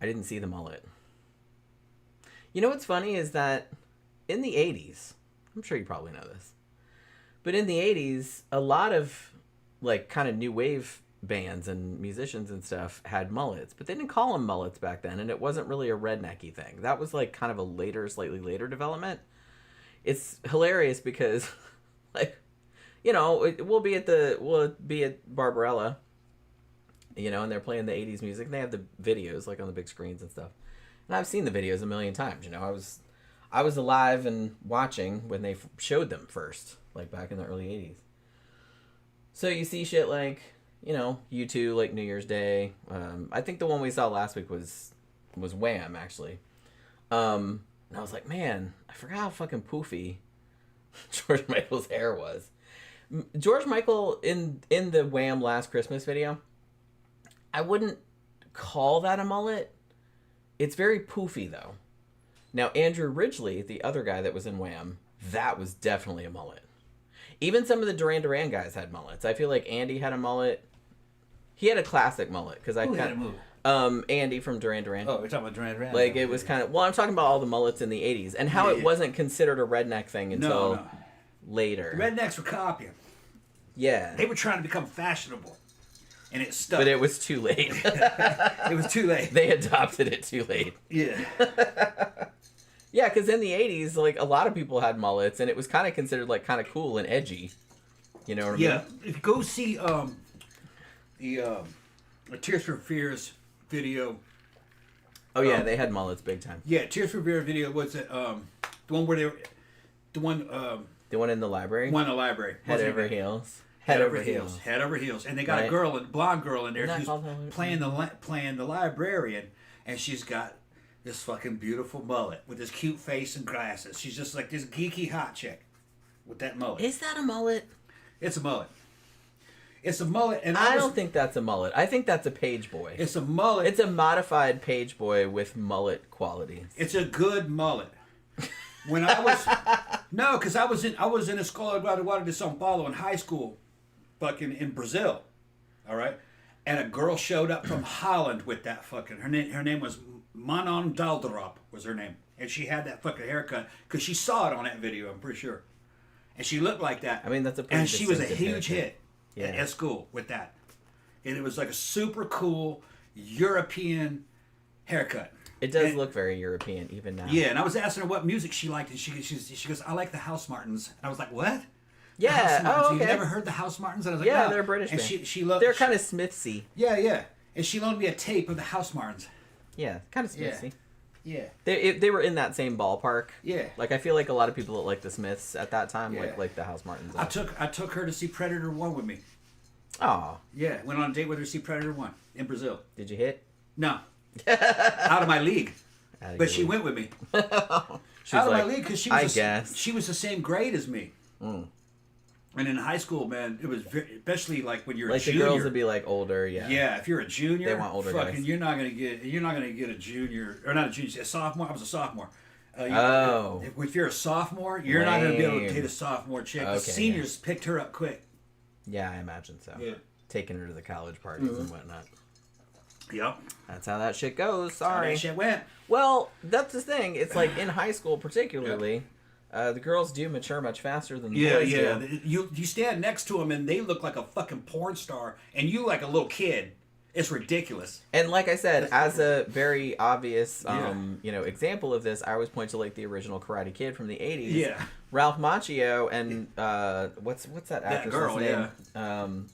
I didn't see the mullet. You know what's funny is that in the 80s, I'm sure you probably know this, but in the 80s, a lot of like kind of new wave bands and musicians and stuff had mullets, but they didn't call them mullets back then, and it wasn't really a rednecky thing. That was like kind of a slightly later development. It's hilarious because, like, you know, we'll be at Barbarella, you know, and they're playing the 80s music, and they have the videos like on the big screens and stuff. And I've seen the videos a million times, you know. I was alive and watching when they showed them first, like back in the early 80s. So you see shit like, you know, U2, like New Year's Day. I think the one we saw last week was Wham, actually. And I was like, man, I forgot how fucking poofy George Michael's hair was. George Michael in the Wham Last Christmas video, I wouldn't call that a mullet. It's very poofy, though. Now, Andrew Ridgeley, the other guy that was in Wham, that was definitely a mullet. Even some of the Duran Duran guys had mullets. I feel like Andy had a mullet. He had a classic mullet. Who had a mullet? Andy from Duran Duran. Oh, we're talking about Duran Duran. Like, it was kind of... Well, I'm talking about all the mullets in the 80s. And how it wasn't considered a redneck thing until later. The rednecks were copying. Yeah. They were trying to become fashionable. And it stuck. But it was too late. It was too late. They adopted it too late. Yeah. Yeah, because in the 80s, like, a lot of people had mullets, and it was kind of considered, like, kind of cool and edgy. You know what I mean? Yeah. If you go see the Tears for Fears video. Oh, yeah, they had mullets big time. Yeah, Tears for Fears video was it, the one where they were... The one in the library? One in the library. Head over heels. Head over heels. Head over heels. And they got a blonde girl in there who's playing the librarian, and she's got this fucking beautiful mullet with this cute face and glasses. She's just like this geeky hot chick with that mullet. Is that a mullet? It's a mullet. It's a mullet, and I don't think that's a mullet. I think that's a page boy. It's a mullet. It's a modified page boy with mullet qualities. It's a good mullet. When I was because I was in a Escola Graduada de São Paulo in high school, fucking in Brazil, all right, and a girl showed up from Holland with that fucking her name was Manon Dalderop was her name, and she had that fucking haircut because she saw it on that video, I'm pretty sure, and she looked like that. I mean, that's a pretty and she was a huge haircut. hit at school with that, and it was like a super cool European haircut. It does look very European even now. Yeah, and I was asking her what music she liked, and she goes, I like the House Martins. And I was like, what? Yeah. Oh, okay. You've never heard the House Martins? And I was like, yeah, no. They're British. And band. she loved. They're kind of Smithsy. Yeah. And she loaned me a tape of the House Martins. Yeah, kind of Smithsy. Yeah. They were in that same ballpark. Yeah. Like I feel like a lot of people that like the Smiths at that time like the House Martins. I took her to see Predator 1 with me. Oh. Yeah, went on a date with her to see Predator 1 in Brazil. Did you hit? No. Out of my league. But she went with me. Out of my league because she was the same grade as me. Mm. And in high school, man, it was especially like when you're like a junior. the girls would be like older, yeah. Yeah, if you're a junior, they want older guys. You're not gonna get a junior or not a junior, a sophomore. I was a sophomore. If you're a sophomore, you're not gonna be able to date a sophomore chick. The seniors picked her up quick. Yeah, I imagine so. Yeah, taking her to the college parties and whatnot. Yep. That's how that shit goes. Sorry. How that shit went. Well, that's the thing. It's like in high school, particularly. The girls do mature much faster than the boys do. You stand next to them and they look like a fucking porn star, and you like a little kid. It's ridiculous. And like I said, as a very obvious, example of this, I always point to like the original Karate Kid from the '80s. Yeah. Ralph Macchio and what's that actress's name?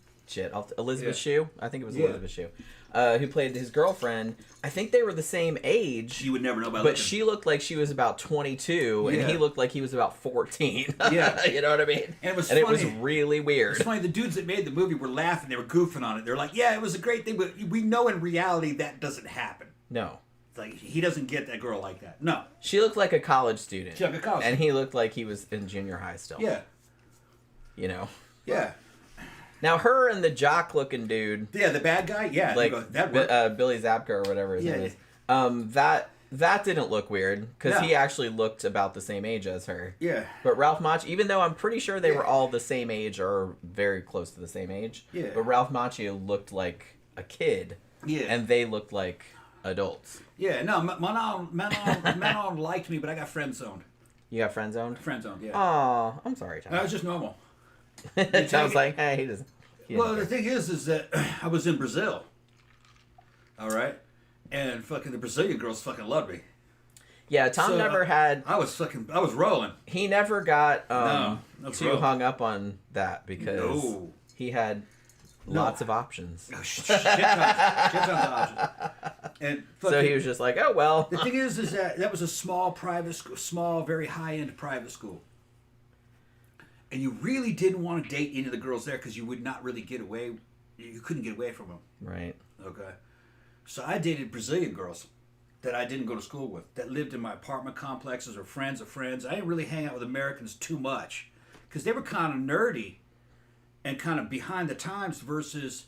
Elizabeth Shue. I think it was Elizabeth Shue. Who played his girlfriend. I think they were the same age. You would never know about But she looked like she was about 22, and he looked like he was about 14. Yeah. You know what I mean? And it was funny. It was really weird. It's funny, the dudes that made the movie were laughing, they were goofing on it. They're like, yeah, it was a great thing, but we know in reality that doesn't happen. No. It's like, he doesn't get that girl like that. No. She looked like a college student. She looked like a college And he looked like he was in junior high still. Yeah. You know? Yeah. Now, her and the jock-looking dude... Yeah, the bad guy? Yeah. Like, that Billy Zabka or whatever his name is. That didn't look weird, because he actually looked about the same age as her. Yeah. But Ralph Macchio, even though I'm pretty sure they were all the same age or very close to the same age, but Ralph Macchio looked like a kid, and they looked like adults. Yeah, no, Manon liked me, but I got friend-zoned. You got friend-zoned? Friend-zoned, yeah. Aw, I'm sorry, Tom. That was just normal. Tom's like, hey, he doesn't. Well, the thing is that I was in Brazil. All right? And fucking the Brazilian girls fucking loved me. Yeah, Tom never had... I was rolling. He never got too hung up on that because he had lots of options. Oh, shit tons of options. And so he was just like, oh, well. The thing is that was a small private school, small, very high-end private school. And you really didn't want to date any of the girls there because you would not really get away. You couldn't get away from them. Right. Okay. So I dated Brazilian girls that I didn't go to school with, that lived in my apartment complexes or friends of friends. I didn't really hang out with Americans too much because they were kind of nerdy and kind of behind the times versus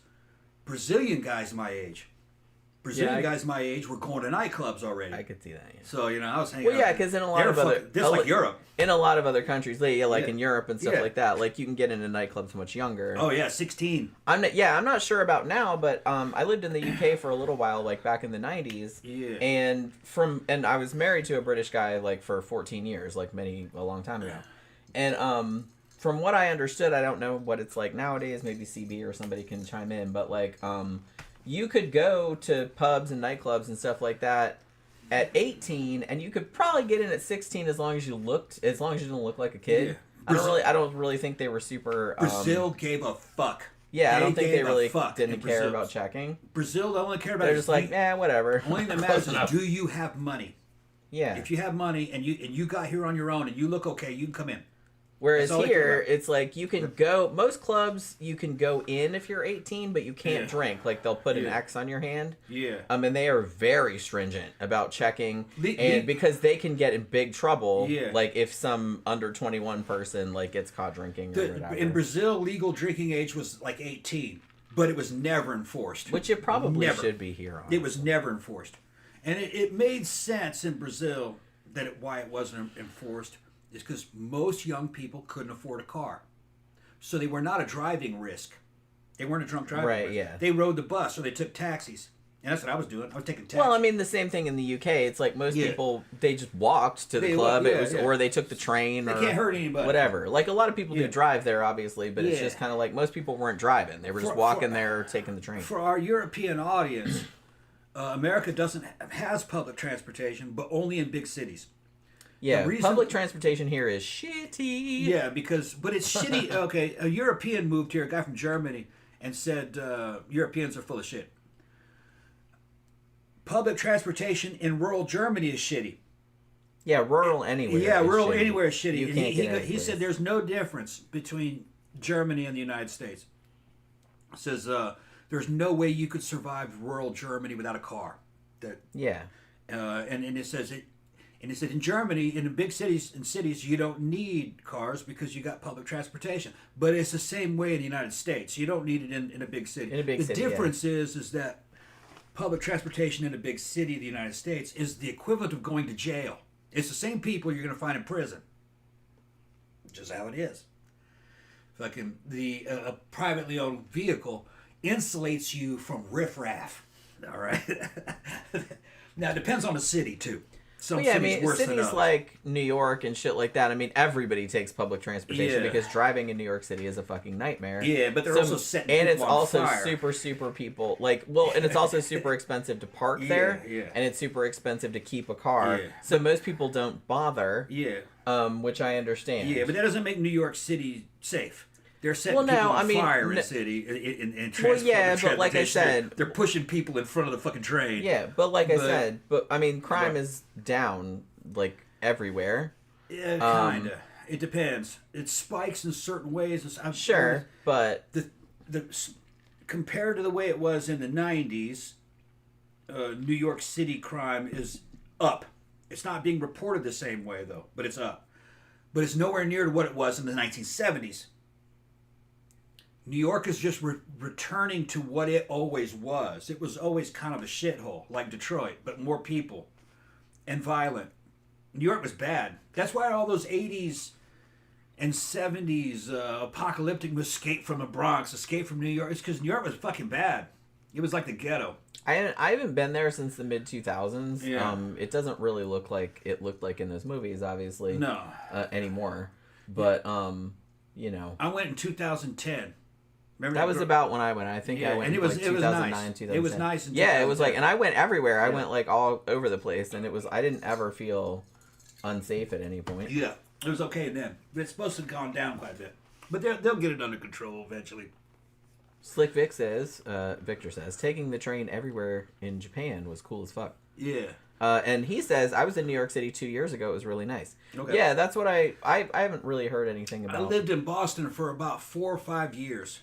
Brazilian guys my age. Brazilian guys my age were going to nightclubs already. I could see that. Yeah. So I was hanging out. Well, yeah, because in a lot of like Europe. In a lot of other countries, in Europe and stuff like that, like you can get into nightclubs much younger. Oh yeah, 16. I'm not sure about now, but I lived in the UK for a little while, like back in the 90s. Yeah. And I was married to a British guy like for 14 years, like a long time ago. And from what I understood, I don't know what it's like nowadays. Maybe CB or somebody can chime in, but like you could go to pubs and nightclubs and stuff like that at 18, and you could probably get in at 16 as long as you didn't look like a kid. Yeah. I don't really think they were super. Brazil gave a fuck. Yeah, I don't think they really didn't care about checking. Brazil don't only care about. They're just like, whatever. Only thing that matters is, do you have money? Yeah. If you have money and you got here on your own and you look okay, you can come in. Whereas here, it's like you can go... Most clubs, you can go in if you're 18, but you can't drink. Like, they'll put an X on your hand. Yeah. And they are very stringent about checking. And because they can get in big trouble, like, if some under 21 person, like, gets caught drinking or whatever. In Brazil, legal drinking age was, like, 18. But it was never enforced. Which it probably should be here. Honestly. It was never enforced. And it made sense in Brazil why it wasn't enforced. Is because most young people couldn't afford a car. So they were not a driving risk. They weren't a drunk driving risk. Yeah. They rode the bus or they took taxis. And that's what I was doing. I was taking taxis. Well, I mean, the same thing in the UK. It's like most people, they just walked to the club. Or they took the train. They can't hurt anybody. Whatever. Like, a lot of people do drive there, obviously, but it's just kind of like most people weren't driving. They were just walking there or taking the train. For our European audience, America has public transportation, but only in big cities. Yeah, public transportation here is shitty. Yeah, but it's shitty. Okay, a European moved here, a guy from Germany, and said Europeans are full of shit. Public transportation in rural Germany is shitty. Yeah, rural anywhere. Yeah, rural shitty. Anywhere is shitty. You can't get he said there's no difference between Germany and the United States. He says there's no way you could survive rural Germany without a car. And it says And he said in Germany, in the big cities, you don't need cars because you got public transportation. But it's the same way in the United States. You don't need it in a big city. The difference is that public transportation in a big city of the United States is the equivalent of going to jail. It's the same people you're going to find in prison. Just how it is. Fucking a privately owned vehicle insulates you from riffraff. All right. Now it depends on the city too. Some cities worse than others. Like New York and shit like that. I mean, everybody takes public transportation because driving in New York City is a fucking nightmare. Yeah, but they're also setting people and it's on also fire. super people and it's also super expensive to park there. Yeah. And it's super expensive to keep a car. Yeah. So most people don't bother. Yeah. Which I understand. Yeah, but that doesn't make New York City safe. They're setting people on fire in the city in transportation. But like I said, they're pushing people in front of the fucking train. Yeah, but I said, I mean, crime is down like everywhere. Yeah, kinda. It depends. It spikes in certain ways. But compared to the way it was in the '90s, New York City crime is up. It's not being reported the same way though, but it's up. But it's nowhere near to what it was in the 1970s. New York is just returning to what it always was. It was always kind of a shithole, like Detroit, but more people and violent. New York was bad. That's why all those 80s and 70s apocalyptic escape from the Bronx, escape from New York. It's because New York was fucking bad. It was like the ghetto. I haven't been there since the mid 2000s. Yeah. It doesn't really look like it looked like in those movies, obviously. No. Anymore. But you know. I went in 2010. Remember that was about when I went. I think I went in 2009, nice. 2010. It was nice. Yeah, it was like, and I went everywhere. I went like all over the place, and I didn't ever feel unsafe at any point. Yeah, it was okay then. It's supposed to have gone down quite a bit, but they'll get it under control eventually. Slick Vic says, Victor says, taking the train everywhere in Japan was cool as fuck. Yeah. And he says, I was in New York City 2 years ago. It was really nice. Okay. Yeah, that's what I haven't really heard anything about. I lived in Boston for about 4 or 5 years.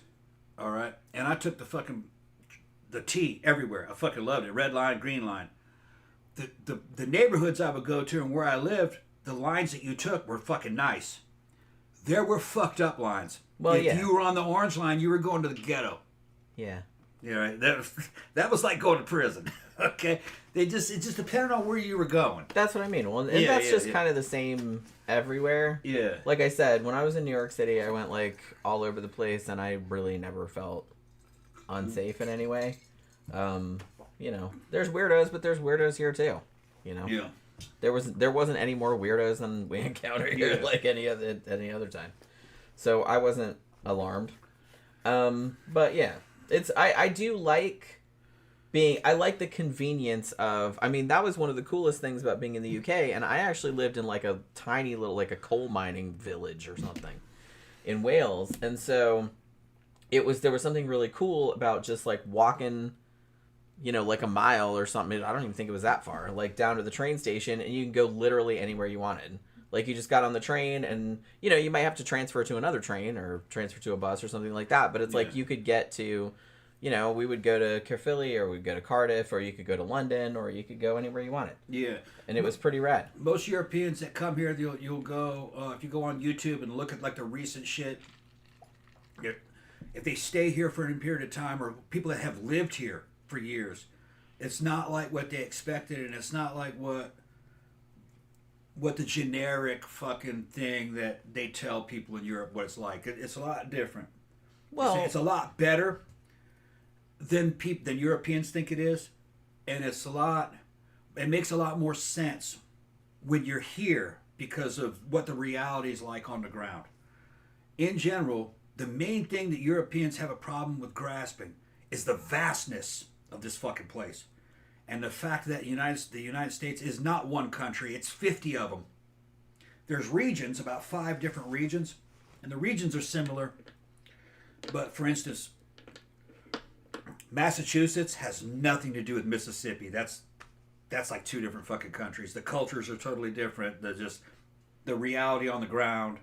All right. And I took the T everywhere. I fucking loved it. Red line, green line. The neighborhoods I would go to and where I lived, the lines that you took were fucking nice. There were fucked up lines. Well, if you were on the orange line, you were going to the ghetto. Yeah. Yeah, right. That was like going to prison. Okay. It just depended on where you were going. That's what I mean. Well, and that's just kind of the same everywhere. Yeah. Like I said, when I was in New York City, I went like all over the place, and I really never felt unsafe in any way. You know, there's weirdos, but there's weirdos here too. You know. Yeah. There wasn't any more weirdos than we encountered here like any other time. So I wasn't alarmed. But yeah, I do like I like the convenience of, I mean, that was one of the coolest things about being in the UK, and I actually lived in like a tiny little, like a coal mining village or something in Wales, and so there was something really cool about just like walking, you know, like a mile or something. I don't even think it was that far, like down to the train station, and you can go literally anywhere you wanted. Like you just got on the train, and you know, you might have to transfer to another train or transfer to a bus or something like that, but it's like you could get to, you know, we would go to Caerphilly, or we'd go to Cardiff, or you could go to London, or you could go anywhere you wanted. Yeah. And it was pretty rad. Most Europeans that come here, you'll go, if you go on YouTube and look at like the recent shit, if they stay here for any period of time, or people that have lived here for years, it's not like what they expected, and it's not like what the generic fucking thing that they tell people in Europe what it's like. It's a lot different. Well, it's a lot better than Europeans think it is, and it makes a lot more sense when you're here because of what the reality is like on the ground. In general, the main thing that Europeans have a problem with grasping is the vastness of this fucking place. And the fact that the United States is not one country, it's 50 of them. There's regions, about 5 different regions, and the regions are similar. But for instance, Massachusetts has nothing to do with Mississippi. That's like 2 different fucking countries. The cultures are totally different. The reality on the ground.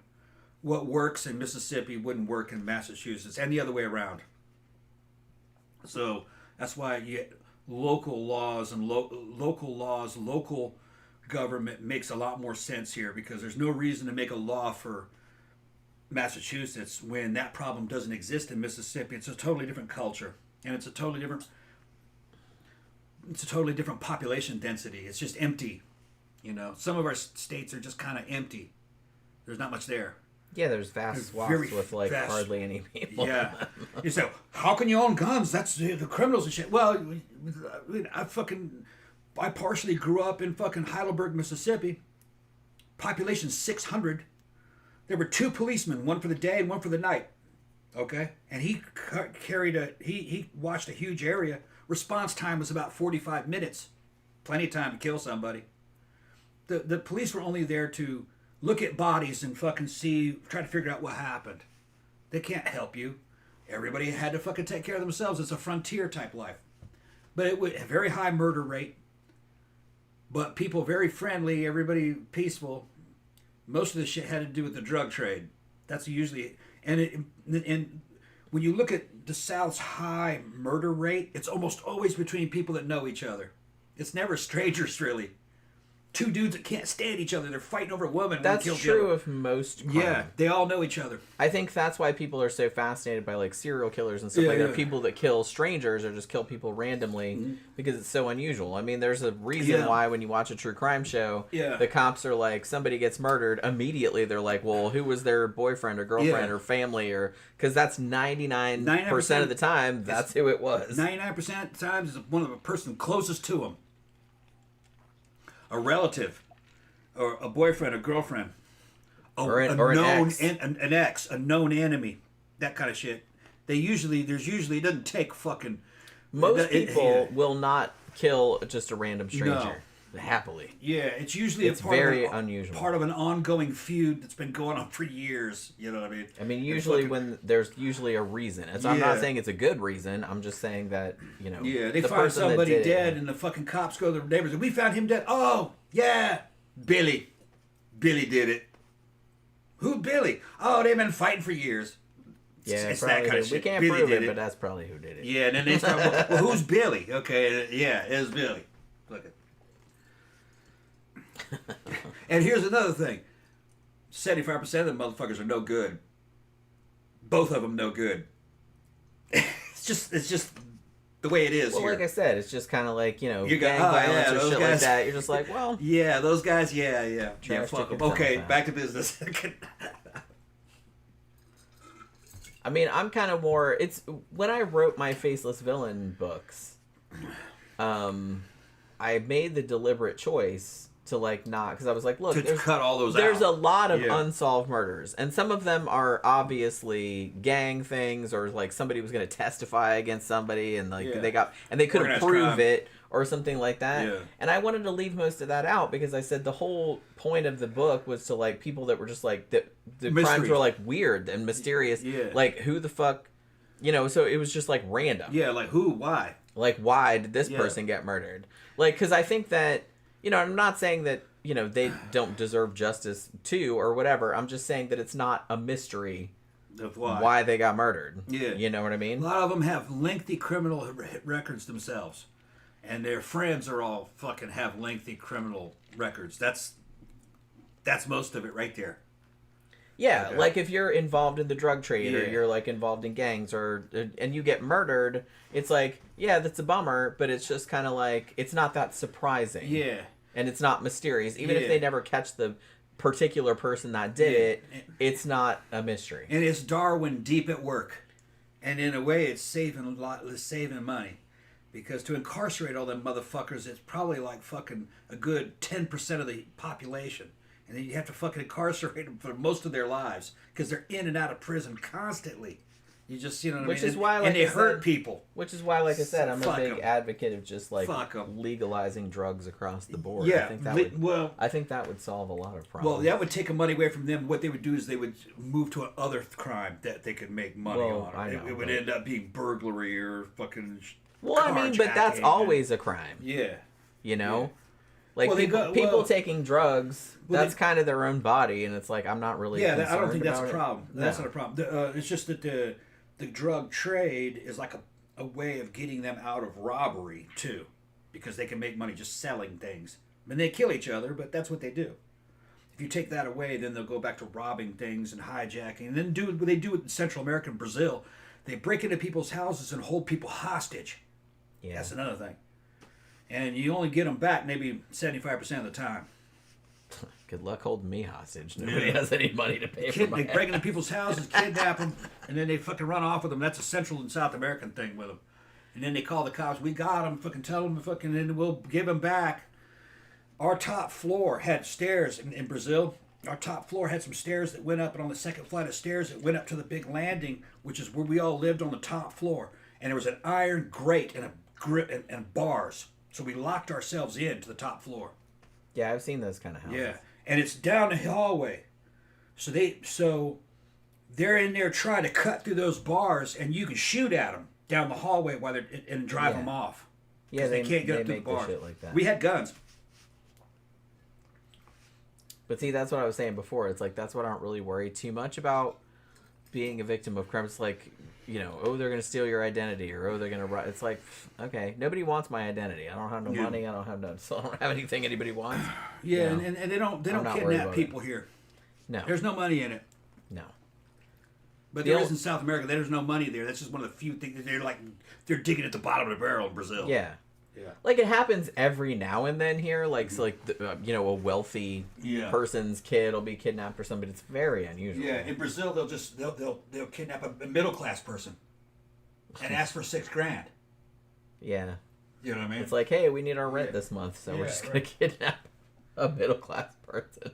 What works in Mississippi wouldn't work in Massachusetts, and the other way around. So that's why you local laws and local government makes a lot more sense here, because there's no reason to make a law for Massachusetts when that problem doesn't exist in Mississippi. It's a totally different culture, and it's a totally different population density. It's just empty. You know, some of our states are just kind of empty. There's not much there. Yeah, there's vast swaths with like hardly any people. Yeah. You say, how can you own guns? That's the criminals and shit. Well, I partially grew up in fucking Heidelberg, Mississippi. Population 600. There were 2 policemen, one for the day and one for the night. Okay? And he he watched a huge area. Response time was about 45 minutes. Plenty of time to kill somebody. The police were only there to look at bodies and fucking try to figure out what happened. They can't help you. Everybody had to fucking take care of themselves. It's a frontier type life. But it was a very high murder rate. But people very friendly, everybody peaceful. Most of the shit had to do with the drug trade. That's usually... And when you look at the South's high murder rate, it's almost always between people that know each other. It's never strangers, really. 2 dudes that can't stand each other. They're fighting over a woman. That's true of most crime. Yeah, they all know each other. I think that's why people are so fascinated by like serial killers and stuff like that. People that kill strangers or just kill people randomly because it's so unusual. I mean, there's a reason why when you watch a true crime show, the cops are like, somebody gets murdered, immediately they're like, well, who was their boyfriend or girlfriend or family, or because that's 99% of the time that's who it was. 99% of the times is one of the person closest to them. A relative, or a boyfriend, or girlfriend, or an ex. An ex, a known enemy, that kind of shit. It doesn't take fucking... Most people will not kill just a random stranger. Happily. Yeah, it's usually very unusual. Part of an ongoing feud that's been going on for years. You know what I mean? I mean, usually when there's usually a reason. I'm not saying it's a good reason. I'm just saying that, you know. Yeah, they find somebody dead, and the fucking cops go to their neighbors and we found him dead. Oh, yeah, Billy. Billy did it. Who, Billy? Oh, they've been fighting for years. Yeah, it's that kind of shit. We can't prove it, but that's probably who did it. Yeah, and then they start, well, who's Billy? Okay, yeah, it's Billy. Look at. And here's another thing. 75% of the motherfuckers are no good. Both of them no good. It's just the way it is. Well, here. Like I said, it's just kind of like, you know, gang violence or shit like that. You're just like, well, yeah, those guys, yeah, fuck them. Okay, back to business. I mean, I'm kind of more. It's when I wrote my Faceless Villain books, I made the deliberate choice to like not, because I was like, look, to cut all those there's out. A lot of unsolved murders, and some of them are obviously gang things, or like somebody was going to testify against somebody, and like they couldn't prove it or something like that. Yeah. And I wanted to leave most of that out because I said the whole point of the book was to like people that were just like the crimes were like weird and mysterious. Yeah. Like who the fuck, you know? So it was just like random. Yeah, like who, why? Like why did this person get murdered? Like because I think that. You know, I'm not saying that, you know, they don't deserve justice too or whatever. I'm just saying that it's not a mystery of why they got murdered. Yeah. You know what I mean? A lot of them have lengthy criminal records themselves. And their friends are all fucking have lengthy criminal records. That's most of it right there. Yeah, okay. Like if you're involved in the drug trade or you're like involved in gangs and you get murdered, it's like, yeah, that's a bummer, but it's just kind of like, it's not that surprising. Yeah. And it's not mysterious. Even if they never catch the particular person that did it, it's not a mystery. And it's Darwin deep at work. And in a way, it's saving money. Because to incarcerate all them motherfuckers, it's probably like fucking a good 10% of the population. And then you have to fucking incarcerate them for most of their lives because they're in and out of prison constantly. You just, you know what I mean? Which is why, like and they hurt people. Which is why, like I said, I'm a big advocate of just like legalizing drugs across the board. Yeah, I think that would solve a lot of problems. Well, that would take money away from them. What they would do is they would move to another crime that they could make money on. I know, it would end up being burglary or fucking. Well, I mean, but that's always a crime. Yeah. You know. Yeah. Like people taking drugs, that's kind of their own body, and it's like I'm not really. Yeah, I don't think that's a problem. That's not a problem. It's just that the drug trade is like a way of getting them out of robbery too, because they can make money just selling things. And they kill each other, but that's what they do. If you take that away, then they'll go back to robbing things and hijacking, and then do what they do in Central America and Brazil. They break into people's houses and hold people hostage. Yeah. That's another thing. And you only get them back maybe 75% of the time. Good luck holding me hostage. Nobody has any money to pay for my They break into people's houses, kidnap them, and then they fucking run off with them. That's a Central and South American thing with them. And then they call the cops. We got them. Fucking tell them. Fucking, and we'll give them back. Our top floor had stairs in Brazil. Our top floor had some stairs that went up, and on the second flight of stairs, it went up to the big landing, which is where we all lived on the top floor. And there was an iron grate and a grip and bars. So we locked ourselves in to the top floor. Yeah, I've seen those kind of houses. Yeah, and it's down the hallway. So they're in there trying to cut through those bars, and you can shoot at them down the hallway while they're and drive them off. Yeah, they can't get up through the bars. Shit like that. We had guns. But see, that's what I was saying before. It's like that's what I don't really worry too much about being a victim of crime. It's like, you know, oh, they're going to steal your identity, or oh, they're going to. It's like, okay, nobody wants my identity. I don't have no money. I don't have no. So I don't have anything anybody wants. Yeah, you know? and they don't kidnap people here. No, there's no money in it. No. But there is in South America. There's no money there. That's just one of the few things. They're digging at the bottom of the barrel in Brazil. Yeah. Yeah. Like it happens every now and then here. Like so, like you know, a wealthy person's kid will be kidnapped or something. It's very unusual. Yeah, in Brazil they'll kidnap a middle class person and ask for $6,000. Yeah. You know what I mean? It's like, hey, we need our rent this month, so we're just gonna kidnap a middle class person.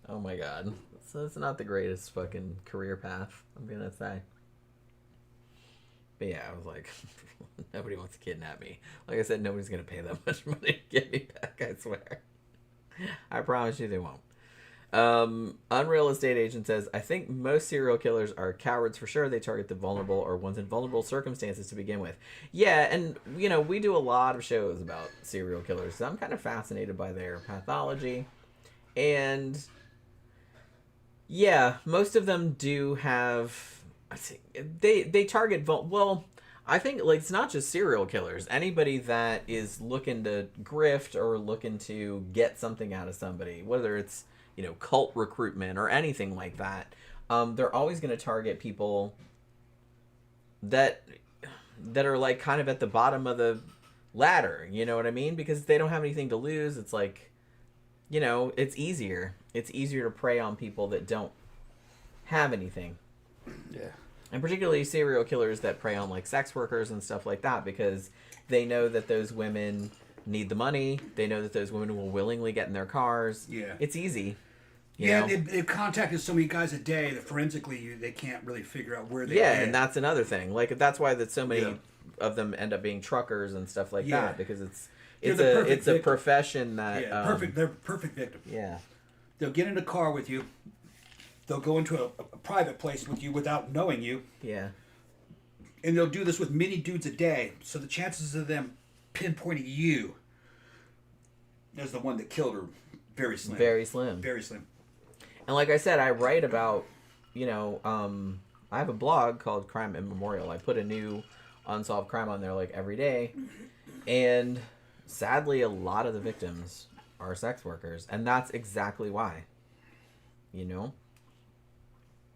Oh my god. So it's not the greatest fucking career path, I'm gonna say. But yeah, I was like, nobody wants to kidnap me. Like I said, nobody's going to pay that much money to get me back, I swear. I promise you they won't. Unreal Estate Agent says, I think most serial killers are cowards for sure. They target the vulnerable or ones in vulnerable circumstances to begin with. Yeah, and, you know, we do a lot of shows about serial killers. So I'm kind of fascinated by their pathology. And, yeah, most of them do have... I think they target I think like it's not just serial killers. Anybody that is looking to grift or looking to get something out of somebody, whether it's, you know, cult recruitment or anything like that, they're always going to target people that are like kind of at the bottom of the ladder. You know what I mean? Because they don't have anything to lose. It's like, you know, it's easier. It's easier to prey on people that don't have anything. Yeah. And particularly serial killers that prey on like sex workers and stuff like that, because they know that those women need the money. They know that those women will willingly get in their cars. Yeah. It's easy. You know? They've contacted so many guys a day that forensically they can't really figure out where they are. Yeah, and that's another thing. Like that's why that so many of them end up being truckers and stuff like that, because it's a profession that they're perfect victims. Yeah. They'll get in a car with you. They'll go into a private place with you without knowing you. Yeah. And they'll do this with many dudes a day. So the chances of them pinpointing you as the one that killed her, very slim. Very slim. Very slim. And like I said, I write about, you know, I have a blog called Crime Immemorial. I put a new unsolved crime on there like every day. And sadly, a lot of the victims are sex workers. And that's exactly why. You know?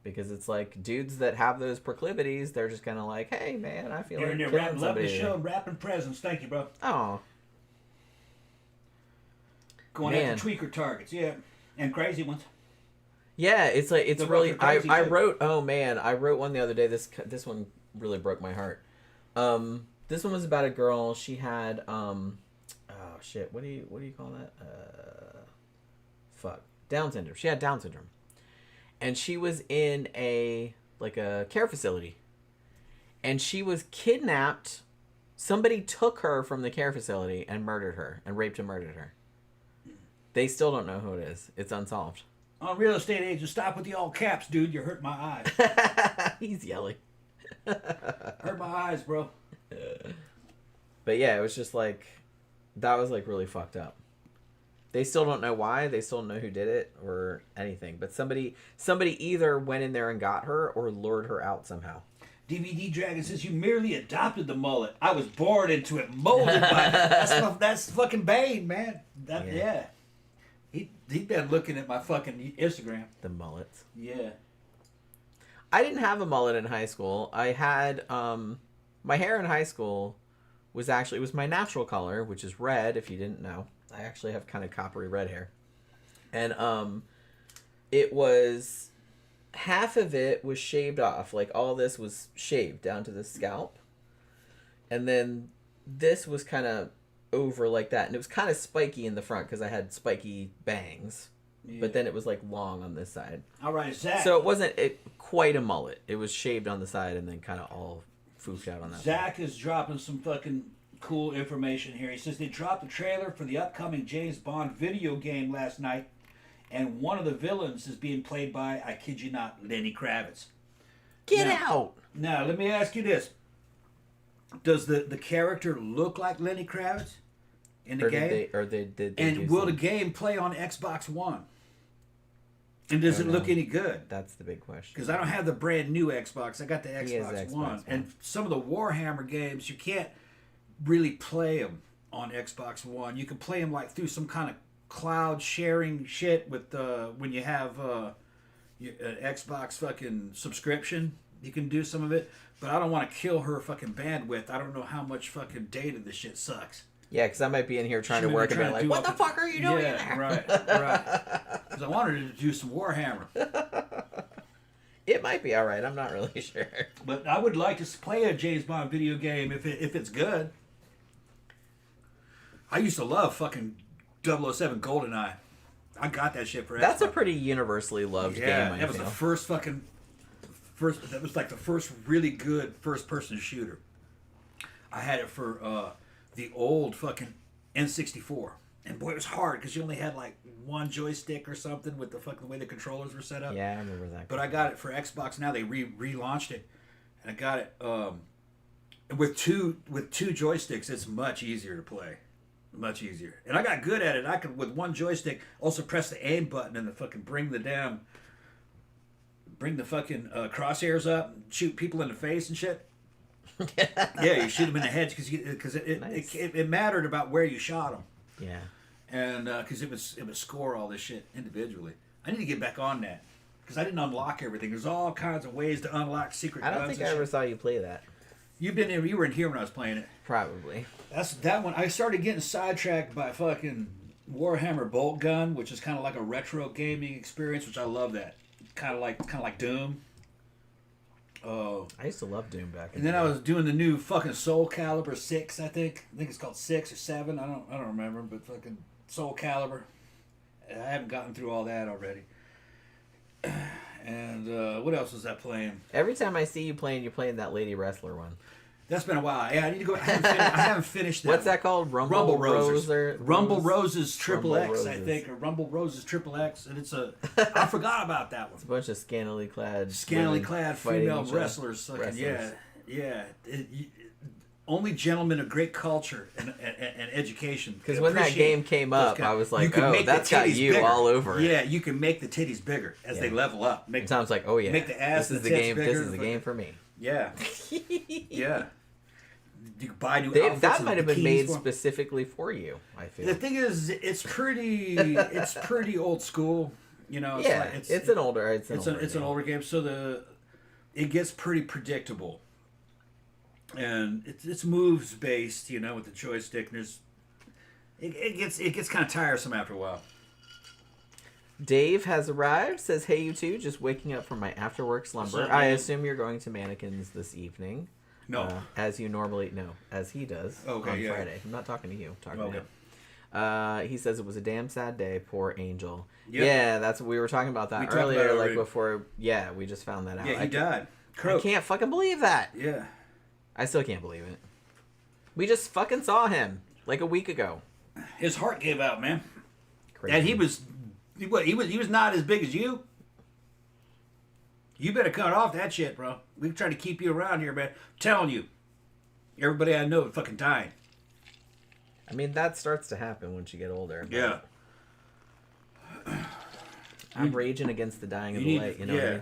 Because it's like dudes that have those proclivities, they're just kind of like, hey, man, I feel like killing somebody. Love the show, wrapping presents. Thank you, bro. Oh. Going after tweaker targets, yeah. And crazy ones. Yeah, it's like, it's really, I wrote one the other day. This one really broke my heart. This one was about a girl. She had, what do you call that? Down syndrome. She had Down syndrome. And she was in a care facility. And she was kidnapped. Somebody took her from the care facility and murdered her. And raped and murdered her. They still don't know who it is. It's unsolved. On Real Estate Agent, stop with the all caps, dude. You're hurting my eyes. He's yelling. Hurt my eyes, bro. But yeah, it was just like... That was like really fucked up. They still don't know why. They still don't know who did it or anything. But somebody either went in there and got her or lured her out somehow. DVD Dragon says, you merely adopted the mullet. I was born into it, molded by it. That's fucking Bane, man. Yeah. He'd been looking at my fucking Instagram. The mullets. Yeah. I didn't have a mullet in high school. I had, my hair in high school was my natural color, which is red, if you didn't know. I actually have kind of coppery red hair. And it was, half of it was shaved off. Like, all this was shaved down to the scalp. And then this was kind of over like that. And it was kind of spiky in the front because I had spiky bangs. Yeah. But then it was, like, long on this side. All right, Zach. So it wasn't quite a mullet. It was shaved on the side and then kind of all foofed out on that Zach is dropping some fucking cool information here. He says they dropped the trailer for the upcoming James Bond video game last night, and one of the villains is being played by, I kid you not, Lenny Kravitz. Get out! Now, let me ask you this. Does the character look like Lenny Kravitz in the game? Did and will the game play on Xbox One? And does it look any good? That's the big question. Because I don't have the brand new Xbox. I got the Xbox One. And some of the Warhammer games, you can't really play them on Xbox One. You can play them like through some kind of cloud sharing shit with when you have an Xbox fucking subscription. You can do some of it. But I don't want to kill her fucking bandwidth. I don't know how much fucking data this shit sucks. Yeah, because I might be in here trying to work and be like, what the fuck are you doing in there? Right. Because I wanted to do some Warhammer. It might be all right. I'm not really sure. But I would like to play a James Bond video game if it's good. I used to love fucking 007 GoldenEye. I got that shit for Xbox. That's a pretty universally loved game, I that was the first that was like the first really good first-person shooter. I had it for the old fucking N64. And boy, it was hard because you only had like one joystick or something with the fucking way the controllers were set up. Yeah, I remember that. But I got it for Xbox now. They relaunched it. And I got it with two joysticks. It's much easier to play. Much easier. And I got good at it. I could, with one joystick, also press the aim button and fucking bring the fucking crosshairs up and shoot people in the face and shit. Yeah, you shoot them in the head because it mattered about where you shot them. Yeah. And because it would score all this shit individually. I need to get back on that because I didn't unlock everything. There's all kinds of ways to unlock secret guns. I don't think I ever saw you play that. You were in here when I was playing it. Probably. That's that one. I started getting sidetracked by fucking Warhammer Bolt Gun, which is kind of like a retro gaming experience, which I love that. Kind of like Doom. I used to love Doom back. And then I was doing the new fucking Soul Calibur 6, I think. I think it's called 6 or 7. I don't remember, but fucking Soul Calibur. I haven't gotten through all that already. And what else was that playing? Every time I see you playing, you're playing that Lady Wrestler one. That's been a while. Yeah, I need to go. I haven't finished that. What's that called? Rumble Roses. Rumble Roses Triple X, I think, or Rumble Roses Triple X, and I forgot about that one. It's a bunch of scantily clad female wrestlers. Yeah. Only gentlemen of great culture and education. Because when that game came up, I was like, oh, that's got you bigger. All over it. Yeah, you can make the titties bigger as they level up. Sounds like, oh yeah, make the ass this is the game. Bigger. This is the game for me. Yeah. Yeah. You can buy new outfits. That might have been made specifically for you, I feel. The thing is, it's pretty old school. You know, it's an older game, so it gets pretty predictable. And it's moves based, you know, with the joystick. And it gets kind of tiresome after a while. Dave has arrived. Says, "Hey, you two, just waking up from my after work slumber. I assume you're going to Mannequins this evening. No, as you normally as he does on Friday. I'm not talking to you. I'm talking to him. He says it was a damn sad day. Poor Angel. Yep. Yeah, that's what we were talking about that earlier. Like before. Yeah, we just found that out. Yeah, he died. I can't fucking believe that. Yeah. I still can't believe it. We just fucking saw him like a week ago. His heart gave out, man. Crazy. And he was not as big as you. You better cut off that shit, bro. We try to keep you around here, man. I'm telling you, everybody I know is fucking dying. I mean, that starts to happen once you get older. Yeah. I'm raging against the dying of the light. You know. Yeah.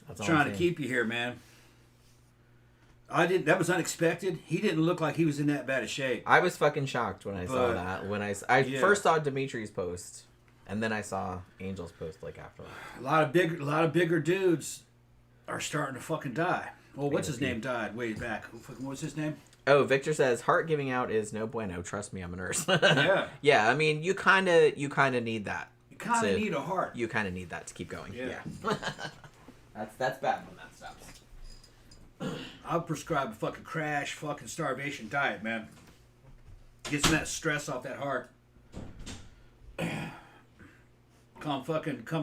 That's all Trying to keep you here, man. That was unexpected. He didn't look like he was in that bad of shape. I was fucking shocked when I saw that. When I first saw Dimitri's post, and then I saw Angel's post like after. A lot of bigger dudes are starting to fucking die. Well, what's his name died way back? What was his name? Oh, Victor says heart giving out is no bueno. Trust me, I'm a nurse. Yeah. Yeah, I mean, you kind of need that. You kind of need a heart. You kind of need that to keep going. Yeah. That's bad when that stops. I'll prescribe a fucking crash, fucking starvation diet, man. Get some of that stress off that heart. Come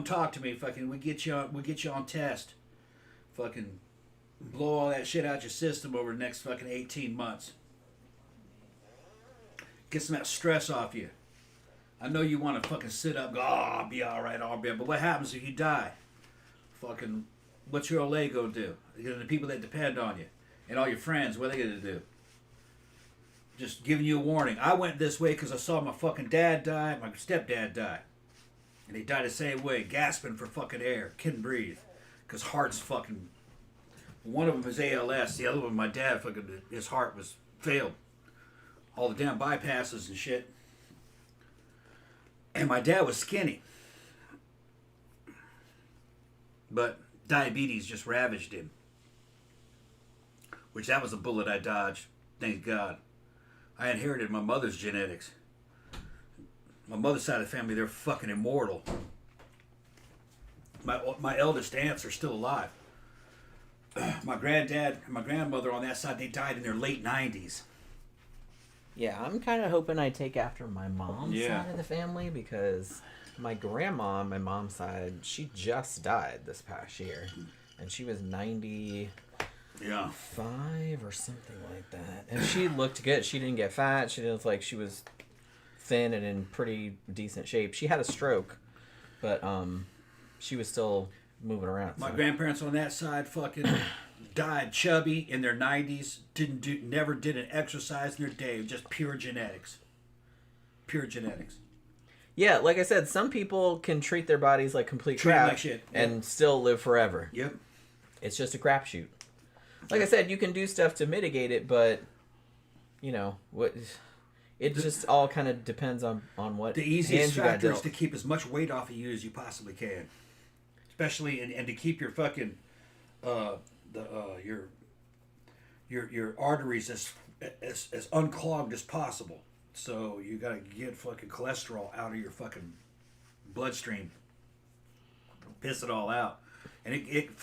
talk to me, fucking. We get you on test. Fucking blow all that shit out your system over the next fucking 18 months. Get some of that stress off you. I know you want to fucking sit up and go, I'll be alright, but what happens if you die? Fucking, what's your old leg gonna do? The people that depend on you and all your friends, what are they gonna do? Just giving you a warning. I went this way because I saw my fucking dad die, my stepdad die. And they died the same way, gasping for fucking air, couldn't breathe. Because heart's fucking, one of them was ALS, the other one, my dad, fucking, his heart was failed. All the damn bypasses and shit. And my dad was skinny. But diabetes just ravaged him. Which that was a bullet I dodged. Thank God. I inherited my mother's genetics. My mother's side of the family, they're fucking immortal. My eldest aunts are still alive. My granddad and my grandmother on that side, they died in their late 90s. Yeah, I'm kind of hoping I take after my mom's side of the family because my grandma on my mom's side, she just died this past year. And she was 95 or something like that. And she looked good. She didn't get fat. She didn't look like she was thin and in pretty decent shape. She had a stroke, but she was still moving around. My grandparents on that side fucking died chubby in their 90s. Never did an exercise in their day. Just pure genetics. Pure genetics. Yeah, like I said, some people can treat their bodies like complete crap like shit. and still live forever. Yep. It's just a crapshoot. Like I said, you can do stuff to mitigate it, but you know what? It just all kind of depends on what. The easiest factor is to keep as much weight off of you as you possibly can, especially and to keep your fucking your arteries as unclogged as possible. So you gotta get fucking cholesterol out of your fucking bloodstream, piss it all out, and it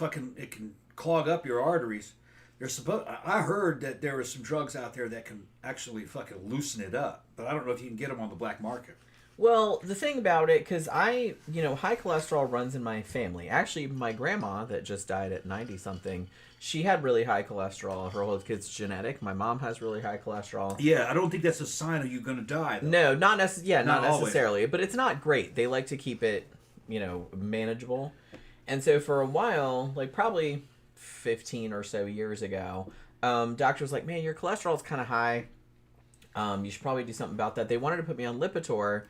can clog up your arteries. I heard that there are some drugs out there that can actually fucking loosen it up, but I don't know if you can get them on the black market. Well, the thing about it, because high cholesterol runs in my family. Actually, my grandma that just died at 90-something, she had really high cholesterol. Her whole kid's genetic. My mom has really high cholesterol. Yeah, I don't think that's a sign of you going to die, though. No, not necessarily. But it's not great. They like to keep it, manageable. And so for a while, like probably 15 or so years ago, doctor was like, man, your cholesterol is kind of high. You should probably do something about that. They wanted to put me on Lipitor,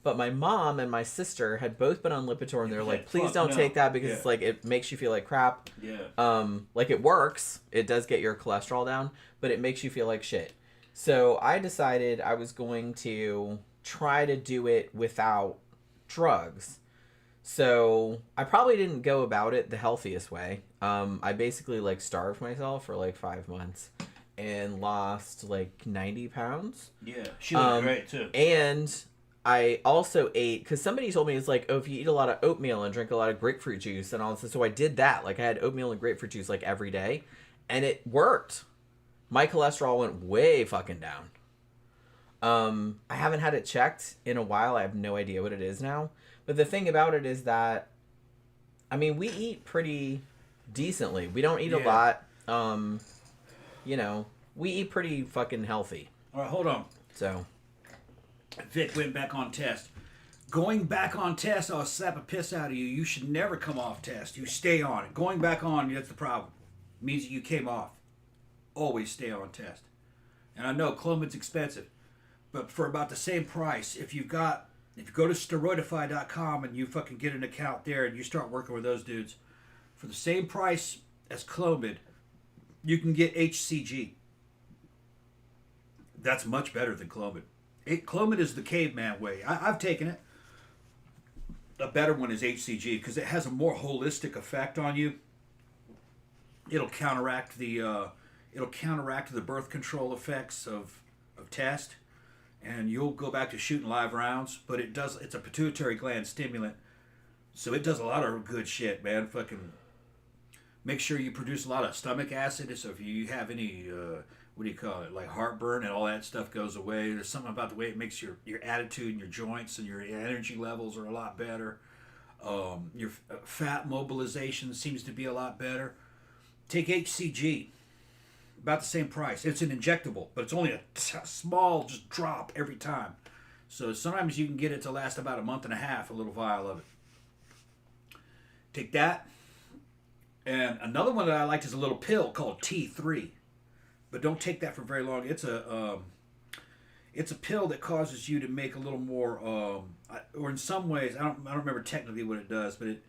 but my mom and my sister had both been on Lipitor, and they're like, please don't take that because it's like it makes you feel like crap. Yeah. Like it works. It does get your cholesterol down, but it makes you feel like shit. So I decided I was going to try to do it without drugs. So I probably didn't go about it the healthiest way. I basically starved myself for 5 months and lost 90 pounds. Yeah, she looked great too. And I also ate, because somebody told me it's if you eat a lot of oatmeal and drink a lot of grapefruit juice and all this. So I did that. I had oatmeal and grapefruit juice every day, and it worked. My cholesterol went way fucking down. I haven't had it checked in a while. I have no idea what it is now. But the thing about it is that, we eat pretty decently. We don't eat a lot. We eat pretty fucking healthy. All right, hold on. So, Vic went back on test. Going back on test, I'll slap a piss out of you. You should never come off test. You stay on it. Going back on, that's the problem. It means that you came off. Always stay on test. And I know Clomit's expensive, but for about the same price, if you've got If you go to steroidify.com and you fucking get an account there and you start working with those dudes, for the same price as Clomid, you can get HCG. That's much better than Clomid. Clomid is the caveman way. I've taken it. A better one is HCG because it has a more holistic effect on you. It'll counteract the birth control effects of test, and you'll go back to shooting live rounds. But it's a pituitary gland stimulant, so it does a lot of good shit, man. Fucking make sure you produce a lot of stomach acid. So if you have any what do you call it, like heartburn and all that stuff goes away. There's something about the way it makes your attitude and your joints and your energy levels are a lot better. Your fat mobilization seems to be a lot better. Take HCG, about the same price. It's an injectable, but it's only a small just drop every time. So sometimes you can get it to last about a month and a half, a little vial of it. Take that. And another one that I liked is a little pill called T3. But don't take that for very long. It's a pill that causes you to make a little more, or in some ways, I don't remember technically what it does, but it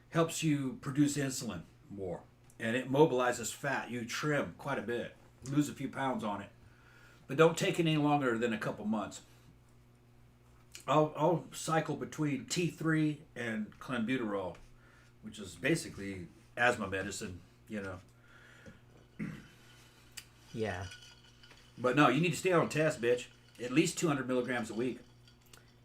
helps you produce insulin more, and it mobilizes fat. You trim quite a bit, lose a few pounds on it, but don't take it any longer than a couple months. I'll cycle between T3 and clenbuterol, which is basically asthma medicine, you know. Yeah. But no, you need to stay on test, bitch. At least 200 milligrams a week.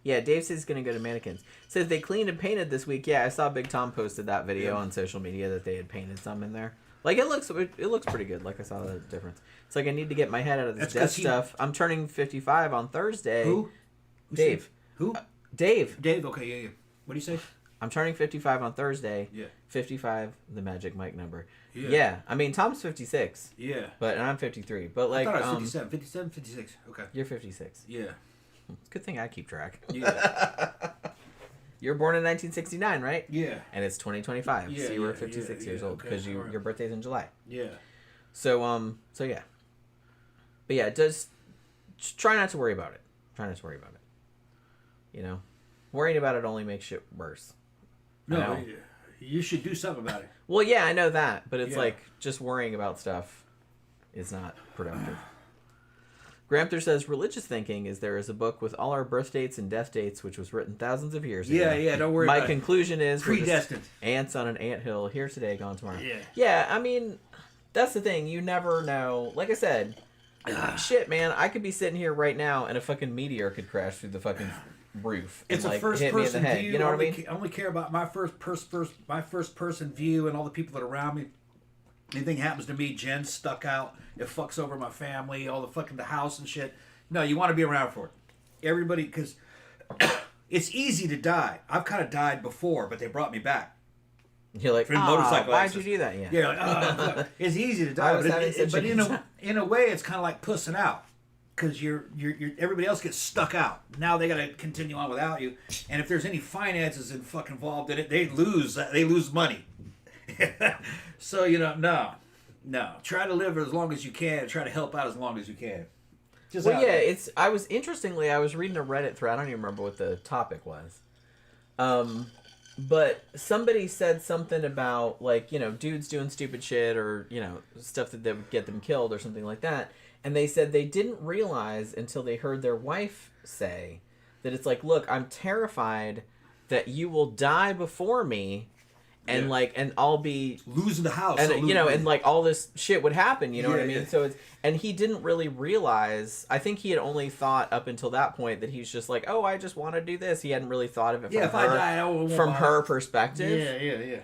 Yeah, Dave says he's going to go to Mannequins. Says they cleaned and painted this week. Yeah, I saw Big Tom posted that video on social media that they had painted some in there. Like, it looks pretty good. Like, I saw the difference. It's like I need to get my head out of this death stuff. I'm turning 55 on Thursday. Who? Dave. Who? Dave. Dave, okay, yeah. What do you say? I'm turning 55 on Thursday. Yeah. 55, the magic Mike number. Yeah. Yeah. I mean, Tom's 56. Yeah. And I'm 53. But, like, I thought I was 57. 57, 56. Okay. You're 56. Yeah. It's a good thing I keep track. Yeah. You were born in 1969, right? Yeah. And it's 2025. Yeah, so you were 56 years old because your birthday's in July. Yeah. So yeah. But yeah, just try not to worry about it. Try not to worry about it. You know? Worrying about it only makes shit worse. No, you should do something about it. Well, yeah, I know that, but it's like just worrying about stuff is not productive. Gramther says, religious thinking is there is a book with all our birth dates and death dates, which was written thousands of years ago. Yeah, don't worry My about conclusion is predestined. Ants on an anthill, here today, gone tomorrow. Yeah. Yeah, I mean, that's the thing. You never know. Like I said, shit, man, I could be sitting here right now and a fucking meteor could crash through the fucking roof. It's and, a first person view. You know what I mean? I only care about my first person view and all the people that are around me. Anything happens to me, Jen's stuck out. It fucks over my family, all the fucking the house and shit. No, you want to be around for it. Everybody, because it's easy to die. I've kind of died before, but they brought me back. You're like, why'd you do that? Yeah. You're like, it's easy to die, but in a way, it's kind of like pussing out. Because you're everybody else gets stuck out. Now they got to continue on without you. And if there's any finances involved in it, they lose money. So no. Try to live as long as you can. Try to help out as long as you can. I was reading a Reddit thread. I don't even remember what the topic was. But somebody said something about like dudes doing stupid shit or stuff that would get them killed or something like that. And they said they didn't realize until they heard their wife say that it's like, look, I'm terrified that you will die before me, and and I'll be losing the house, and and like all this shit would happen. You know what I mean? Yeah. So and he didn't really realize. I think he had only thought up until that point that he's just like, oh, I just want to do this. He hadn't really thought of it from her perspective. Yeah.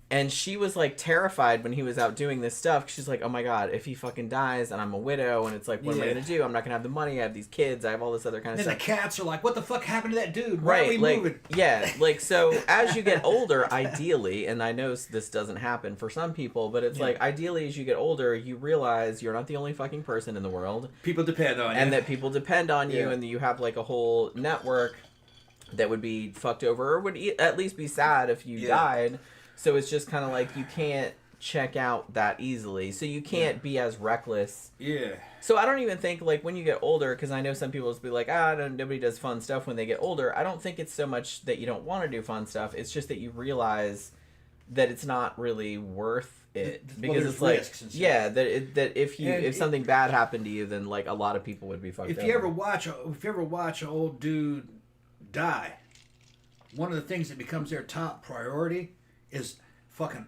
And she was, like, terrified when he was out doing this stuff. She's like, oh, my God, if he fucking dies and I'm a widow and it's like, what am I going to do? I'm not going to have the money. I have these kids. I have all this other kind of stuff. And the cats are like, what the fuck happened to that dude? Why are we moving? Yeah, like, so as you get older, ideally, and I know this doesn't happen for some people, but it's like, ideally, as you get older, you realize you're not the only fucking person in the world. People depend on you. And that people depend on you, and you have, like, a whole network that would be fucked over or would at least be sad if you died. So it's just kind of like you can't check out that easily, so you can't be as reckless. Yeah. So I don't even think, like, when you get older, because I know some people will be like, nobody does fun stuff when they get older. I don't think it's so much that you don't want to do fun stuff. It's just that you realize that it's not really worth it, because it's like, yeah, that if something bad happened to you, then like a lot of people would be fucked up. If you ever watch an old dude die, one of the things that becomes their top priority is fucking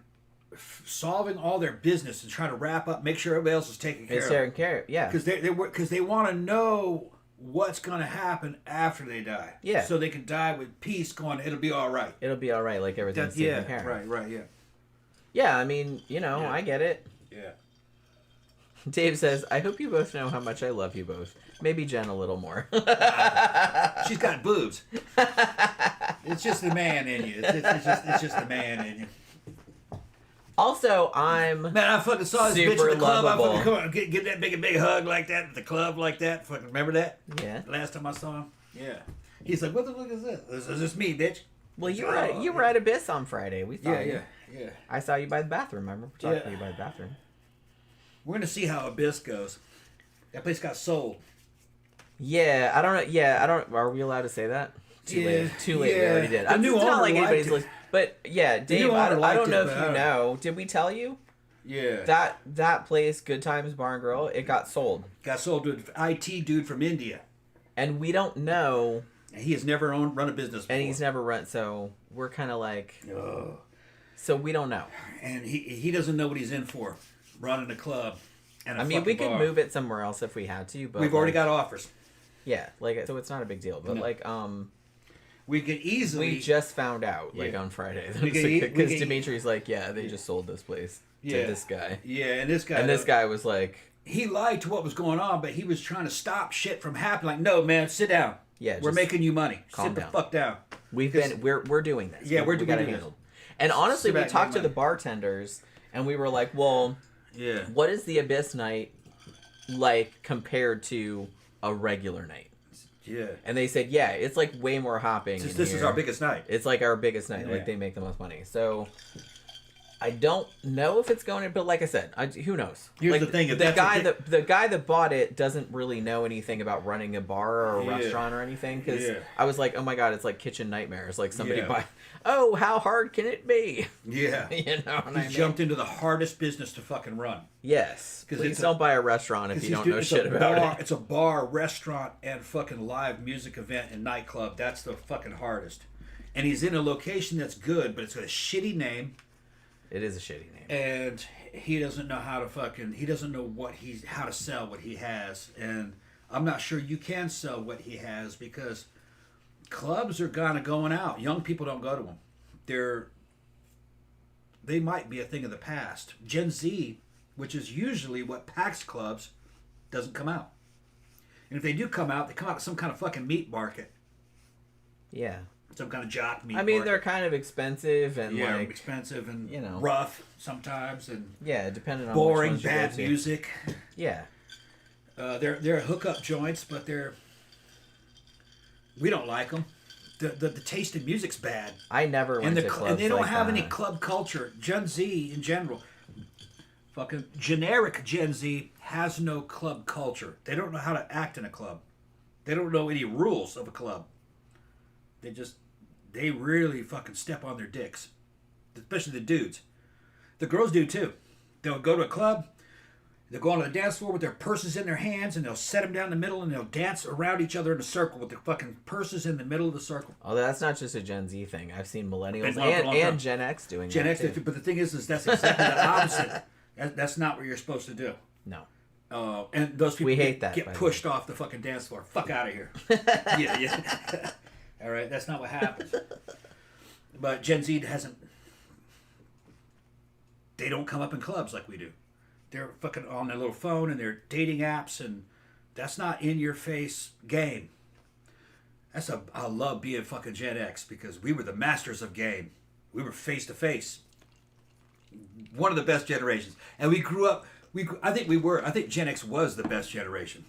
solving all their business and trying to wrap up, make sure everybody else is taken care of. Yeah. Because they want to know what's going to happen after they die. Yeah. So they can die with peace, going, it'll be all right. It'll be all right, like everything's taken care of. Right, yeah. Yeah, I mean, I get it. Yeah. Dave says, I hope you both know how much I love you both. Maybe Jen a little more. She's got boobs. It's just the man in you. It's just the man in you. Also, I fucking saw this bitch at the club. Lovable. I fucking get that big hug like that at the club like that. Fucking remember that? Yeah. Last time I saw him. Yeah. He's like, what the fuck is this? This is me, bitch. Well, you were at Abyss on Friday. We saw you. Yeah. I saw you by the bathroom. Remember? We talked to you by the bathroom. We're gonna see how Abyss goes. That place got sold. Yeah, I don't know. Yeah, I don't. Are we allowed to say that? Too late. We already did. The new owner liked it. But yeah, Dave, I don't know if you know. Did we tell you? Yeah. That place, Good Times Bar and Grill, it got sold. Got sold to an IT dude from India. And we don't know. And he has never run a business before. And he's never run, so we're kind of like... So we don't know. And he doesn't know what he's in for, running a club and a we could bar. move it somewhere else if we had to, but... We've already got offers. Yeah, so it's not a big deal. But, we could easily... We just found out, on Friday. Because Dimitri's like, they just sold this place to this guy. Yeah, and this guy... And this guy was like... He lied to what was going on, but he was trying to stop shit from happening. Like, no, man, sit down. Yeah, we're making you money. Sit the fuck down. We're doing this. Yeah, we're doing it. Handled. And honestly, we talked to the bartenders, and we were like, well, what is the Abyss night like compared to a regular night? Yeah. And they said, it's like way more hopping. This is our biggest night. It's like our biggest night. Like, they make the most money. So, I don't know if it's going to, but like I said, who knows? Here's the thing. The guy that bought it doesn't really know anything about running a bar or a restaurant or anything. Because I was like, oh my God, it's like kitchen nightmares. Like somebody buy, oh, how hard can it be? Yeah. You know what I mean? Jumped into the hardest business to fucking run. Yes. Please don't buy a restaurant if you don't know shit about it. It's a bar, restaurant, and fucking live music event and nightclub. That's the fucking hardest. And he's in a location that's good, but it's got a shitty name. It is a shitty name. And he doesn't know how to he doesn't know how to sell what he has. And I'm not sure you can sell what he has because clubs are kind of going out. Young people don't go to them. They might be a thing of the past. Gen Z, which is usually what packs clubs, doesn't come out. And if they do come out, they come out at some kind of fucking meat market. Yeah. Some kind of jock meat. They're kind of expensive and expensive and rough sometimes and depending on boring, bad music. Yeah, they're hookup joints, but we don't like them. The taste in music's bad. I never went to clubs and they don't have any club culture. Gen Z in general, fucking generic Gen Z has no club culture. They don't know how to act in a club. They don't know any rules of a club. They really fucking step on their dicks. Especially the dudes. The girls do too. They'll go to a club, they'll go onto the dance floor with their purses in their hands, and they'll set them down in the middle, and they'll dance around each other in a circle with their fucking purses in the middle of the circle. Oh, that's not just a Gen Z thing. I've seen millennials and Gen X doing Gen that X, too. But the thing is that's exactly the opposite. That's not what you're supposed to do. No. And those people get pushed off the fucking dance floor. Fuck out of here. Yeah. All right, that's not what happens. But Gen Z they don't come up in clubs like we do. They're fucking on their little phone and their dating apps, and that's not in your face game. I love being fucking Gen X because we were the masters of game. We were face to face. One of the best generations, and we grew up. I think Gen X was the best generation.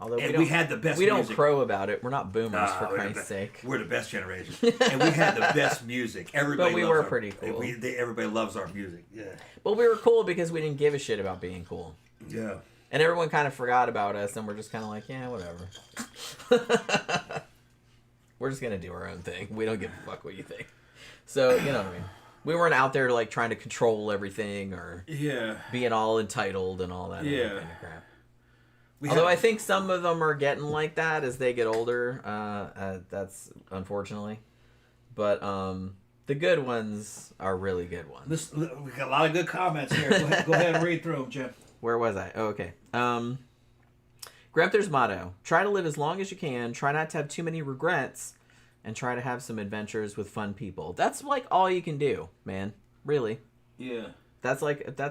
Although we had the best music. We don't crow about it. We're not boomers, for Christ's sake. We're the best generation. And we had the best music. Everybody but we were pretty cool. Everybody loves our music. Yeah. But we were cool because we didn't give a shit about being cool. Yeah. And everyone kind of forgot about us, and we're just kind of like, yeah, whatever. We're just going to do our own thing. We don't give a fuck what you think. So, you know what I mean? We weren't out there like trying to control everything or being all entitled and all that kind of crap. Although I think some of them are getting like that as they get older. That's unfortunately. But the good ones are really good ones. We got a lot of good comments here. Go ahead and read through them, Jim. Where was I? Oh, okay. Grempter's motto: try to live as long as you can, try not to have too many regrets, and try to have some adventures with fun people. That's like all you can do, man. Really. Yeah. That's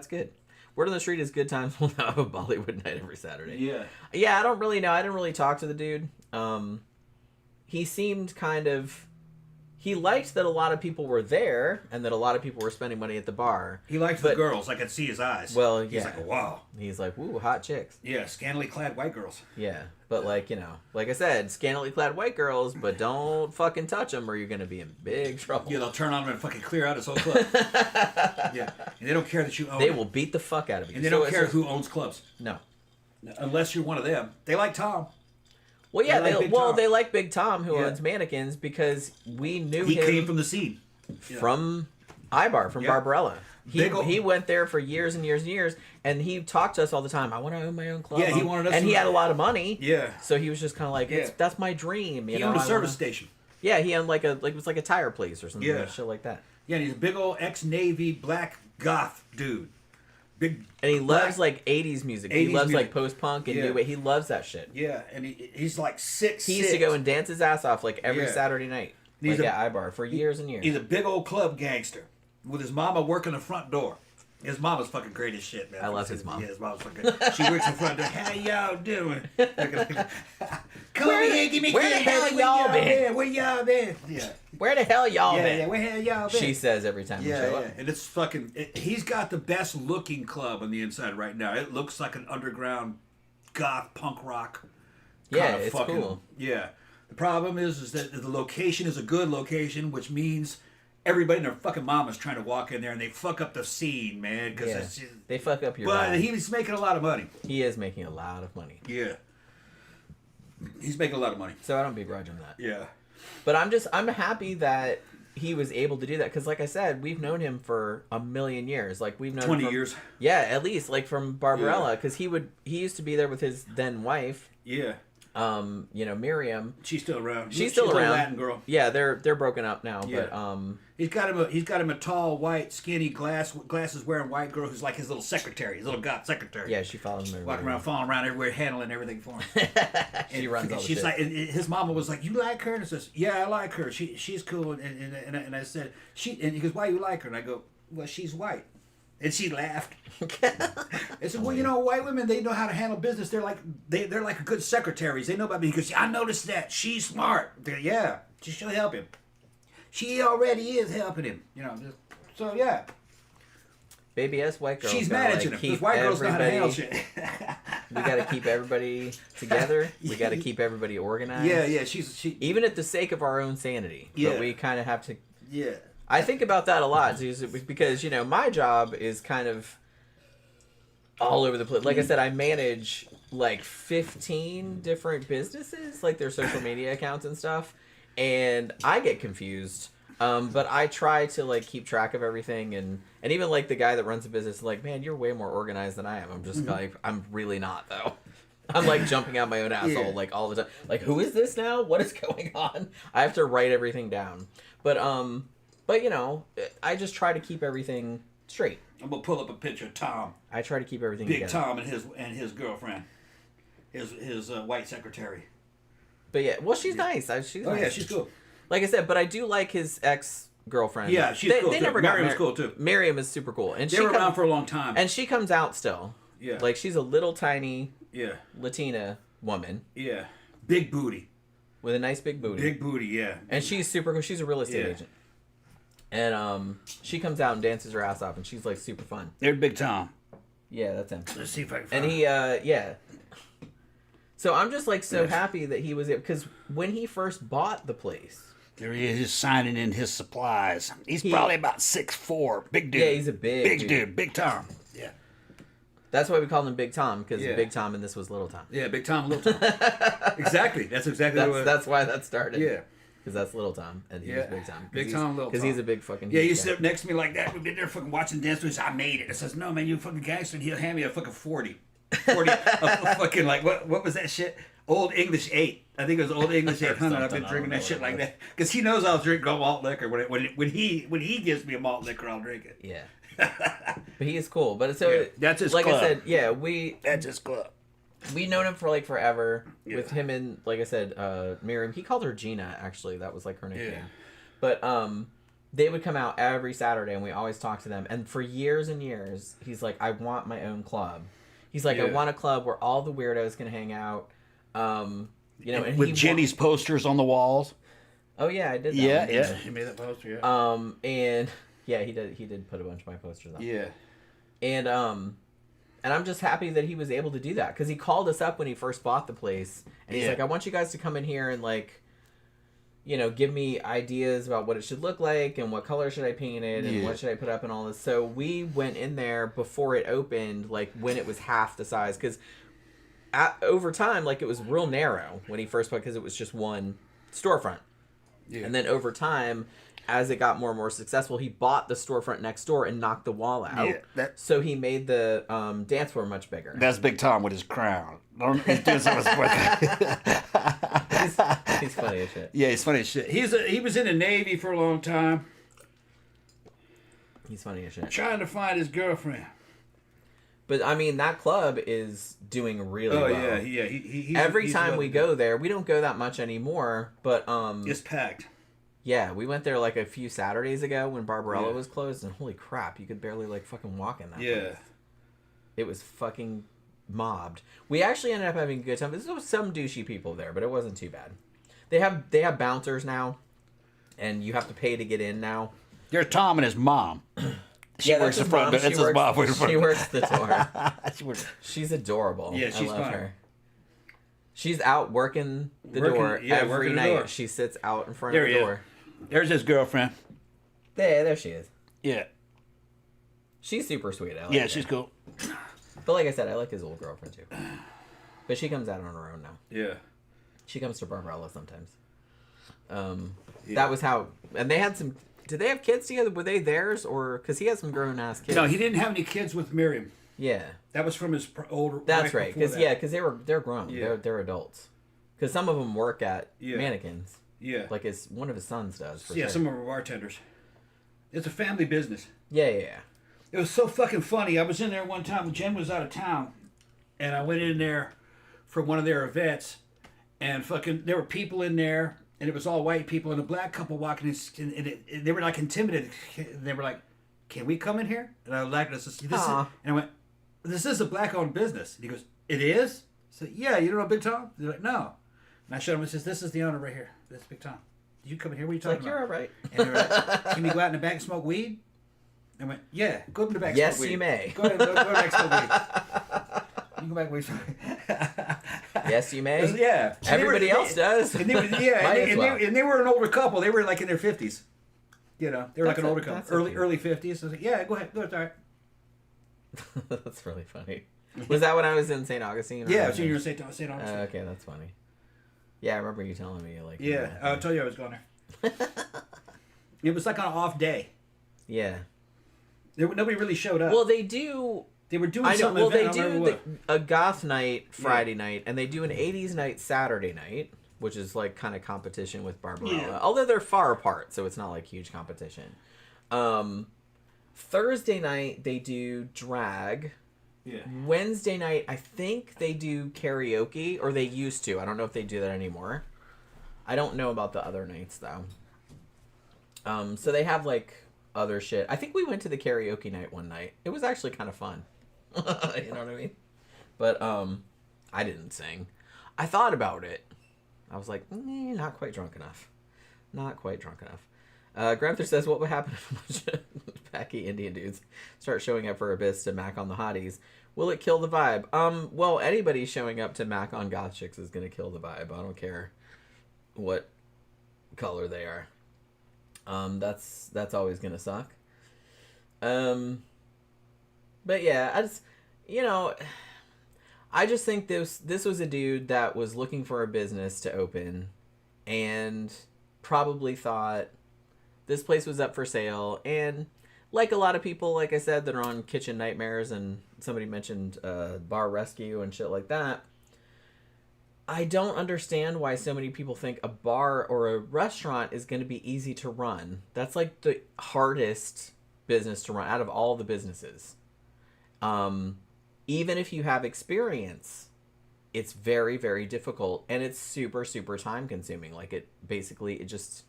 good. Word on the street is good times will now have a Bollywood night every Saturday. Yeah. Yeah, I don't really know. I didn't really talk to the dude. He seemed kind of... He liked that a lot of people were there and that a lot of people were spending money at the bar. He liked the girls. I could see his eyes. Well, yeah. He's like, wow. He's like, woo, hot chicks. Yeah, scantily clad white girls. Yeah, but like, you know, like I said, scantily clad white girls, but don't fucking touch them or you're going to be in big trouble. Yeah, they'll turn on him and fucking clear out his whole club. Yeah, and they don't care that you own They will beat the fuck out of you. And they don't care who owns clubs. No. Unless you're one of them. They like Tom. Well, yeah, they like Big Tom, who owns Mannequins, because we knew him. He came from the scene. From Ibar, from Barbarella. He went there for years and years and years, and he talked to us all the time. I want to own my own club. Yeah, he wanted us and he had a lot of money. Yeah. So he was just kind of like, that's my dream. He owned a service station. Yeah, he owned it was like a tire place or something, like shit like that. Yeah, and he's a big old ex-Navy black goth dude. And he loves like 80s music. He loves like post-punk and new wave. He loves that shit. Yeah, and he's like 6'6". He used to go and dance his ass off like every Saturday night. Like at Ibar for years and years. He's a big old club gangster with his mama working the front door. His mama's fucking great as shit, man. I love his mom. Yeah, his mama's fucking great. She works the front door. How y'all doing? Come over here, give me where the hell y'all been? Where y'all been? Yeah. Where the hell y'all been? Yeah, where the hell y'all been? She says every time we show up. And it's fucking... he's got the best looking club on the inside right now. It looks like an underground goth punk rock. Yeah, it's cool. Yeah. The problem is that the location is a good location, which means everybody and their fucking mama's trying to walk in there and they fuck up the scene, man. Cause they fuck up your But he's making a lot of money. He is making a lot of money. Yeah. He's making a lot of money. So I don't begrudge him that. Yeah. But I'm happy that he was able to do that. Because like I said, we've known him for a million years. Like we've known 20 years. Yeah, at least. Like from Barbarella. Because he used to be there with his then wife. Yeah. Miriam. She's still around. She's still around. A Latin girl. Yeah, they're broken up now. Yeah. But he's got him a tall, white, skinny, glasses wearing white girl who's like his little secretary, his little goth secretary. Yeah, she follows him everywhere. Walking around, falling around everywhere, handling everything for him. She runs all the shit. She's like, and his mama was like, "You like her?" And I says, "Yeah, I like her. She's cool." And I said, and he goes, "Why you like her?" And I go, "Well, she's white." And she laughed. I said, "Well, you know, white women, they know how to handle business. They're like good secretaries. They know about me." He goes, "I noticed that. She's smart." Yeah, she'll help him. She already is helping him. You know, so yeah. Baby S white girl. She's managing him. Because white girls know how to handle shit. We got to keep everybody together. We got to keep everybody organized. Yeah. She even at the sake of our own sanity. Yeah. But we kind of have to. Yeah. I think about that a lot because my job is kind of all over the place. Like I said, I manage like 15 different businesses, like their social media accounts and stuff, and I get confused. But I try to like keep track of everything, and even like the guy that runs the business is like, man, you're way more organized than I am. I'm just like, I'm really not though. I'm like jumping out my own asshole like all the time. Like, who is this now? What is going on? I have to write everything down. But I just try to keep everything straight. I'm gonna pull up a picture of Tom. I try to keep everything Big together. Tom and his girlfriend, his white secretary. But yeah, well, she's nice. She's nice. Yeah, she's cool. Like I said, but I do like his ex-girlfriend. Yeah, she's cool. They never Miriam's cool too. Miriam is super cool, and they were around for a long time. And she comes out still. Yeah, like she's a little tiny Latina woman. Yeah, big booty. With a nice big booty. Big booty, yeah. And she's super cool. She's a real estate agent. And she comes out and dances her ass off, and she's like super fun. There's Big Tom. Yeah, that's him. Let's see if I can find him. And he, So I'm just like so happy that he was it because when he first bought the place. There he is, signing in his supplies. He's probably about 6'4", big dude. Yeah, he's a big dude, Big Tom. Yeah. That's why we called him Big Tom, because Big Tom and this was Little Tom. Yeah, Big Tom, Little Tom. Exactly. That's exactly that's why that started. Yeah. Because that's Little Tom, and he was Big Tom. Big Tom, Little Tom. Because he's a big fucking Yeah, you sit up next to me like that. We've been there fucking watching dance movies. I made it. It says, no, man, you fucking gangster. And he'll hand me a fucking 40. 40 a fucking, like, what was that shit? Old English 8. I think it was Old English 800. I've been drinking that shit like that. Because he knows I'll drink malt liquor. When he gives me a malt liquor, I'll drink it. Yeah. But he is cool. But so, that's his like club. I said, That's his club. We known him for like forever. With him and, like I said, Miriam. He called her Gina, actually. That was like her nickname. But they would come out every Saturday and we always talked to them. And for years and years, he's like, I want my own club. He's like, I want a club where all the weirdos can hang out. You know, and with Jenny's posters on the walls. Oh yeah, I did that. Yeah. He made that poster, yeah. And yeah, he did put a bunch of my posters on. Yeah. And I'm just happy that he was able to do that because he called us up when he first bought the place and he's like, I want you guys to come in here and like, you know, give me ideas about what it should look like and what color should I paint it and what should I put up and all this. So we went in there before it opened, like when it was half the size, because over time, like it was real narrow when he first bought because it was just one storefront. Yeah. And then over time, as it got more and more successful, he bought the storefront next door and knocked the wall out. Yeah, so he made the dance floor much bigger. That's Big Tom with his crown. He's doing something he's funny as shit. Yeah, he's funny as shit. He was in the Navy for a long time. He's funny as shit. Trying to find his girlfriend. But I mean, that club is doing really well. Oh yeah. He's every time we go there, we don't go that much anymore. But it's packed. Yeah, we went there like a few Saturdays ago when Barbarella was closed, and holy crap, you could barely like fucking walk in that place. It was fucking mobbed. We actually ended up having a good time. There was some douchey people there, but it wasn't too bad. They have bouncers now, and you have to pay to get in now. There's Tom and his mom. She works the front. That's his mom. She works the door. She's adorable. Yeah, she's I love fun. her. She's out working the door every night. Door. She sits out in front of the door. There's his girlfriend. There she is. Yeah. She's super sweet. I like her. She's cool. But like I said, I like his old girlfriend too. But she comes out on her own now. Yeah. She comes to Barbarella sometimes. That was how... And they had some... Did they have kids together? Were they theirs? Or... Because he had some grown-ass kids. No, he didn't have any kids with Miriam. Yeah. That was from his older... That's right. Because they're grown. Yeah. They're adults. Because some of them work at mannequins. Yeah. Like one of his sons does. For sure. Some of them are bartenders. It's a family business. Yeah. It was so fucking funny. I was in there one time when Jen was out of town. And I went in there for one of their events. And fucking... There were people in there. And it was all white people. And a black couple walking in. And they were like intimidated. They were like, can we come in here? And I was like, and I went, this is a black-owned business. And he goes, it is? I said, yeah, you don't know Big Tom? They're like, no. And I showed him and says, this is the owner right here. That's Big Tom. Did you come in here? What are you talking about? You're all right. And they were like, can we go out in the back and smoke weed? I went, yeah, go up in the back and yes, smoke weed. Yes, you may. Go ahead, go back and smoke weed. You can go back and smoke. Yes, you may. Yeah. Everybody else does. And they were an older couple. They were like in their 50s. You know, they were like an older couple. Early 50s. So I was like, yeah, go ahead. Go ahead. All right. That's really funny. Was that when I was in St. Augustine? Yeah, I was when you were in St. Augustine. Okay, that's funny. Yeah, I remember you telling me. Like. Yeah, I'll tell you I was going there. It was like on an off day. Yeah. Nobody really showed up. Well, they do... They were doing something. Well, they do a goth night Friday night, and they do an 80s night Saturday night, which is like kind of competition with Barbarella. Yeah. Although they're far apart, so it's not like huge competition. Thursday night, they do drag. Yeah. Wednesday night, I think they do karaoke, or they used to. I don't know if they do that anymore. I don't know about the other nights, though. So they have, like, other shit. I think we went to the karaoke night one night. It was actually kind of fun. You know what I mean? But, I didn't sing. I thought about it. I was like, not quite drunk enough. Not quite drunk enough. Granther says, what would happen if a bunch of packy Indian dudes start showing up for Abyss to mac on the hotties? Will it kill the vibe? Well, anybody showing up to Mac on Goth Chicks is gonna kill the vibe. I don't care what color they are. That's always gonna suck. But yeah, I just think this was a dude that was looking for a business to open, and probably thought this place was up for sale. And like a lot of people, like I said, that are on Kitchen Nightmares, and somebody mentioned Bar Rescue and shit like that, I don't understand why so many people think a bar or a restaurant is going to be easy to run. That's like the hardest business to run out of all the businesses. Even if you have experience, it's very, very difficult, and it's super, super time consuming. Like it just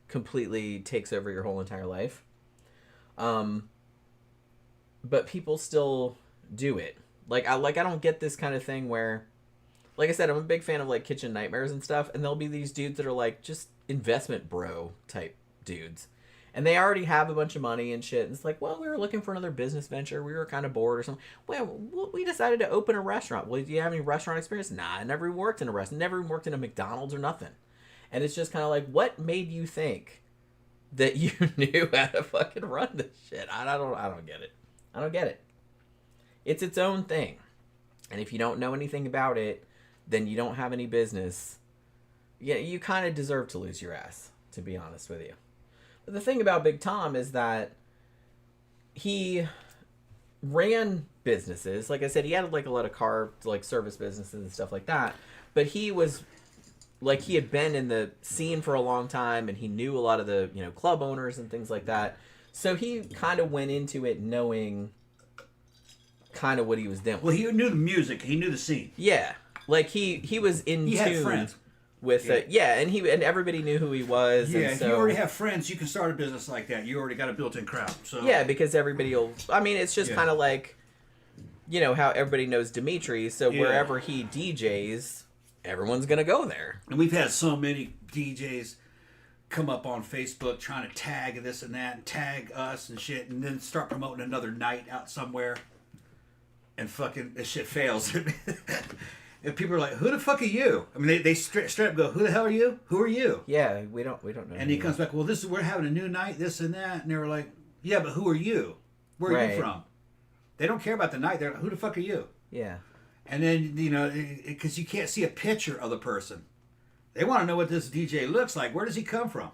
completely takes over your whole entire life. But people still do it. I don't get this kind of thing where, like I said, I'm a big fan of like Kitchen Nightmares and stuff, and there'll be these dudes that are like just investment bro type dudes. And they already have a bunch of money and shit. And it's like, well, we were looking for another business venture. We were kind of bored or something. Well, we decided to open a restaurant. Well, do you have any restaurant experience? Nah, I never worked in a restaurant. Never worked in a McDonald's or nothing. And it's just kind of like, what made you think that you knew how to fucking run this shit? I don't get it. I don't get it. It's its own thing. And if you don't know anything about it, then you don't have any business. Yeah, you kind of deserve to lose your ass, to be honest with you. But the thing about Big Tom is that he ran businesses. Like I said, he had like a lot of car like service businesses and stuff like that. But he was like, he had been in the scene for a long time, and he knew a lot of the, club owners and things like that. So he kind of went into it knowing kind of what he was doing. Well, he knew the music. He knew the scene. Yeah. Like he was in he tune. Had friends. With it, and everybody knew who he was. Yeah, and so, if you already have friends, you can start a business like that. You already got a built-in crowd. So yeah, because everybody will. I mean, it's just kind of like, how everybody knows Dimitri. So wherever he DJs, everyone's gonna go there. And we've had so many DJs come up on Facebook trying to tag this and that, and tag us and shit, and then start promoting another night out somewhere, and fucking this shit fails. And people are like, "Who the fuck are you?" I mean, they straight up go, "Who the hell are you? Who are you?" Yeah, we don't know. And he comes back, "Well, we're having a new night, this and that," and they were like, "Yeah, but who are you? Where are you from?" They don't care about the night. They're like, "Who the fuck are you?" Yeah. And then because you can't see a picture of the person, they want to know what this DJ looks like. Where does he come from?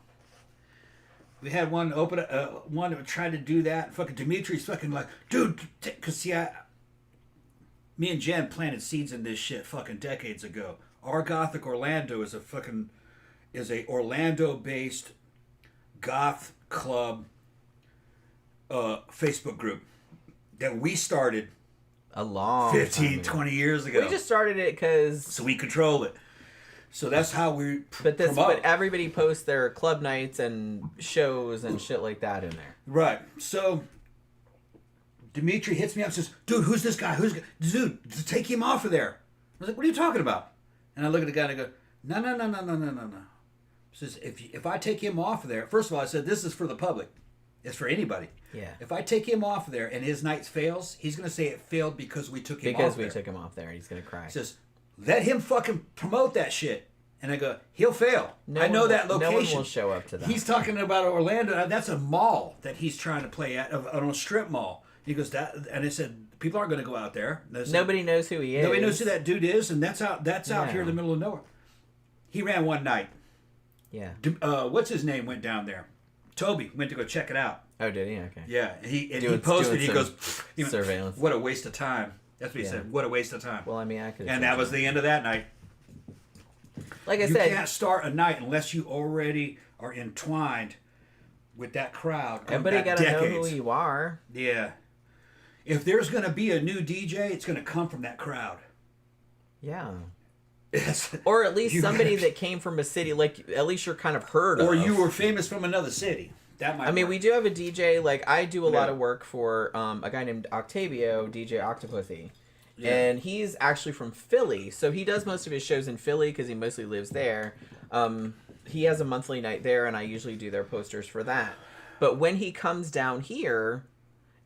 We had one one that tried to do that. Fucking Dimitri's fucking like, dude, because see, me and Jen planted seeds in this shit fucking decades ago. Our Gothic Orlando is a Orlando-based goth club Facebook group that we started a long 15, 20 years ago. We just started it because... So we control it. So that's how we But everybody posts their club nights and shows and shit like that in there. Right. So... Dimitri hits me up and says, "Dude, who's this guy? Dude, take him off of there." I was like, "What are you talking about?" And I look at the guy and I go, No. He says, if I take him off of there, first of all, I said, this is for the public. It's for anybody. Yeah. If I take him off of there and his night fails, he's going to say it failed because we took him off there. Because we took him off there, and he's going to cry. He says, let him fucking promote that shit. And I go, he'll fail. I know that location. No one will show up to that. He's talking about Orlando. That's a mall that he's trying to play at, on a strip mall. He goes, and I said, people aren't going to go out there. Nobody knows who he is. Nobody knows who that dude is, and that's out here in the middle of nowhere. He ran one night. Yeah. What's his name went down there? Toby went to go check it out. Oh, did he? Okay. Yeah, he posted. He goes, surveillance. What a waste of time. That's what he said. What a waste of time. Well, I mean, I could. And that was the end of that night. Like I said, you can't start a night unless you already are entwined with that crowd. Everybody got to know who you are. Yeah. If there's going to be a new DJ, it's going to come from that crowd. Yeah. Or at least somebody that came from a city, like at least you're kind of heard of. Or you were famous from another city. That might. I mean, we do have a DJ. Like I do a lot of work for a guy named Octavio, DJ Octoputhy. Yeah. And he's actually from Philly, so he does most of his shows in Philly because he mostly lives there. He has a monthly night there, and I usually do their posters for that. But when he comes down here,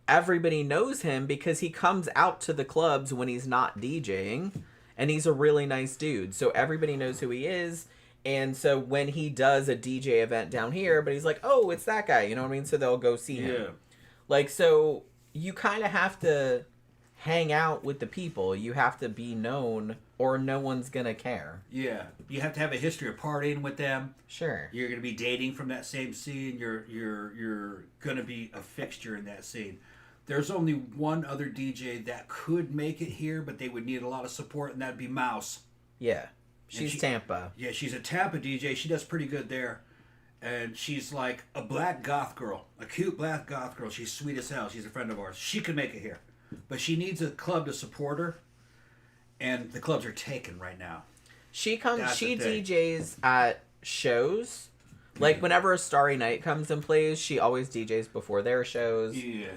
everybody knows him because he comes out to the clubs when he's not DJing, and he's a really nice dude. So everybody knows who he is. And so when he does a DJ event down here, but he's like, oh, it's that guy, you know what I mean? So they'll go see him. Like, so you kind of have to hang out with the people. You have to be known, or no one's gonna care. Yeah, you have to have a history of partying with them. Sure. You're gonna be dating from that same scene. You're gonna be a fixture in that scene. There's only one other DJ that could make it here, but they would need a lot of support, and that'd be Mouse. Yeah. She's Tampa. Yeah, she's a Tampa DJ. She does pretty good there. And she's like a black goth girl. A cute black goth girl. She's sweet as hell. She's a friend of ours. She could make it here. But she needs a club to support her. And the clubs are taken right now. She DJs at shows. Like, whenever a Starry Night comes and plays, she always DJs before their shows. Yeah.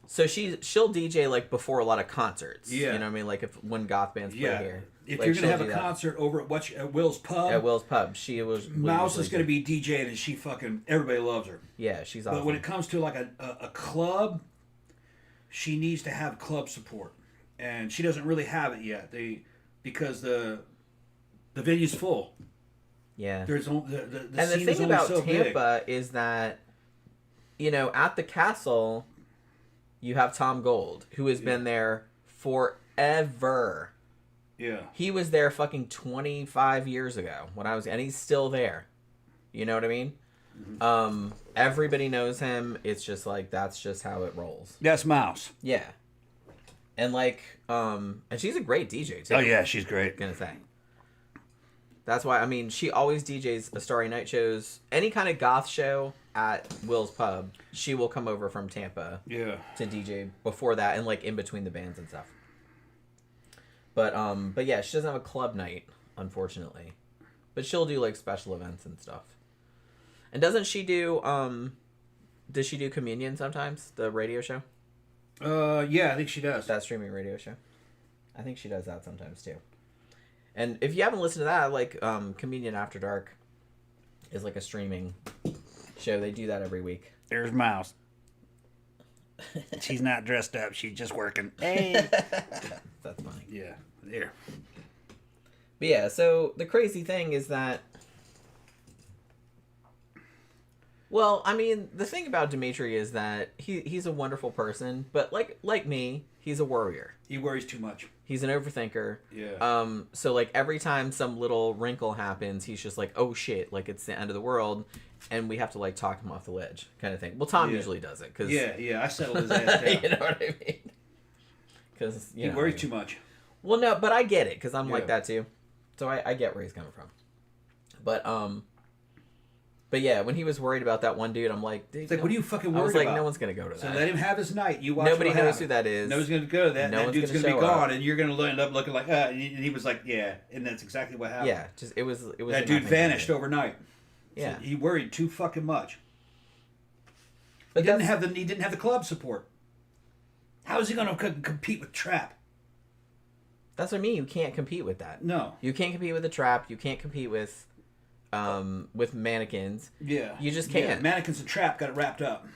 So she'll DJ, like, before a lot of concerts. Yeah. You know what I mean? Like, when goth bands play here. If like, you're going to have a concert over at Will's Pub. At Will's Pub. Mouse is going to be DJing, and she fucking... Everybody loves her. Yeah, she's awesome. But when it comes to, like, a club, she needs to have club support. And she doesn't really have it yet. Because the venue's full. Yeah. There's the and scene the is thing only about so Tampa big. is that, you know, at the castle, you have Tom Gold, who has been there forever. Yeah. He was there fucking 25 years ago and he's still there. You know what I mean? Mm-hmm. Everybody knows him. It's just like, that's just how it rolls. That's Mouse. Yeah. And like, and she's a great DJ too. Oh yeah, she's great. Gonna say. That's why, I mean, she always DJs a Starry Night shows. Any kind of goth show at Will's Pub, she will come over from Tampa to DJ before that and like in between the bands and stuff. But yeah, she doesn't have a club night, unfortunately. But she'll do like special events and stuff. And doesn't she do does she do Communion sometimes, the radio show? Yeah, I think she does. That streaming radio show. I think she does that sometimes too. And if you haven't listened to that, like Communion After Dark is like a streaming show. They do that every week. There's Mouse. She's not dressed up. She's just working. Hey. That's funny. Yeah, there. But yeah, so the crazy thing is that... Well, I mean, the thing about Dimitri is that he's a wonderful person, but like me, he's a worrier. He worries too much. He's an overthinker. Yeah. So like every time some little wrinkle happens, he's just like, oh shit, like it's the end of the world, and we have to like talk him off the ledge, kind of thing. Well, Tom usually does it, cause I settled his ass down. You know what I mean? Because he worries too much. Well, no, but I get it because I'm like that too, so I get where he's coming from. But yeah, when he was worried about that one dude, I'm like, dude, it's like, what are you fucking worried about? I was like, no one's gonna go to that. So let him have his night. You watch. Nobody knows who that is. Nobody's gonna go to that. No that dude's gonna be up. gone, and you're gonna end up looking like. And he was like, yeah, and that's exactly what happened. Yeah, just it was. That dude vanished overnight. Yeah, so he worried too fucking much. But he didn't have the club support. How is he gonna compete with Trap? That's what I mean. You can't compete with that. No, you can't compete with the Trap. You can't compete with mannequins. Yeah. You just can't. Yeah, mannequins and Trap got it wrapped up.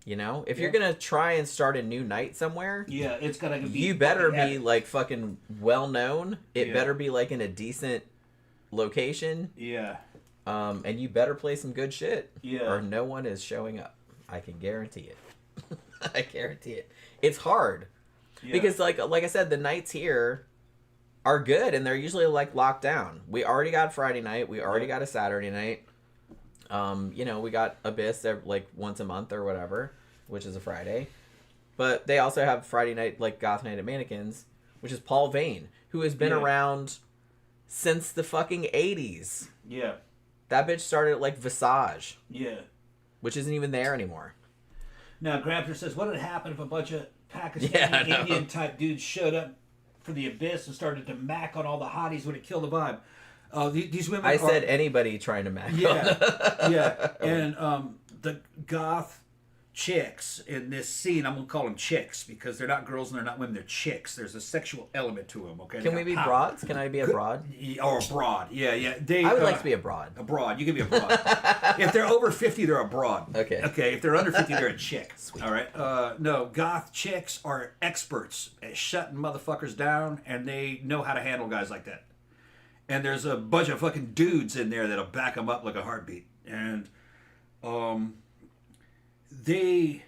You know? If you're going to try and start a new night somewhere... Yeah, it's got to be... You better be, like, fucking well-known. It better be, like, in a decent location. Yeah. And you better play some good shit. Yeah. Or no one is showing up. I can guarantee it. I guarantee it. It's hard. Yeah. Because, like I said, the nights here... are good, and they're usually like locked down. We already got Friday night. We already got a Saturday night. You know, we got Abyss like once a month or whatever, which is a Friday. But they also have Friday night, like Goth Night at Mannequins, which is Paul Vane, who has been around since the fucking 80s. Yeah. That bitch started at like Visage. Yeah. Which isn't even there anymore. Now, Grabster says, what would happen if a bunch of Pakistani Indian type dudes showed up for the Abyss and started to mac on all the hotties? Would it kill the vibe? These women said anybody trying to mac on. Yeah. And the goth chicks in this scene. I'm gonna call them chicks because they're not girls and they're not women. They're chicks. There's a sexual element to them. Okay. Can we be broads? Can I be a broad? Or a broad? Yeah. I would like to be a broad. A broad. You can be a broad. If they're over 50, they're a broad. Okay. Okay. If they're under 50, they're a chick. Sweet. All right. No, goth chicks are experts at shutting motherfuckers down, and they know how to handle guys like that. And there's a bunch of fucking dudes in there that'll back them up like a heartbeat, and they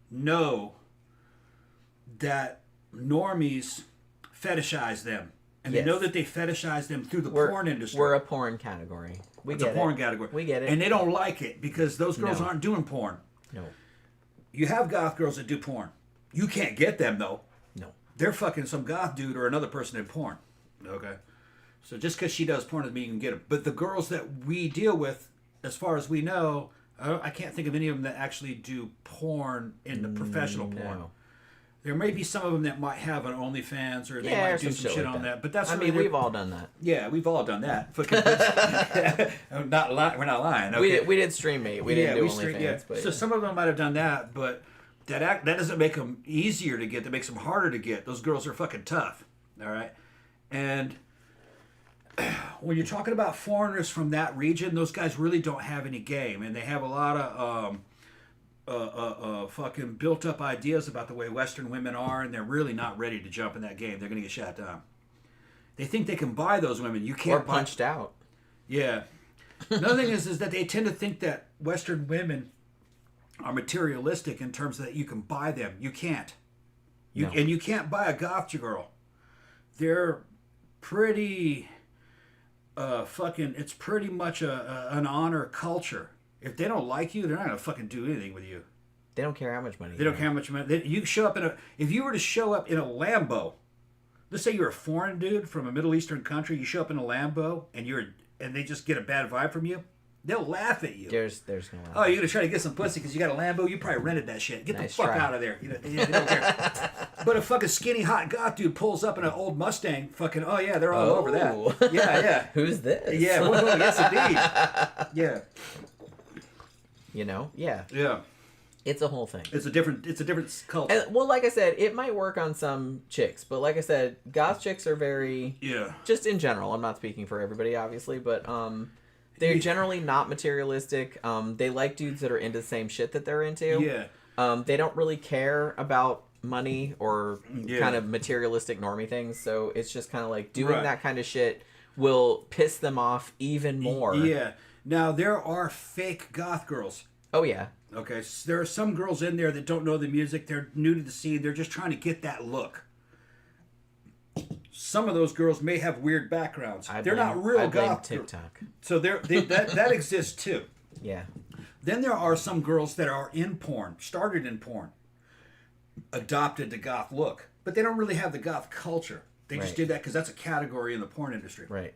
know that normies fetishize them. And they know that they fetishize them through the porn industry. We're a porn category. It's a porn category. We get it. And they don't like it because those girls aren't doing porn. No. You have goth girls that do porn. You can't get them, though. No. They're fucking some goth dude or another person in porn. Okay? So just because she does porn doesn't mean you can get them. But the girls that we deal with, as far as we know, I can't think of any of them that actually do porn in the professional porn. No. There may be some of them that might have an OnlyFans or they might do some shit on that. But that's we've all done that. Yeah, we've all done that. We're not lying. Okay? We did StreamMate. We didn't do OnlyFans. Yeah. But so some of them might have done that, but that doesn't make them easier to get. That makes them harder to get. Those girls are fucking tough. All right, and when you're talking about foreigners from that region, those guys really don't have any game, and they have a lot of fucking built up ideas about the way Western women are, and they're really not ready to jump in that game. They're gonna get shot down. They think they can buy those women. You can't. Or punched out. Yeah. Another thing is that they tend to think that Western women are materialistic in terms of that you can buy them. You can't. And you can't buy a goth girl. They're pretty. It's pretty much an honor culture. If they don't like you, they're not gonna fucking do anything with you. They don't care how much money. They don't care how much money. You show up if you were to show up in a Lambo, let's say you're a foreign dude from a Middle Eastern country, you show up in a Lambo and they just get a bad vibe from you, they'll laugh at you. There's no laugh. Oh, you're gonna try to get some pussy because you got a Lambo? You probably rented that shit. Get the fuck out of there. They don't care. But a fucking skinny hot goth dude pulls up in an old Mustang. Fucking they're all over that. Yeah. Who's this? Yeah. Whoa, yes, indeed. Yeah. Yeah. It's a whole thing. It's a different culture. And, well, like I said, it might work on some chicks, but like I said, goth chicks are very just in general. I'm not speaking for everybody, obviously, but they're generally not materialistic. They like dudes that are into the same shit that they're into. Yeah. They don't really care about money or kind of materialistic normie things, so it's just kind of like doing that kind of shit will piss them off even more. Yeah. Now, there are fake goth girls. Oh, yeah. Okay, so there are some girls in there that don't know the music. They're new to the scene. They're just trying to get that look. Some of those girls may have weird backgrounds. They're not real goth. TikTok. So that exists too. Yeah. Then there are some girls that are in porn, started in porn, adopted the goth look, but they don't really have the goth culture. They just did that because that's a category in the porn industry. Right.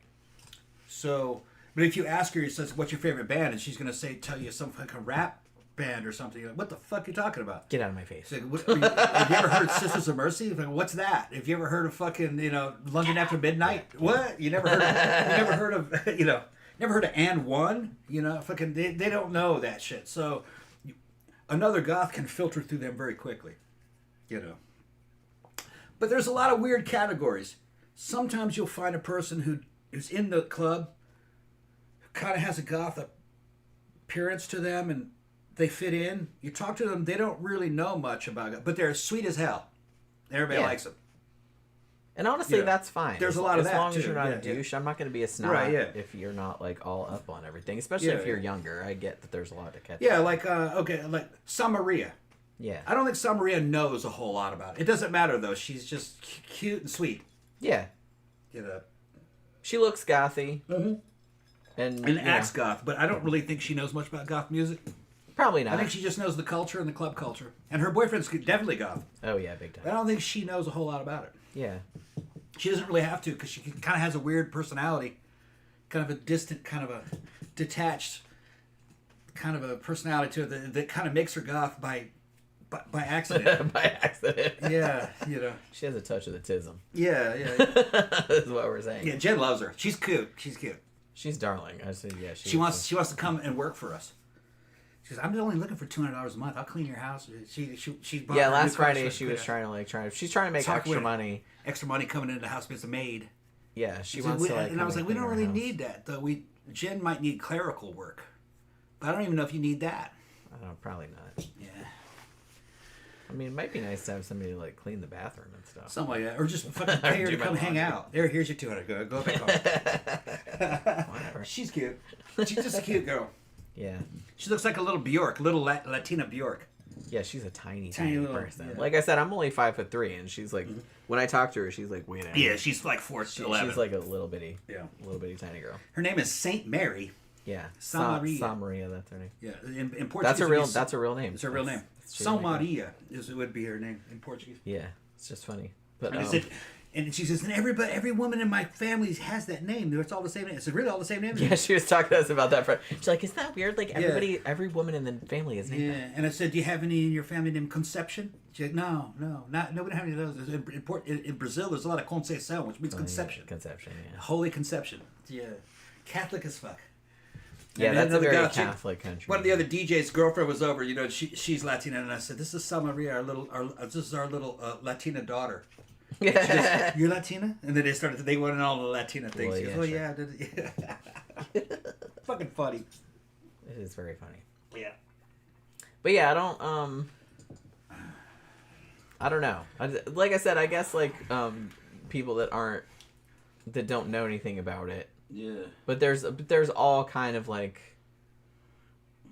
So, but if you ask her, she says, "What's your favorite band?" and she's gonna tell you some fucking rap band or something. You're like, what the fuck are you talking about? Get out of my face. Like, have you ever heard Sisters of Mercy? Like, what's that? Have you ever heard of fucking London After Midnight? What? You never heard of never heard of And One? Fucking they don't know that shit. So another goth can filter through them very quickly. But there's a lot of weird categories. Sometimes you'll find a person who's in the club who kind of has a goth appearance to them and they fit in. You talk to them, they don't really know much about it, but they're sweet as hell. Everybody likes them. And honestly, that's fine. There's a lot of that, as long too. as you're not a douche. I'm not going to be a snob if you're not like all up on everything, especially if you're younger. I get that there's a lot to catch. Yeah, like Samaria. Yeah. I don't think Samaria knows a whole lot about it. It doesn't matter though. She's just cute and sweet. Yeah. She looks gothy. Mm-hmm. And acts goth, but I don't really think she knows much about goth music. Probably not. I think she just knows the culture and the club culture. And her boyfriend's definitely goth. Oh, yeah, big time. But I don't think she knows a whole lot about it. Yeah. She doesn't really have to because she kind of has a weird personality. Kind of a distant, kind of a detached kind of a personality to it that kind of makes her goth by accident. By accident. Yeah, She has a touch of the tism. Yeah. That's what we're saying. Yeah, Jen loves her. She's cute. She's darling. I said, yeah. She wants to come and work for us. She goes, I'm only looking for $200 a month. I'll clean your house. She's bought Yeah, her last new car, Friday so she was she's trying to make extra money. Extra money coming into the house because a maid. Yeah, she So wants to like. and I was like, we don't clean our really house. need that. Though Jen might need clerical work, but I don't even know if you need that. Probably not. Yeah. I mean, it might be nice to have somebody like clean the bathroom and stuff. Something like that, or just fucking pay her to come hang out. Here's your $200. Go back home. Whatever. She's cute. She's just a cute girl. Yeah. She looks like a little Bjork, little Latina Bjork. Yeah, she's a tiny little person. Yeah. Like I said, I'm only 5'3", and she's like, when I talk to her, she's like, wait a minute. Yeah, she's like 4'11". She's like a little bitty, tiny girl. Her name is Saint Mary. Yeah, Sa Maria. Sa Maria, that's her name. Yeah, in Portuguese. That's a real name. It's her real name. Sa Maria would be her name in Portuguese. Yeah, it's just funny. But and she says, and every woman in my family has that name. It's all the same name. It's really all the same name. Yeah, she was talking to us about that. She's like, isn't that weird? Like every woman in the family is named that. Yeah, and I said, do you have any in your family named Conception? She's like, no, we don't have any of those. In Brazil, there's a lot of Conceição, which means conception. Yeah. Conception, yeah. Holy Conception. Yeah, Catholic as fuck. Yeah, and that's a very guy, Catholic country. One of the other DJs' girlfriend was over. She's Latina, and I said, "This is Sa Maria, this is our little Latina daughter." She goes, "You're Latina?" And then they wanted all the Latina things. Well, She goes, yeah. Fucking funny. It is very funny. Yeah. But yeah, I don't know. Like I said, I guess like people that don't know anything about it. Yeah. But there's all kind of like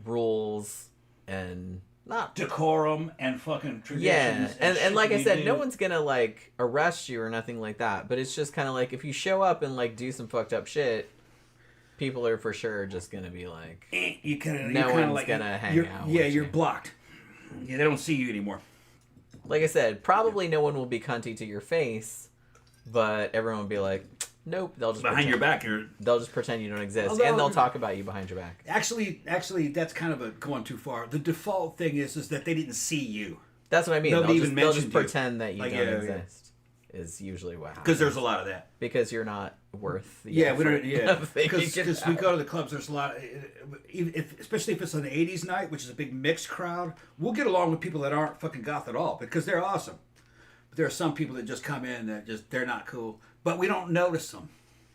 rules and not decorum and fucking traditions. Yeah, and like I said, do. no one's gonna like arrest you or nothing like that. But it's just kind of like if you show up and like do some fucked up shit, people are for sure just gonna be like, no one's gonna hang out. Yeah, you're blocked. Yeah, they don't see you anymore. Like I said, probably no one will be cunty to your face, but everyone will be like, nope. They'll just behind your back. They'll just pretend you don't exist, and they'll talk about you behind your back. Actually, that's kind of going too far. The default thing is that they didn't see you. That's what I mean. They'll just pretend that you like, don't exist. Is usually what happens. Because there's a lot of that. Because you're not worth the we don't. Yeah, because we out. go to the clubs. There's a lot, especially if it's an '80s night, which is a big mixed crowd. We'll get along with people that aren't fucking goth at all because they're awesome. But there are some people that just come in that they're not cool, but we don't notice them.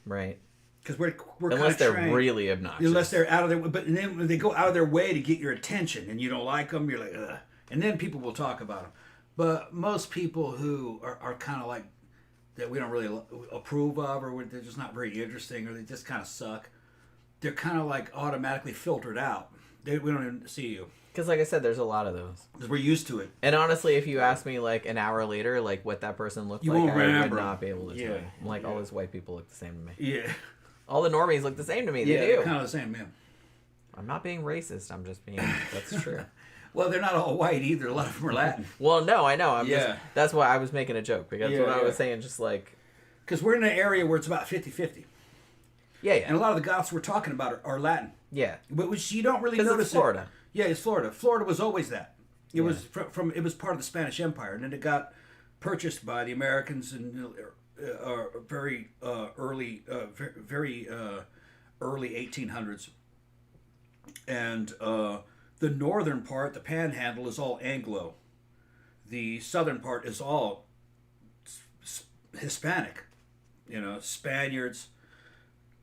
Right. Because we're unless they're trained. Really obnoxious. Unless they're out of their, but then when they go out of their way to get your attention and you don't like them, you're like, ugh. And then people will talk about them. But most people who are kind of like that we don't really approve of, or they're just not very interesting, or they just kind of suck, they're kind of like automatically filtered out. We don't even see you. Because like I said, there's a lot of those. Because we're used to it. And honestly, if you ask me like an hour later, like what that person looked like, won't I remember. would not be able to tell you. I'm like, all Yeah. those white people look the same to me. Yeah. All the normies look the same to me. They do. They're kind of the same, man. I'm not being racist. I'm just being. That's true. Well, they're not all white either. A lot of them are Latin. Well, no, I know. Yeah. That's why I was making a joke because what I was saying, just like. Because we're in an area where it's about 50-50. Yeah. And a lot of the goths we're talking about are Latin. Yeah. But which you don't really Because notice. it's Florida. Yeah, it's Florida. Florida was always that. It was from it was part of the Spanish Empire, and then it got purchased by the Americans in very early 1800s. And the northern part, the Panhandle, is all Anglo. The southern part is all Hispanic. Spaniards,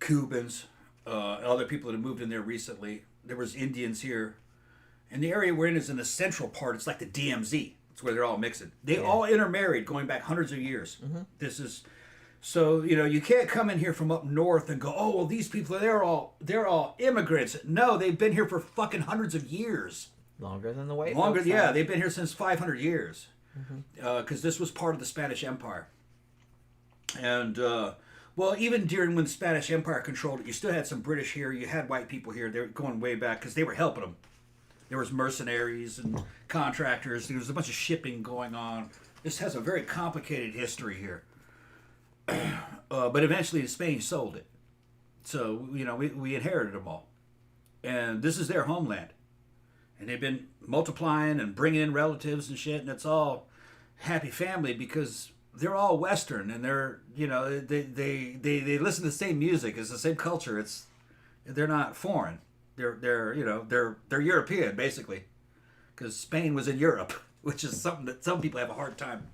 Cubans, other people that have moved in there recently. There was Indians here. And the area we're in is in the central part. It's like the DMZ. It's where they're all mixing. They all intermarried going back hundreds of years. Mm-hmm. This is so you can't come in here from up north and go, oh well, these people they're all immigrants. No, they've been here for fucking hundreds of years. Longer than the white. Longer, folks yeah. have. They've been here since 500 years. Because this was part of the Spanish Empire. And even during when the Spanish Empire controlled it, you still had some British here. You had white people here. They were going way back because they were helping them. There was mercenaries and contractors. There was a bunch of shipping going on. This has a very complicated history here. But eventually Spain sold it. So, we inherited them all. And this is their homeland. And they've been multiplying and bringing in relatives and shit. And it's all happy family because they're all Western. And they're, they listen to the same music. It's the same culture. They're not foreign. They're European basically, because Spain was in Europe, which is something that some people have a hard time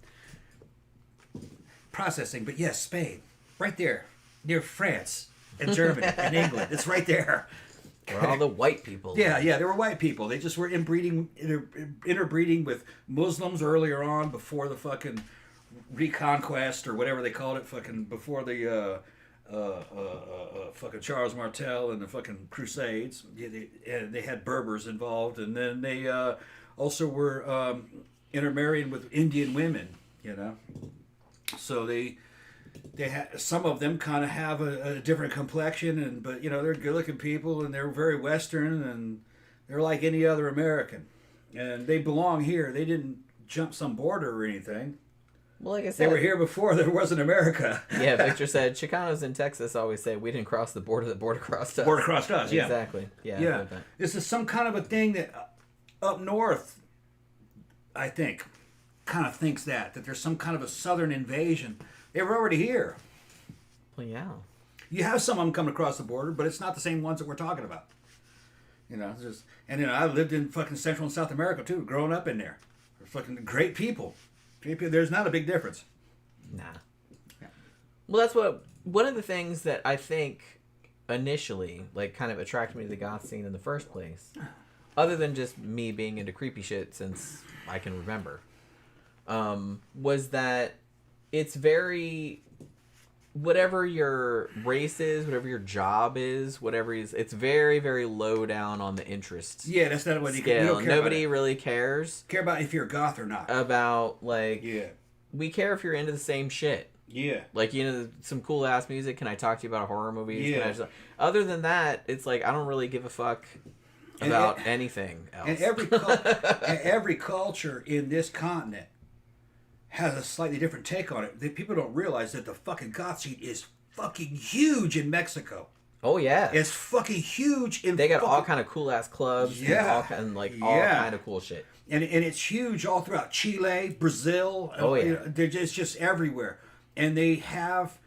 processing. But yes, Spain, right there near France and Germany and England. It's right there. Where all the white people. Yeah, they were white people. They just were interbreeding with Muslims earlier on, before the fucking Reconquest or whatever they called it, fucking before the fucking Charles Martel and the fucking Crusades. And they had Berbers involved, and then they also were intermarrying with Indian women, you know. So they had, some of them kind of have a different complexion, but you know, they're good-looking people, and they're very Western, and they're like any other American, and they belong here. They didn't jump some border or anything. Well, like I said, they were here before there wasn't America. Yeah, Victor said Chicanos in Texas always say we didn't cross the border; the border crossed us. Border crossed us. Yeah, exactly. Yeah, yeah. This is some kind of a thing that up north, I think, kind of thinks that there's some kind of a southern invasion. They were already here. Well, yeah. You have some of them coming across the border, but it's not the same ones that we're talking about. You know, I lived in fucking Central and South America too, growing up in there. They're fucking great people. There's not a big difference. Nah. Yeah. Well, that's one of the things that I think initially, like, kind of attracted me to the goth scene in the first place, other than just me being into creepy shit since I can remember, was that it's very, whatever your race is, whatever your job is, it's very, very low down on the interest. Yeah, that's not what you don't care. Nobody really cares. Care about if you're a goth or not. About, like, yeah, we care if you're into the same shit. Yeah. Like, you know, some cool ass music. Can I talk to you about horror movies? Yeah. Other than that, it's like, I don't really give a fuck about anything else. And every culture in this continent has a slightly different take on it. People don't realize that the fucking goth scene is fucking huge in Mexico. Oh yeah, it's fucking huge. They got all kind of cool ass clubs. Yeah, and all kind of cool shit. And it's huge all throughout Chile, Brazil. Oh yeah, you know, it's just everywhere. And they have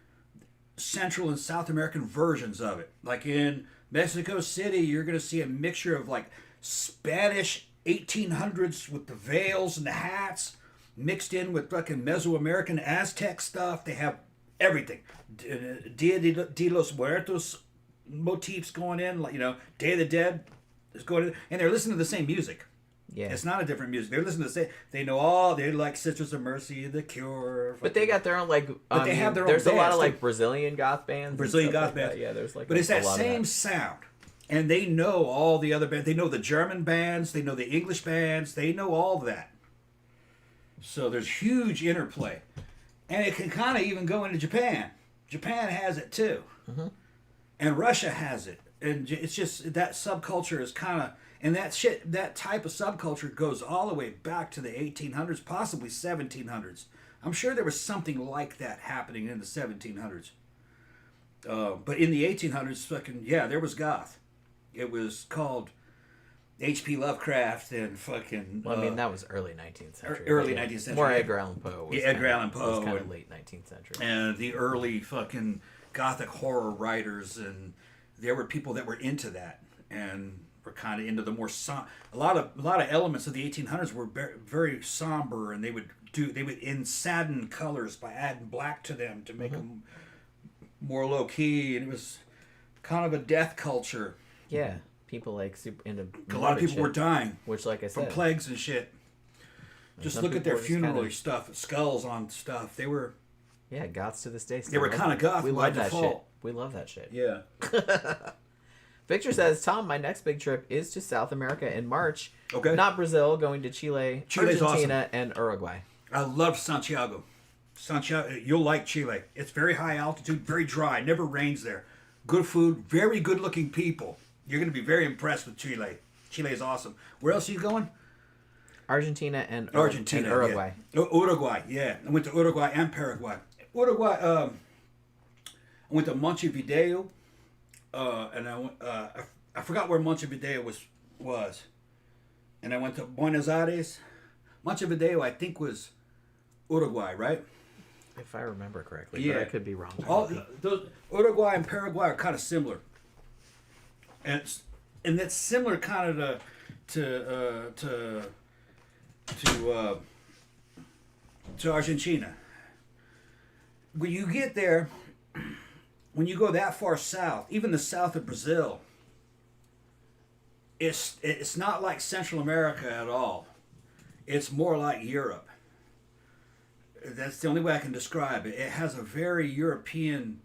Central and South American versions of it. Like in Mexico City, you're gonna see a mixture of like Spanish 1800s with the veils and the hats, mixed in with fucking Mesoamerican Aztec stuff. They have everything. Dia de los Muertos motifs going in, like, you know, Day of the Dead is going in, and they're listening to the same music. Yeah, it's not a different music. They're listening to the same. They know all. They like Sisters of Mercy, The Cure. But they got their own, like. But they have their own. There's bands. a lot of like Brazilian goth bands. Brazilian goth like bands. That. Yeah, there's like. But it's that same sound. And they know all the other bands. They know the German bands. They know the English bands. They know all of that. So there's huge interplay. And it can kind of even go into Japan. Japan has it too. Mm-hmm. And Russia has it. And it's just that subculture is kind of... And that type of subculture goes all the way back to the 1800s, possibly 1700s. I'm sure there was something like that happening in the 1700s. But in the 1800s, there was goth. It was called H.P. Lovecraft and fucking... Well, I mean, that was early 19th century. Early 19th century. More Edgar Allan Poe. Yeah, Edgar Allan Poe. Was kind of late 19th century. And the early fucking gothic horror writers, and there were people that were into that and were kind of into the more a lot of elements of the 1800s were very somber, and they would in sadden colors by adding black to them to make them more low key, and it was kind of a death culture. Yeah, people like super into. A lot of people were dying, which, like I said, from plagues and shit. Just look at their funerary stuff, skulls on stuff. They were. Yeah, goths to this day. They were kind of goth. We love that shit. We love that shit. Yeah. Victor says, Tom, my next big trip is to South America in March. Okay. Not Brazil, going to Chile, Chile's Argentina, awesome. and Uruguay. I love Santiago. You'll like Chile. It's very high altitude, very dry, never rains there. Good food, very good looking people. You're going to be very impressed with Chile. Chile is awesome. Where else are you going? Argentina and Uruguay. Yeah. Uruguay, yeah. I went to Uruguay and Paraguay. Uruguay, I went to Montevideo, and I forgot where Montevideo was. And I went to Buenos Aires. Montevideo, I think, was Uruguay, right? If I remember correctly, yeah. But I could be wrong. Those Uruguay and Paraguay are kind of similar. And and that's similar kind of to Argentina. When you get there, when you go that far south, even the south of Brazil, it's not like Central America at all. It's more like Europe. That's the only way I can describe it. It has a very European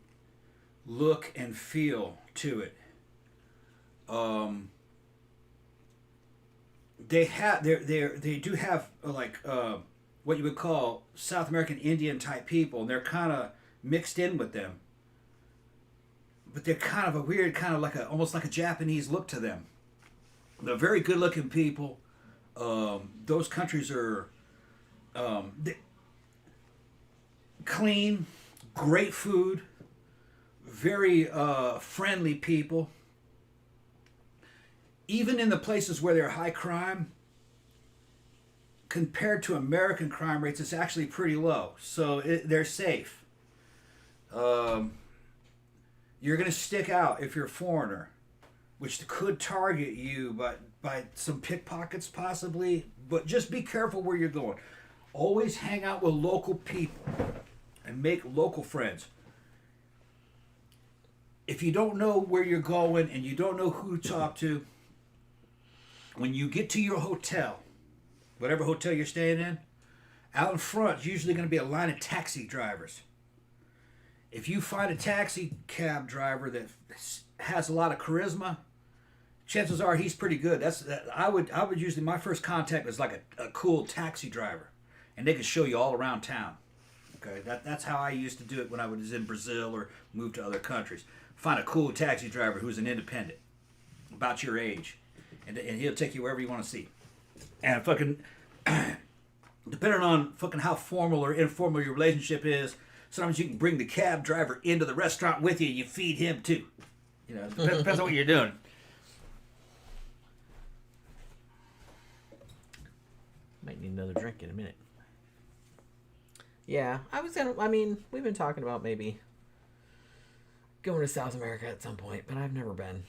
look and feel to it. They do have like what you would call South American Indian type people, and they're kind of mixed in with them. But they're kind of a weird, kind of like almost like a Japanese look to them. They're very good looking people. Those countries are clean, great food, very friendly people. Even in the places where there's high crime, compared to American crime rates, it's actually pretty low. So they're safe. You're going to stick out if you're a foreigner, which could target you by some pickpockets possibly. But just be careful where you're going. Always hang out with local people and make local friends. If you don't know where you're going and you don't know who to talk to, when you get to your hotel, whatever hotel you're staying in, out in front is usually going to be a line of taxi drivers. If you find a taxi cab driver that has a lot of charisma, chances are he's pretty good. I would usually, my first contact was like a cool taxi driver, and they could show you all around town. Okay, that's how I used to do it when I was in Brazil or moved to other countries. Find a cool taxi driver who's an independent, about your age, and he'll take you wherever you want to see. And fucking, depending on fucking how formal or informal your relationship is, sometimes you can bring the cab driver into the restaurant with you. You feed him too. You know, depends on what you're doing. Might need another drink in a minute. Yeah, we've been talking about maybe going to South America at some point, but I've never been.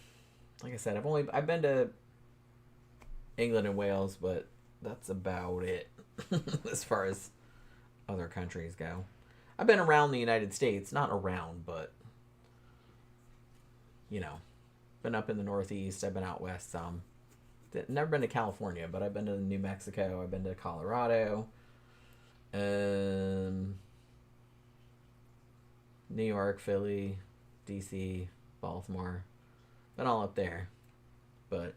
Like I said, I've been to England and Wales, but that's about it as far as other countries go. I've been around the United States, not around, but been up in the Northeast. I've been out west some. Never been to California, but I've been to New Mexico. I've been to Colorado. New York, Philly, DC, Baltimore. Been all up there. But,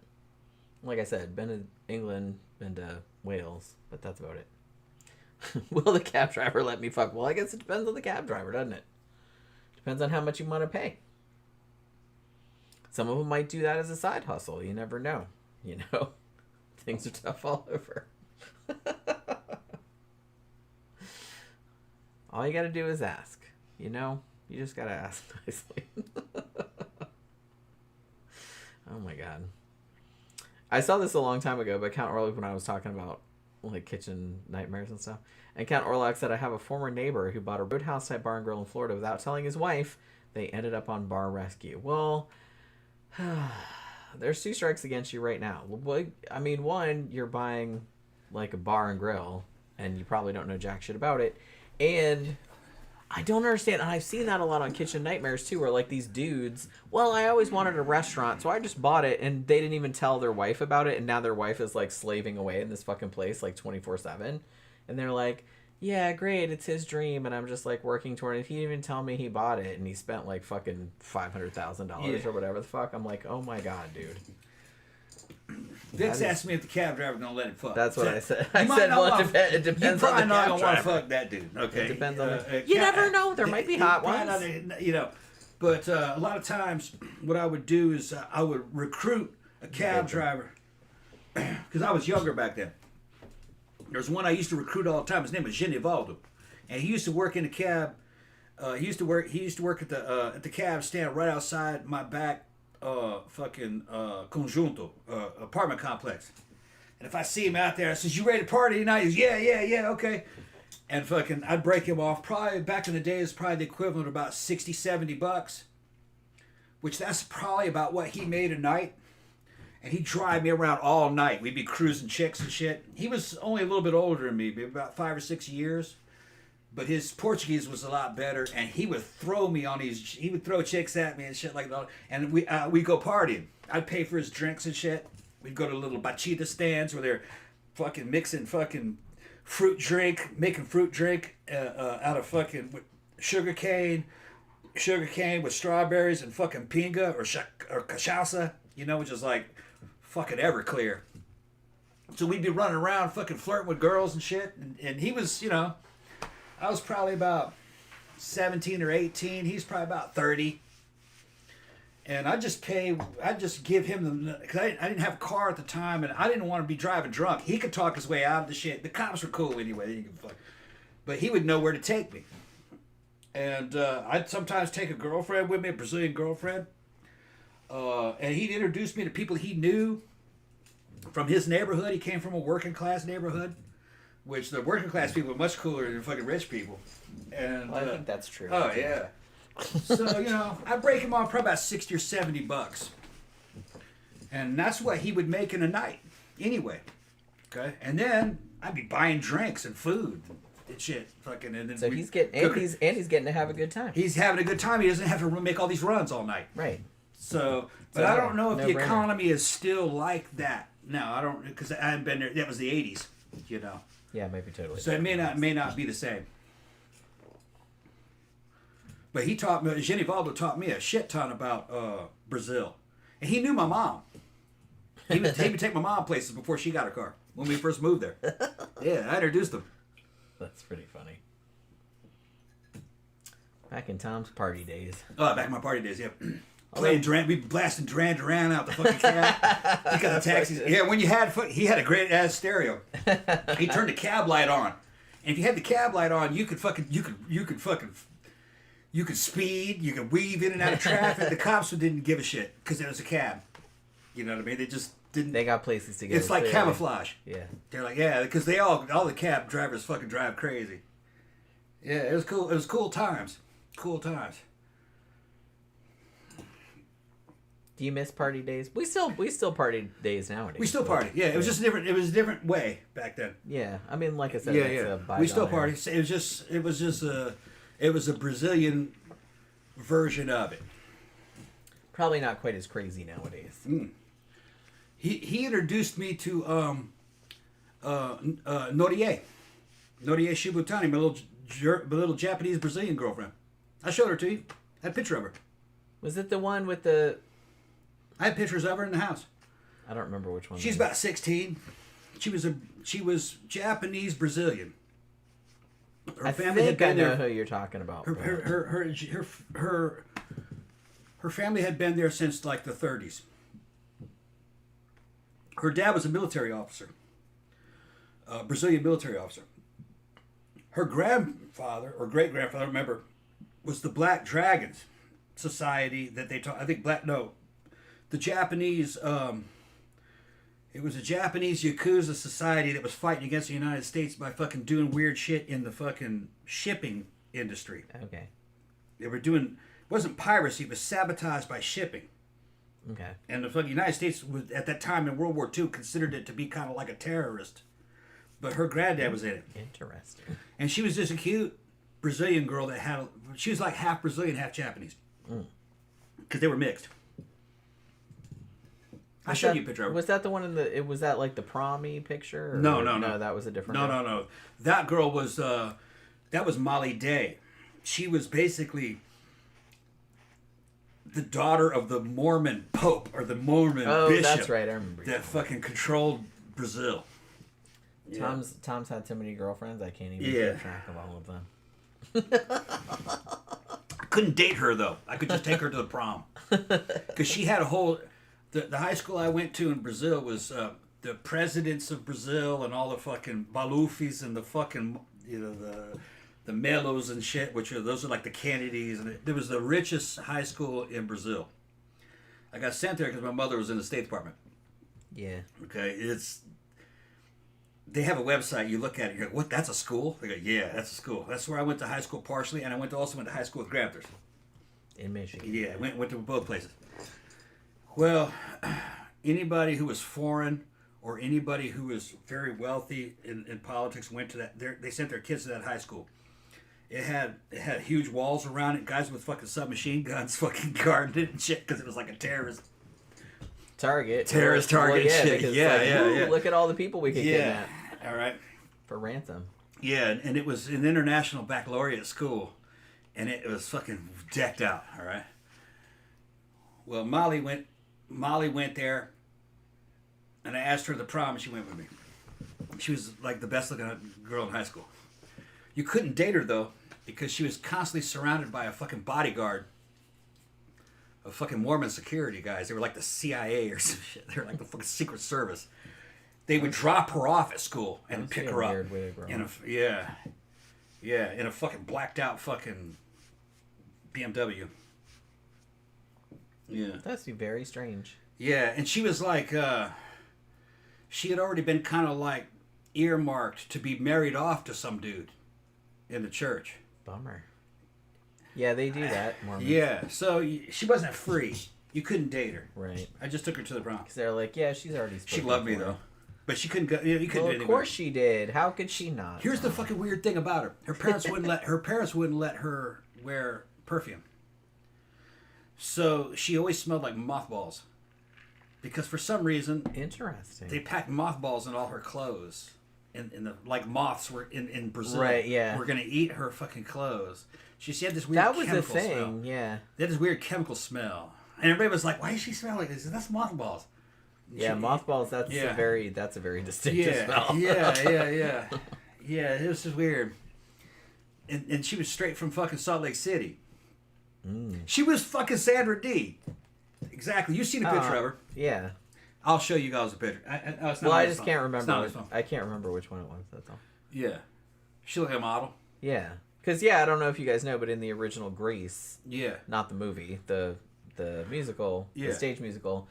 like I said, been to England, been to Wales, but that's about it. Will the cab driver let me fuck? Well, I guess it depends on the cab driver, doesn't it? Depends on how much you want to pay. Some of them might do that as a side hustle. You never know. Things are tough all over. All you gotta do is ask. You just gotta ask nicely. Oh my god. I saw this a long time ago, but Count Orlok, when I was talking about like kitchen nightmares and stuff. And Count Orlok said, I have a former neighbor who bought a roadhouse type bar and grill in Florida without telling his wife. They ended up on bar rescue. Well, there's 2 strikes against you right now. I mean, one, you're buying like a bar and grill and you probably don't know jack shit about it. And I don't understand. And I've seen that a lot on Kitchen Nightmares too, where like these dudes, well, I always wanted a restaurant, so I just bought it, and they didn't even tell their wife about it, and now their wife is like slaving away in this fucking place like 24/7. And they're like, yeah, great, it's his dream, and I'm just like working toward it. He didn't even tell me he bought it, and he spent like fucking $500,000 or whatever the fuck. I'm like, oh my god, dude. Vince asked me if the cab driver gonna let him fuck. That's what I said. I said, well, it depends on the cab driver. You're probably not gonna want to fuck that dude. Okay. It depends on you never know. There might be hot ones. But a lot of times, what I would do is I would recruit a cab driver because I was younger back then. There's one I used to recruit all the time. His name was Genivaldo, and he used to work in the cab. He used to work at the cab stand right outside my back. Conjunto apartment complex. And if I see him out there, I says, you ready to party tonight? He goes, yeah, okay. And fucking I'd break him off. Probably back in the day, it's probably the equivalent of about $60-$70, which that's probably about what he made a night. And he'd drive me around all night. We'd be cruising chicks and shit. He was only a little bit older than me, maybe about 5 or 6 years. But his Portuguese was a lot better, and he would throw me on these. He would throw chicks at me and shit like that. And we go partying. I'd pay for his drinks and shit. We'd go to little bachita stands where they're fucking mixing fucking fruit drink, making fruit drink out of fucking sugar cane with strawberries and fucking pinga or cachaça, which is like fucking Everclear. So we'd be running around fucking flirting with girls and shit. And he was, I was probably about 17 or 18. He's probably about 30. And I'd just give him because I didn't have a car at the time, and I didn't want to be driving drunk. He could talk his way out of the shit. The cops were cool anyway. They didn't give a fuck. But he would know where to take me. And I'd sometimes take a girlfriend with me, a Brazilian girlfriend. And he'd introduce me to people he knew from his neighborhood. He came from a working class neighborhood, which the working class people are much cooler than fucking rich people. And I think that's true. Oh, yeah. So, I'd break him off probably about $60 or $70. And that's what he would make in a night anyway. Okay? And then I'd be buying drinks and food and shit. Fucking, and then so he's getting to have a good time. He's having a good time. He doesn't have to make all these runs all night. Right. So, but I don't know if the economy is still like that. No, I don't, because I haven't been there. That was the 80s, Yeah, maybe totally. So it may not be the same. But Genivaldo taught me a shit ton about Brazil. And he knew my mom. He would take my mom places before she got her car, when we first moved there. Yeah, I introduced him. That's pretty funny. Back in Tom's party days. Oh, back in my party days, yeah. Playing Duran, we blasting Duran out the fucking cab. He got the taxis. Yeah, when he had a great ass stereo. He turned the cab light on, and if you had the cab light on, you could speed, you could weave in and out of traffic. The cops didn't give a shit because it was a cab. You know what I mean? They just didn't. They got places to go. It's like camouflage. Yeah. They're like, yeah, because all the cab drivers fucking drive crazy. Yeah, it was cool. It was cool times. Cool times. Do you miss party days? We still party days nowadays. We still party. Yeah, it was just different. It was a different way back then. Yeah, I mean, like I said, we still party. It was a Brazilian version of it. Probably not quite as crazy nowadays. Mm. He introduced me to Norie Shibutani, my little Japanese Brazilian girlfriend. I showed her to you. I had a picture of her. Was it the one with the? I had pictures of her in the house. I don't remember which one. She's about 16. She was Japanese Brazilian. Her family had been there. Who you're talking about? Her family had been there since like the 30s. Her dad was a military officer, Brazilian military officer. Her grandfather or great grandfather, remember, was the Black Dragons Society that they taught. I think the Japanese. It was a Japanese Yakuza society that was fighting against the United States by fucking doing weird shit in the fucking shipping industry. Okay. They were doing, it wasn't piracy, it was sabotage by shipping. Okay. And the fucking United States, was, at that time in World War II, considered it to be kind of like a terrorist. But her granddad was in it. Interesting. And she was just a cute Brazilian girl she was like half Brazilian, half Japanese. Because they were mixed. I showed you a picture of her. Was that the one was that like the prom-y picture? No. No, that was a different girl. No. That girl was, that was Molly Day. She was basically the daughter of the Mormon Pope, or the Mormon bishop. Oh, that's right, I remember. That fucking controlled Brazil. Tom's had so many girlfriends, I can't even keep track of all of them. I couldn't date her, though. I could just take her to the prom. Because she had a whole... The high school I went to in Brazil was the presidents of Brazil and all the fucking Balufis and the fucking, the Melos and shit, those are like the Kennedys. And it was the richest high school in Brazil. I got sent there because my mother was in the State Department. Yeah. Okay, they have a website, you look at it, you go, what, that's a school? They go, yeah, that's a school. That's where I went to high school partially, and I also went to high school with Grafter's. In Michigan. Yeah, I went to both places. Well, anybody who was foreign or anybody who was very wealthy in politics went to that. They sent their kids to that high school. It had huge walls around it. Guys with fucking submachine guns fucking guarded it and shit because it was like a terrorist target. Terrorist target shit. Yeah. Look at all the people we could kidnap. All right. For ransom. Yeah, and it was an international baccalaureate school, and it was fucking decked out. All right. Well, Molly went there, and I asked her to the prom, and she went with me. She was like the best looking girl in high school. You couldn't date her though, because she was constantly surrounded by a fucking bodyguard of fucking Mormon security guys. They were like the CIA or some shit. They were like the fucking Secret Service. They would drop her off at school and pick her up. Weird way to grow up. In a fucking blacked out fucking BMW. Yeah. That's very strange. Yeah, and she was like, she had already been kind of like earmarked to be married off to some dude in the church. Bummer. Yeah, they do that. Mormons. Yeah, so she wasn't free. You couldn't date her. Right. I just took her to the prom. Because they're like, yeah, she's already She loved me though. But she couldn't go. You couldn't. Well, of course she did. How could she not? Here's the fucking weird thing about her. Her parents wouldn't let her wear perfume. So she always smelled like mothballs. Because for some reason, interesting, they packed mothballs in all her clothes. In the like moths were in Brazil. Right. Yeah. We're gonna eat her fucking clothes. She had this weird. That was chemical the thing. Smell. Yeah. They had this weird chemical smell, and everybody was like, "Why does she smell like this?" That's mothballs. Yeah, mothballs. That's a very distinctive smell. Yeah. It was just weird. And she was straight from fucking Salt Lake City. She was fucking Sandra D. Exactly. You've seen a picture of her. Yeah. I'll show you guys a picture. I just can't remember. I can't remember which one it was. That's all. Yeah. She looked like a model. Yeah. Because I don't know if you guys know, but in the original Grease. Yeah. Not the movie, the musical, the stage musical.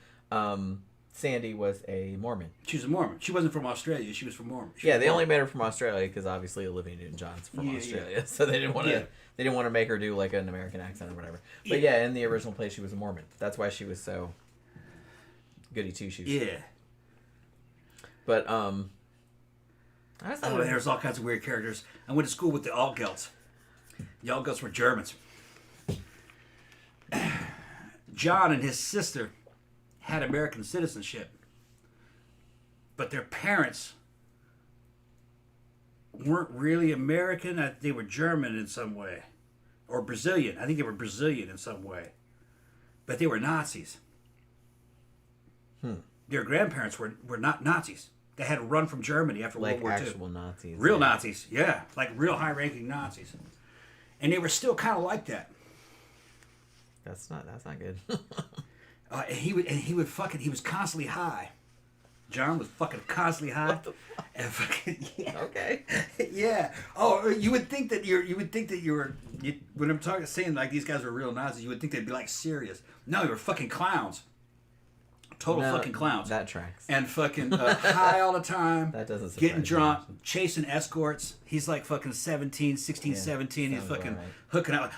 Sandy was a Mormon. She was a Mormon. She wasn't from Australia. She was from Mormon. They only made her from Australia because obviously Olivia Newton-John's from Australia, so they didn't want to. They didn't want to make her do like an American accent or whatever. But in the original play, she was a Mormon. That's why she was so goody two shoes. Yeah. But there's all kinds of weird characters. I went to school with the Altgelts. The Altgelts were Germans. John and his sister had American citizenship, but their parents weren't really American. They were German in some way, or Brazilian. I think they were Brazilian in some way, but they were Nazis. Their grandparents were not Nazis. They had to run from Germany after World War II. Like actual Nazis. Real Nazis, yeah, like real high-ranking Nazis, and they were still kind of like that. That's not good. He was constantly high. John was fucking constantly high. What the fuck? And fucking, yeah. Okay. Yeah. Oh, you would think that when I'm saying like these guys were real Nazis, you would think they'd be like serious. No, they were fucking clowns. Fucking clowns. That tracks. And fucking high all the time. That doesn't surprise getting drunk, me. chasing escorts. He's like fucking 16, 17. He's fucking right. hooking up.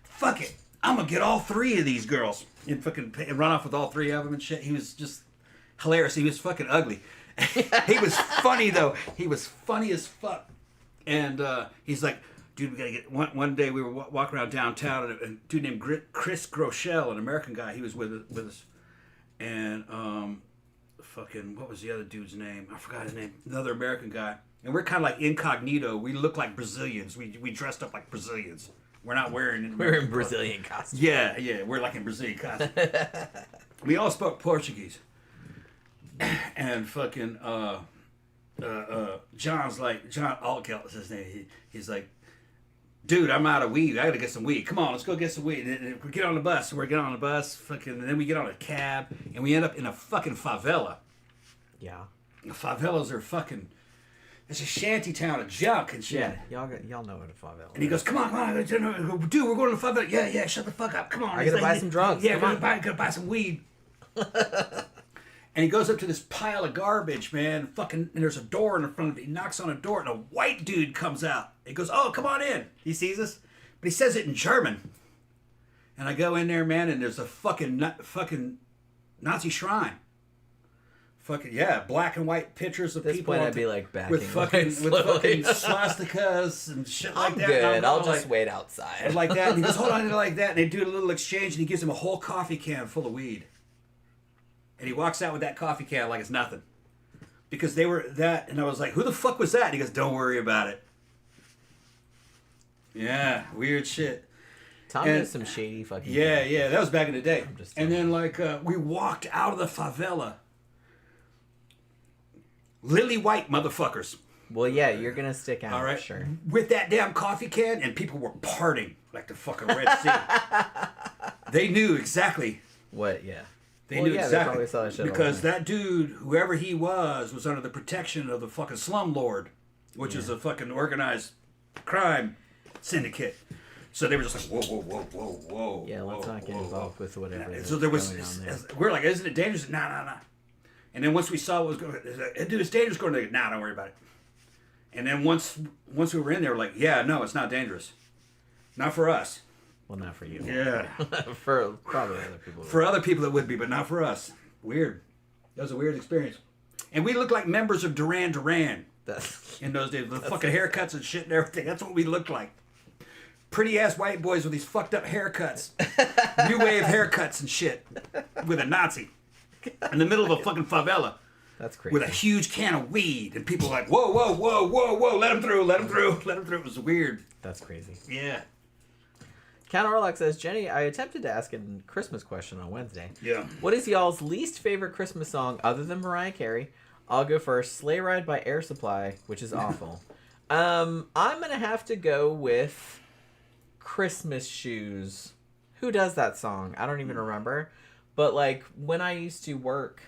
Fuck it. I'm gonna get all three of these girls and run off with all three of them and shit. He was just hilarious. He was fucking ugly. He was funny though. He was funny as fuck. And he's like, dude, we gotta get. One day we were walking around downtown and a dude named Chris Groeschel, an American guy, he was with us. And what was the other dude's name? I forgot his name. Another American guy. And we're kind of like incognito. We look like Brazilians. We dressed up like Brazilians. We're not wearing. We're in Brazilian costumes. Yeah, we're like in Brazilian costumes. We all spoke Portuguese, and fucking John Altgeld is his name. He's like, dude, I'm out of weed. I gotta get some weed. Come on, let's go get some weed. And we get on the bus. We're getting on the bus. Fucking, and then we get on a cab, and we end up in a fucking favela. Yeah. The favelas are fucking. It's a shanty town of junk and shit. Yeah, y'all know what a favela is. And he goes, come on, dude, we're going to the favela. Yeah, shut the fuck up. Come on. I gotta buy some drugs. Yeah, gotta buy some weed. And he goes up to this pile of garbage, man. Fucking, and there's a door in the front of it. He knocks on a door, and a white dude comes out. He goes, oh, come on in. He sees us, but he says it in German. And I go in there, man, and there's a fucking Nazi shrine. Fucking yeah, black and white pictures of At this people point, I'd be like backing with fucking swastikas and shit like I'm that. good. I'll like, just wait outside. like that. And he goes, hold on, like that. And they do a little exchange, and he gives him a whole coffee can full of weed. And he walks out with that coffee can like it's nothing, because they were that. And I was like, who the fuck was that? And he goes, don't worry about it. Yeah, weird shit. Tom does some shady fucking. Yeah, that was back in the day. And then we walked out of the favela. Lily white motherfuckers. Well, yeah, you're gonna stick out. All right, sure. With that damn coffee can, and people were parting like the fucking Red Sea. They knew exactly. What? Yeah. They knew exactly. They probably saw that shit because that dude, whoever he was under the protection of the fucking slumlord, which is a fucking organized crime syndicate. So they were just like, whoa. Yeah, let's not get involved with whatever. So there was, we're like, isn't it dangerous? Nah. And then once we saw what was going, dude, it's dangerous going to. Nah, don't worry about it. And then once we were in there, we're like, yeah, no, it's not dangerous. Not for us. Well, not for you. Yeah. For probably other people. For other people it would be, but not for us. Weird. That was a weird experience. And we looked like members of Duran Duran in those days. The fucking haircuts and shit and everything. That's what we looked like. Pretty ass white boys with these fucked up haircuts. New wave haircuts and shit. With a Nazi. In the middle of a fucking favela. That's crazy. With a huge can of weed. And people like, whoa. Let him through. It was weird. That's crazy. Yeah. Count Orlock says, Jenny, I attempted to ask a Christmas question on Wednesday. Yeah. What is y'all's least favorite Christmas song other than Mariah Carey? I'll go first. Sleigh Ride by Air Supply, which is awful. I'm going to have to go with Christmas Shoes. Who does that song? I don't even remember. But, like, when I used to work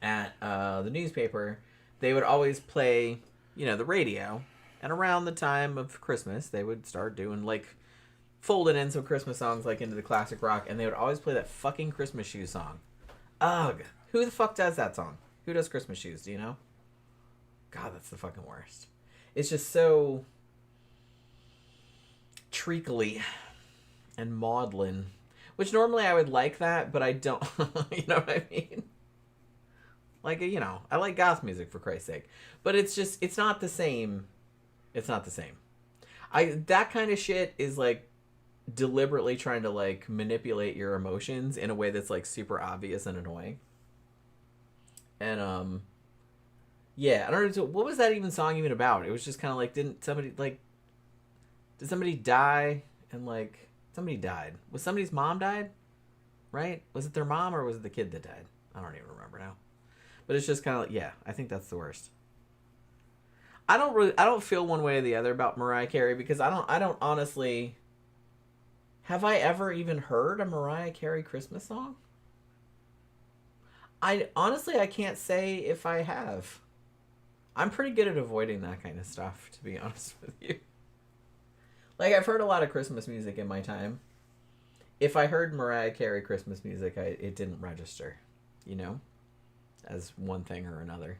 at the newspaper, they would always play, the radio. And around the time of Christmas, they would start doing, like, folded in some Christmas songs, like, into the classic rock. And they would always play that fucking Christmas Shoes song. Ugh. Who the fuck does that song? Who does Christmas Shoes? Do you know? God, that's the fucking worst. It's just so treacly and maudlin. Which normally I would like that, but I don't. You know what I mean? Like, I like goth music, for Christ's sake. But it's not the same. It's not the same. That kind of shit is, like, deliberately trying to, like, manipulate your emotions in a way that's, like, super obvious and annoying. And, yeah, I don't know, what was that song even about? It was just kind of like, did somebody die? And, like, somebody died. Was somebody's mom died? Right? Was it their mom or was it the kid that died? I don't even remember now. But it's just kind of like, yeah, I think that's the worst. I don't feel one way or the other about Mariah Carey because I don't honestly, have I ever even heard a Mariah Carey Christmas song? I can't say if I have. I'm pretty good at avoiding that kind of stuff, to be honest with you. Like, I've heard a lot of Christmas music in my time. If I heard Mariah Carey Christmas music, it didn't register, as one thing or another.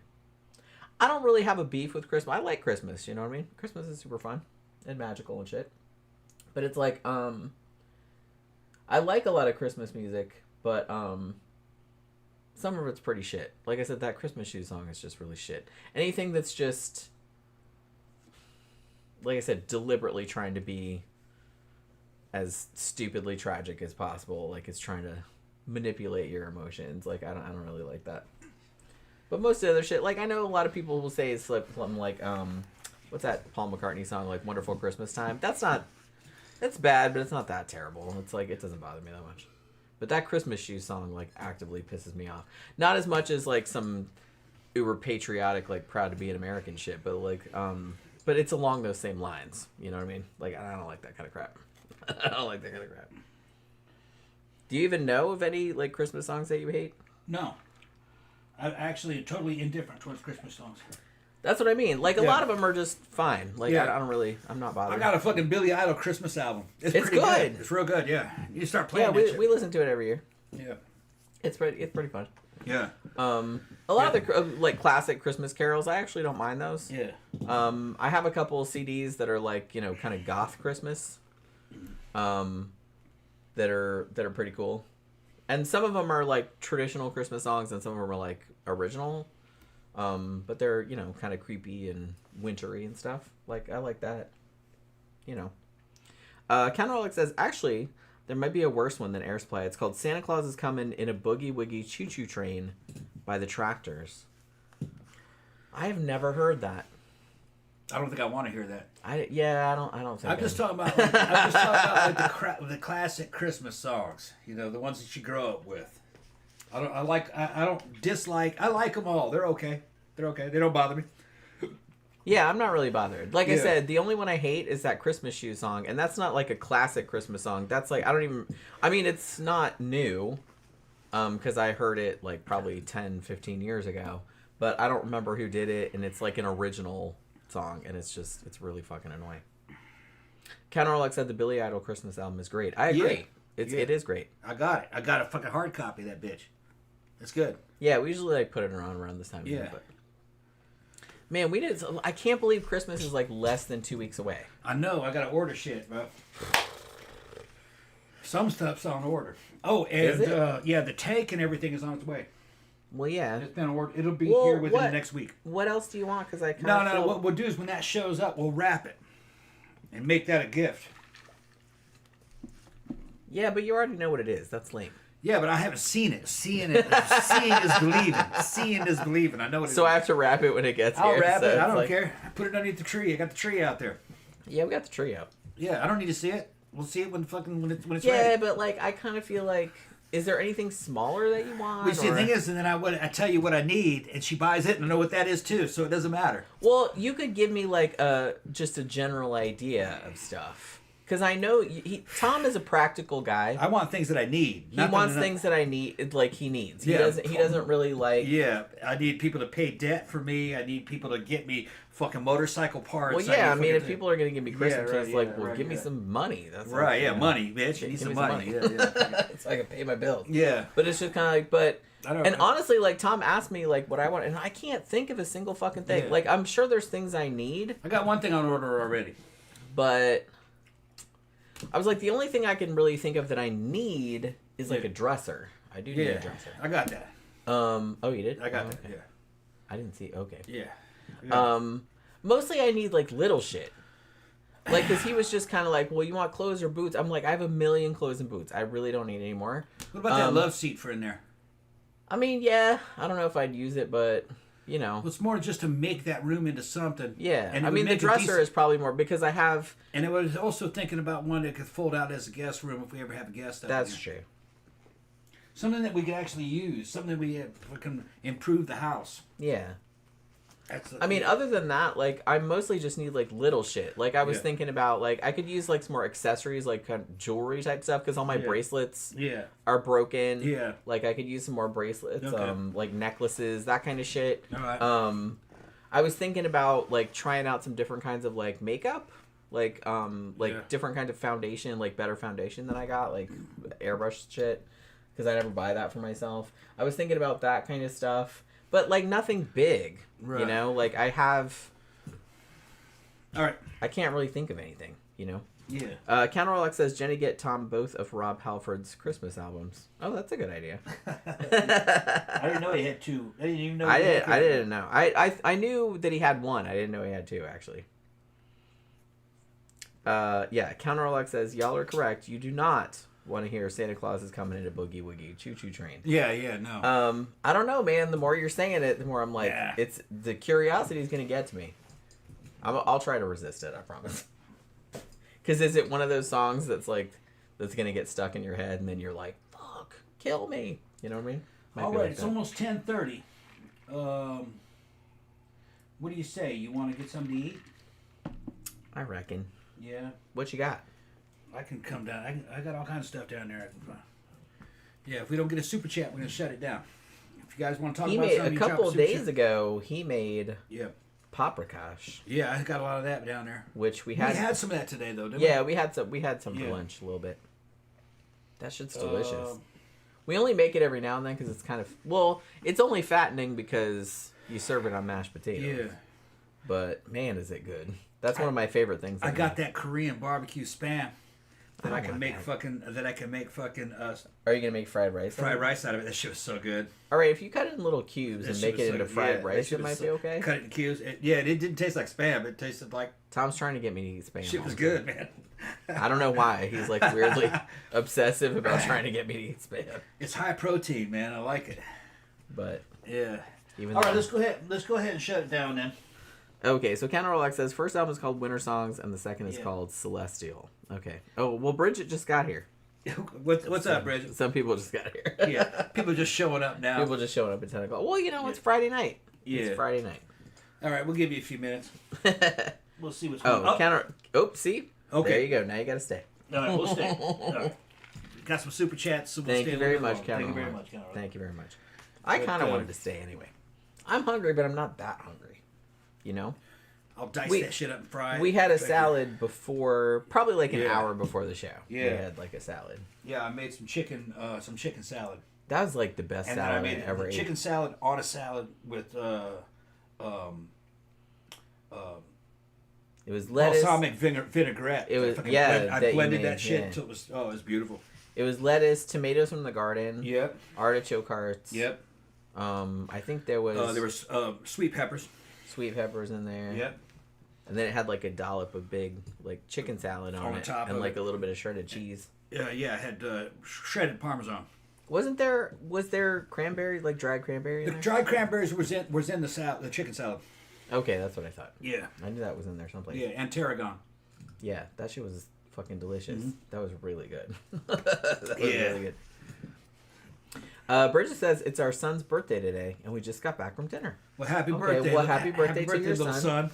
I don't really have a beef with Christmas. I like Christmas, you know what I mean? Christmas is super fun and magical and shit. But it's like, I like a lot of Christmas music, but some of it's pretty shit. Like I said, that Christmas Shoes song is just really shit. Anything that's just, like I said, deliberately trying to be as stupidly tragic as possible, like it's trying to manipulate your emotions. Like, I don't really like that. But most of the other shit, like, I know a lot of people will say it's something like, what's that Paul McCartney song, like Wonderful Christmas Time? It's bad, but it's not that terrible. It's like, it doesn't bother me that much. But that Christmas Shoes song, like, actively pisses me off. Not as much as, like, some uber patriotic, like, proud to be an American shit, but, like, but it's along those same lines. You know what I mean? Like, I don't like that kind of crap. I don't like that kind of crap. Do you even know of any, like, Christmas songs that you hate? No. I'm actually totally indifferent towards Christmas songs. That's what I mean. Like, a lot of them are just fine. Like, Yeah. I'm not bothered. I got a fucking Billy Idol Christmas album. It's It's pretty good. It's real good, yeah. You start playing Yeah, that shit. we listen to it every year. Yeah. It's pretty fun. Yeah. A lot of the like classic Christmas carols, I actually don't mind those. Yeah. I have a couple of CDs that are like, kind of goth Christmas, that are pretty cool. And some of them are like traditional Christmas songs, and some of them are like original. But they're, you know, kind of creepy and wintry and stuff. Like, I like that. You know. Counter says, actually, there might be a worse one than Air Supply. It's called Santa Claus is Coming in a Boogie Woogie Choo Choo Train by the Tractors. I have never heard that. I don't think I want to hear that. I don't think I'm just talking about like the classic Christmas songs. You know, the ones that you grow up with. I don't dislike. I like them all. They're okay. They don't bother me. Yeah, I'm not really bothered. Like I said, the only one I hate is that Christmas Shoe song, and that's not like a classic Christmas song. That's like, I mean, it's not new, because I heard it like probably 10, 15 years ago, but I don't remember who did it, and it's like an original song, and it's really fucking annoying. Counter said the Billy Idol Christmas album is great. I agree. It is great. I got it. I got a fucking hard copy of that bitch. It's good. Yeah, we usually like put it around this time. Yeah. But man, I can't believe Christmas is like less than 2 weeks away. I know. I gotta order shit, bro. Some stuff's on order. Oh, and the tank and everything is on its way. Well, yeah. It's been ordered. It'll be here within the next week. What else do you want? Because I No. What we'll do is when that shows up, we'll wrap it and make that a gift. Yeah, but you already know what it is. That's lame. Yeah, but I haven't seen it. Seeing is believing. Seeing is believing. I know it is. So I have to wrap it when it gets here. I'll wrap so it. I don't like... care. I put it underneath the tree. I got the tree out there. Yeah, we got the tree out. Yeah, I don't need to see it. We'll see it when it's ready. Yeah, but like I kind of feel like, is there anything smaller that you want? Well, see, the thing is, and then I tell you what I need, and she buys it, and I know what that is too, so it doesn't matter. Well, you could give me like just a general idea of stuff. Because I know Tom is a practical guy. I want things that I need. He wants things that I need, like he needs. He doesn't really like. Yeah, I need people to pay debt for me. I need people to get me fucking motorcycle parts. Well, yeah, I mean, if people are gonna give me Christmas gifts, give me yeah. some money. That's right. Like, money, bitch. You need some money. Yeah. So I can pay my bills. Yeah, but it's just kind of like, honestly, like Tom asked me like what I want, and I can't think of a single fucking thing. Yeah. Like I'm sure there's things I need. I got one thing on order already, but. I was like, the only thing I can really think of that I need is like a dresser. I do need a dresser. I got that. Oh, you did? I got that. Okay. Yeah. I didn't see. Okay. Yeah. Mostly I need like little shit. Like, cause he was just kind of like, well, you want clothes or boots? I'm like, I have 1 million clothes and boots. I really don't need any more. What about that love seat for in there? I mean, yeah. I don't know if I'd use it, but. You know, well, it's more just to make that room into something. Yeah, and I mean the dresser is probably more because I have. And it was also thinking about one that could fold out as a guest room if we ever have a guest. That's true. Something that we could actually use. Something we can improve the house. Yeah. I mean, other than that, like, I mostly just need, like, little shit. Like, I was thinking about, like, I could use, like, some more accessories, like, kind of jewelry type stuff, because all my bracelets are broken. Yeah. Like, I could use some more bracelets, like, necklaces, that kind of shit. All right. I was thinking about, like, trying out some different kinds of, like, makeup. Like, different kind of foundation, like, better foundation than I got, like, airbrush shit, because I never buy that for myself. I was thinking about that kind of stuff. But, like, nothing big, you know? Like, I have... All right. I can't really think of anything, you know? Yeah. Counter Alex says, Jenny, get Tom both of Rob Halford's Christmas albums. Oh, that's a good idea. I didn't know he had two. I didn't even know I didn't know. I knew that he had one. I didn't know he had two, actually. Counter Alex says, y'all are correct. You do not... want to hear Santa Claus is coming in a boogie woogie choo choo train. No. I don't know, man. The more you're saying it, the more I'm like, it's the curiosity is gonna get to me. I'll try to resist it. I promise. Because is it one of those songs that's gonna get stuck in your head and then you're like, fuck, kill me? You know what I mean? All right, it's almost 10:30. What do you say? You want to get something to eat? I reckon. Yeah. What you got? I can come down. I got all kinds of stuff down there. Yeah, if we don't get a super chat, we're gonna shut it down. If you guys want to talk about something, a couple of days ago, he made paprikash. Yeah, I got a lot of that down there. Which we had. We had some of that today, though, didn't we? Yeah, we had some for lunch a little bit. That shit's delicious. We only make it every now and then because it's kind of it's only fattening because you serve it on mashed potatoes. Yeah. But man, is it good! That's one of my favorite things. I got that Korean barbecue spam. that I can make fucking. Are you gonna make fried rice? Fried rice out of it. That shit was so good. All right, if you cut it in little cubes and make it into fried rice, it might be okay. Cut it in cubes. It didn't taste like Spam. It tasted like. Tom's trying to get me to eat Spam. Shit was good, man. I don't know why. He's like weirdly obsessive about trying to get me to eat Spam. It's high protein, man. I like it. But yeah. All right, let's go ahead and shut it down then. Okay, so Counter Rolex says first album is called Winter Songs and the second is called Celestial. Okay. Oh well, Bridget just got here. What's up, Bridget? Some people just got here. Yeah, people just showing up now. People just showing up at 10 o'clock. Well, it's Friday night. Yeah, it's Friday night. All right, we'll give you a few minutes. We'll see what's going on. Counter. Oh, see. Okay. There you go. Now you got to stay. All right, we'll stay. All right. Got some super chats. So we'll Thank stay you very much, Counter. Thank you very much, Counter. Thank you very much. I kind of wanted to stay anyway. I'm hungry, but I'm not that hungry. You know. I'll dice that shit up and fry it. We had a salad before, probably like an hour before the show. Yeah. We had like a salad. Yeah, I made some chicken salad. That was like the best salad I made ever ate. Chicken salad on a salad with it was lettuce. balsamic vinaigrette. It was I blended that shit until it was beautiful. It was lettuce, tomatoes from the garden. Yep. Artichoke hearts. Yep. I think there was sweet peppers. Sweet peppers in there. Yep. And then it had like a dollop of big like chicken salad on it, top and like a little bit of shredded cheese. Yeah, it had shredded Parmesan. Was there cranberry, like dried cranberry in there? The dried cranberries was in the chicken salad. Okay, that's what I thought. Yeah. I knew that was in there someplace. Yeah, and tarragon. Yeah, that shit was fucking delicious. Mm-hmm. That was really good. That was really good. Bridget says it's our son's birthday today, and we just got back from dinner. Well, happy birthday! Well, happy birthday to your little son.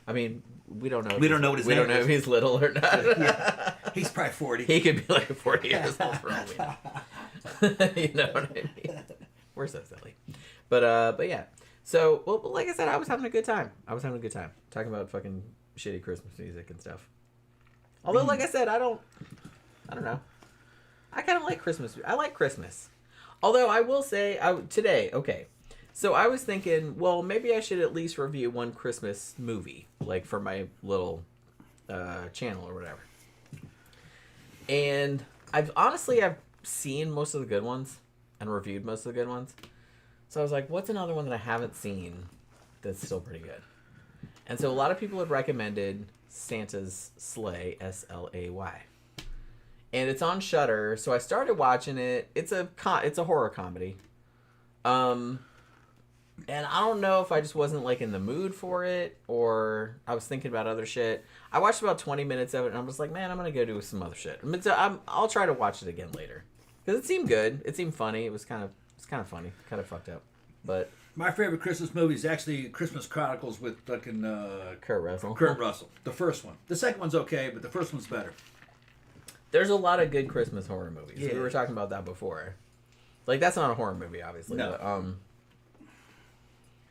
I mean, we don't know. We don't know what his name is. We don't know if he's little or not. Yeah. He's probably 40. He could be like 40 years old for all we know. You know what I mean? We're so silly. But yeah. So, well, like I said, I was having a good time. Talking about fucking shitty Christmas music and stuff. Although, like I said, I don't know. I kind of like Christmas. I like Christmas. Although I will say, today, okay. So I was thinking, well, maybe I should at least review one Christmas movie, like for my little channel or whatever. And I've seen most of the good ones and reviewed most of the good ones. So I was like, what's another one that I haven't seen that's still pretty good? And so a lot of people had recommended Santa's Slay, S-L-A-Y. And it's on Shudder, so I started watching it. It's a horror comedy. And I don't know if I just wasn't like in the mood for it or I was thinking about other shit. I watched about 20 minutes of it and I'm just like, man, I'm going to go do some other shit. I'll try to watch it again later. Because it seemed good. It seemed funny. It was kind of funny. Kind of fucked up. But my favorite Christmas movie is actually Christmas Chronicles with fucking Kurt Russell. Kurt Russell. The first one. The second one's okay, but the first one's better. There's a lot of good Christmas horror movies. Yeah. We were talking about that before. Like, that's not a horror movie, obviously. No. But,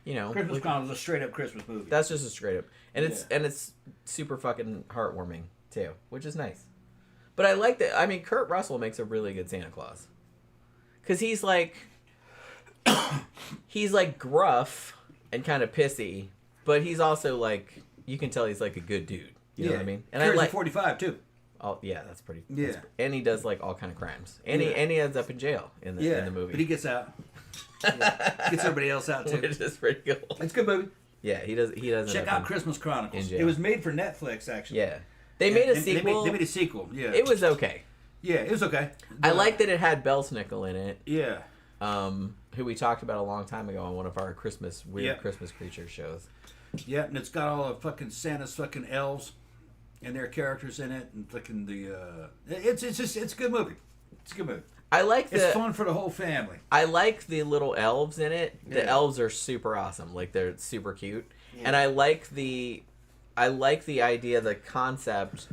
you know, Christmas Chronicles is a straight up Christmas movie. That's just a straight up, and it's super fucking heartwarming too, which is nice. But I like that. I mean, Kurt Russell makes a really good Santa Claus, because he's like gruff and kind of pissy, but he's also like, you can tell he's like a good dude. You know what I mean? And Carries I like a 45 too. Oh yeah, that's pretty. Yeah, and he does like all kind of crimes, and he ends up in jail in the movie. But he gets out. Yeah. Gets everybody else out too. Which is pretty cool. It's a good movie. Yeah, he does. Check out Christmas Chronicles. It was made for Netflix, actually. Yeah, they made a sequel. They made a sequel. Yeah, it was okay. Yeah, it was okay. I like that it had Belsnickel in it. Yeah. Who we talked about a long time ago on one of our Christmas creature shows. Yeah, and it's got all of fucking Santa's fucking elves and their characters in it, and fucking it's a good movie. It's a good movie. It's fun for the whole family. I like the little elves in it. The Yeah. elves are super awesome. Like, they're super cute. Yeah. And I like the idea, the concept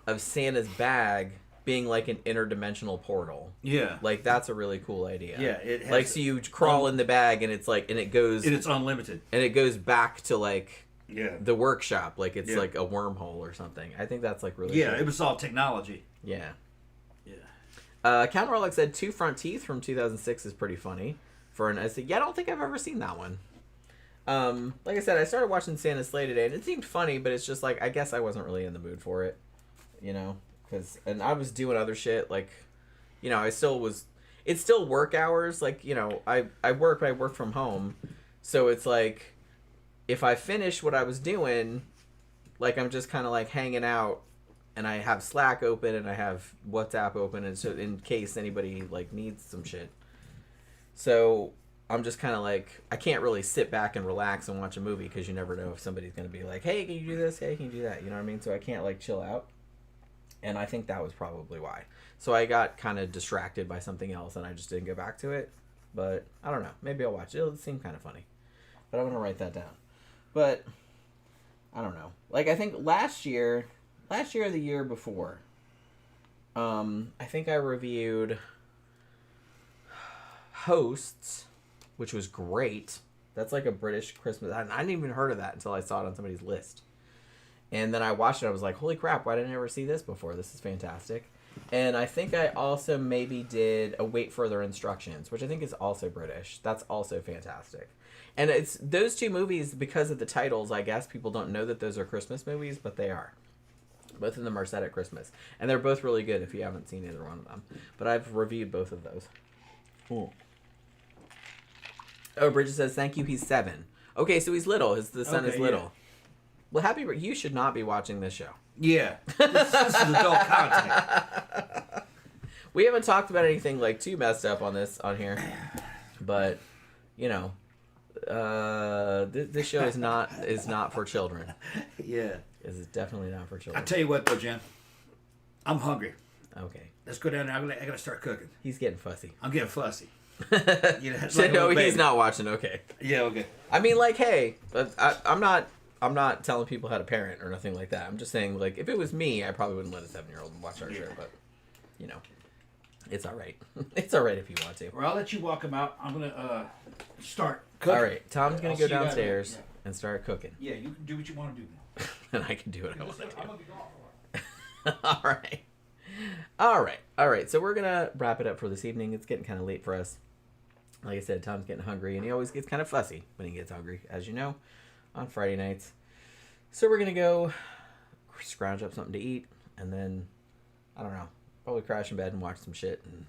of Santa's bag being like an interdimensional portal. Yeah. Like, that's a really cool idea. Yeah, it has, like, so you crawl in the bag and it's like, and it goes, and it's unlimited. And it goes back to like the workshop. Like, it's like a wormhole or something. I think that's like really cool. It was all technology. Yeah. Yeah. Count Rolex said Two Front Teeth from 2006 is pretty funny. I don't think I've ever seen that one. Like I said, I started watching Santa's Slay today, and it seemed funny, but it's just like, I guess I wasn't really in the mood for it, you know, and I was doing other shit, like, you know, it's still work hours, like, you know, I work from home, so it's like, if I finish what I was doing, like, I'm just kind of like hanging out, and I have Slack open, and I have WhatsApp open, and so in case anybody like needs some shit, so I'm just kind of like, I can't really sit back and relax and watch a movie because you never know if somebody's gonna be like, hey, can you do this? Hey, can you do that? You know what I mean? So I can't like chill out. And I think that was probably why. So I got kind of distracted by something else, and I just didn't go back to it. But I don't know. Maybe I'll watch it. It'll seem kind of funny. But I'm going to write that down. But I don't know. Like, I think last year or the year before, I think I reviewed Hosts, which was great. That's like a British Christmas. I didn't even heard of that until I saw it on somebody's list. And then I watched it. I was like, holy crap, why didn't I ever see this before? This is fantastic. And I think I also maybe did Await Further Instructions, which I think is also British. That's also fantastic. And it's those two movies, because of the titles, I guess people don't know that those are Christmas movies, but they are. Both of them are set at Christmas. And they're both really good if you haven't seen either one of them. But I've reviewed both of those. Cool. Oh, Bridget says, thank you, he's 7. Okay, so he's little. The son is little. Yeah. Well, you should not be watching this show. Yeah. This is adult content. We haven't talked about anything like too messed up on here. But, you know, this show is not for children. Yeah. This is definitely not for children. I tell you what, though, Jen. I'm hungry. Okay. Let's go down there. I gotta start cooking. He's getting fussy. I'm getting fussy. So no, he's not watching. Okay. Yeah. Okay. I mean, like, hey, I'm not telling people how to parent or nothing like that. I'm just saying, like, if it was me, I probably wouldn't let a 7-year-old watch our show. But, you know, it's all right. It's all right if you want to. Well, I'll let you walk him out. I'm gonna start cooking. All right, Tom's gonna go downstairs and start cooking. Yeah, you can do what you want to do now. And I can do what I want to do. I'm gonna be gone for a while. All right. So we're gonna wrap it up for this evening. It's getting kind of late for us. Like I said, Tom's getting hungry, and he always gets kind of fussy when he gets hungry, as you know, on Friday nights. So we're going to go scrounge up something to eat, and then, I don't know, probably crash in bed and watch some shit and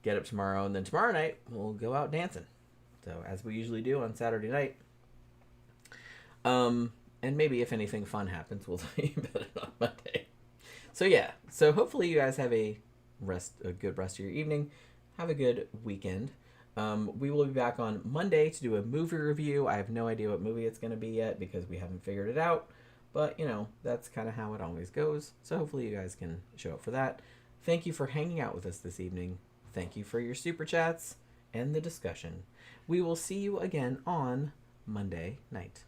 get up tomorrow. And then tomorrow night, we'll go out dancing. So, as we usually do on Saturday night. And maybe if anything fun happens, we'll tell you about it on Monday. So, yeah. So, hopefully you guys have a good rest of your evening. Have a good weekend. We will be back on Monday to do a movie review. I have no idea what movie it's going to be yet because we haven't figured it out. But, you know, that's kind of how it always goes. So hopefully you guys can show up for that. Thank you for hanging out with us this evening. Thank you for your super chats and the discussion. We will see you again on Monday night.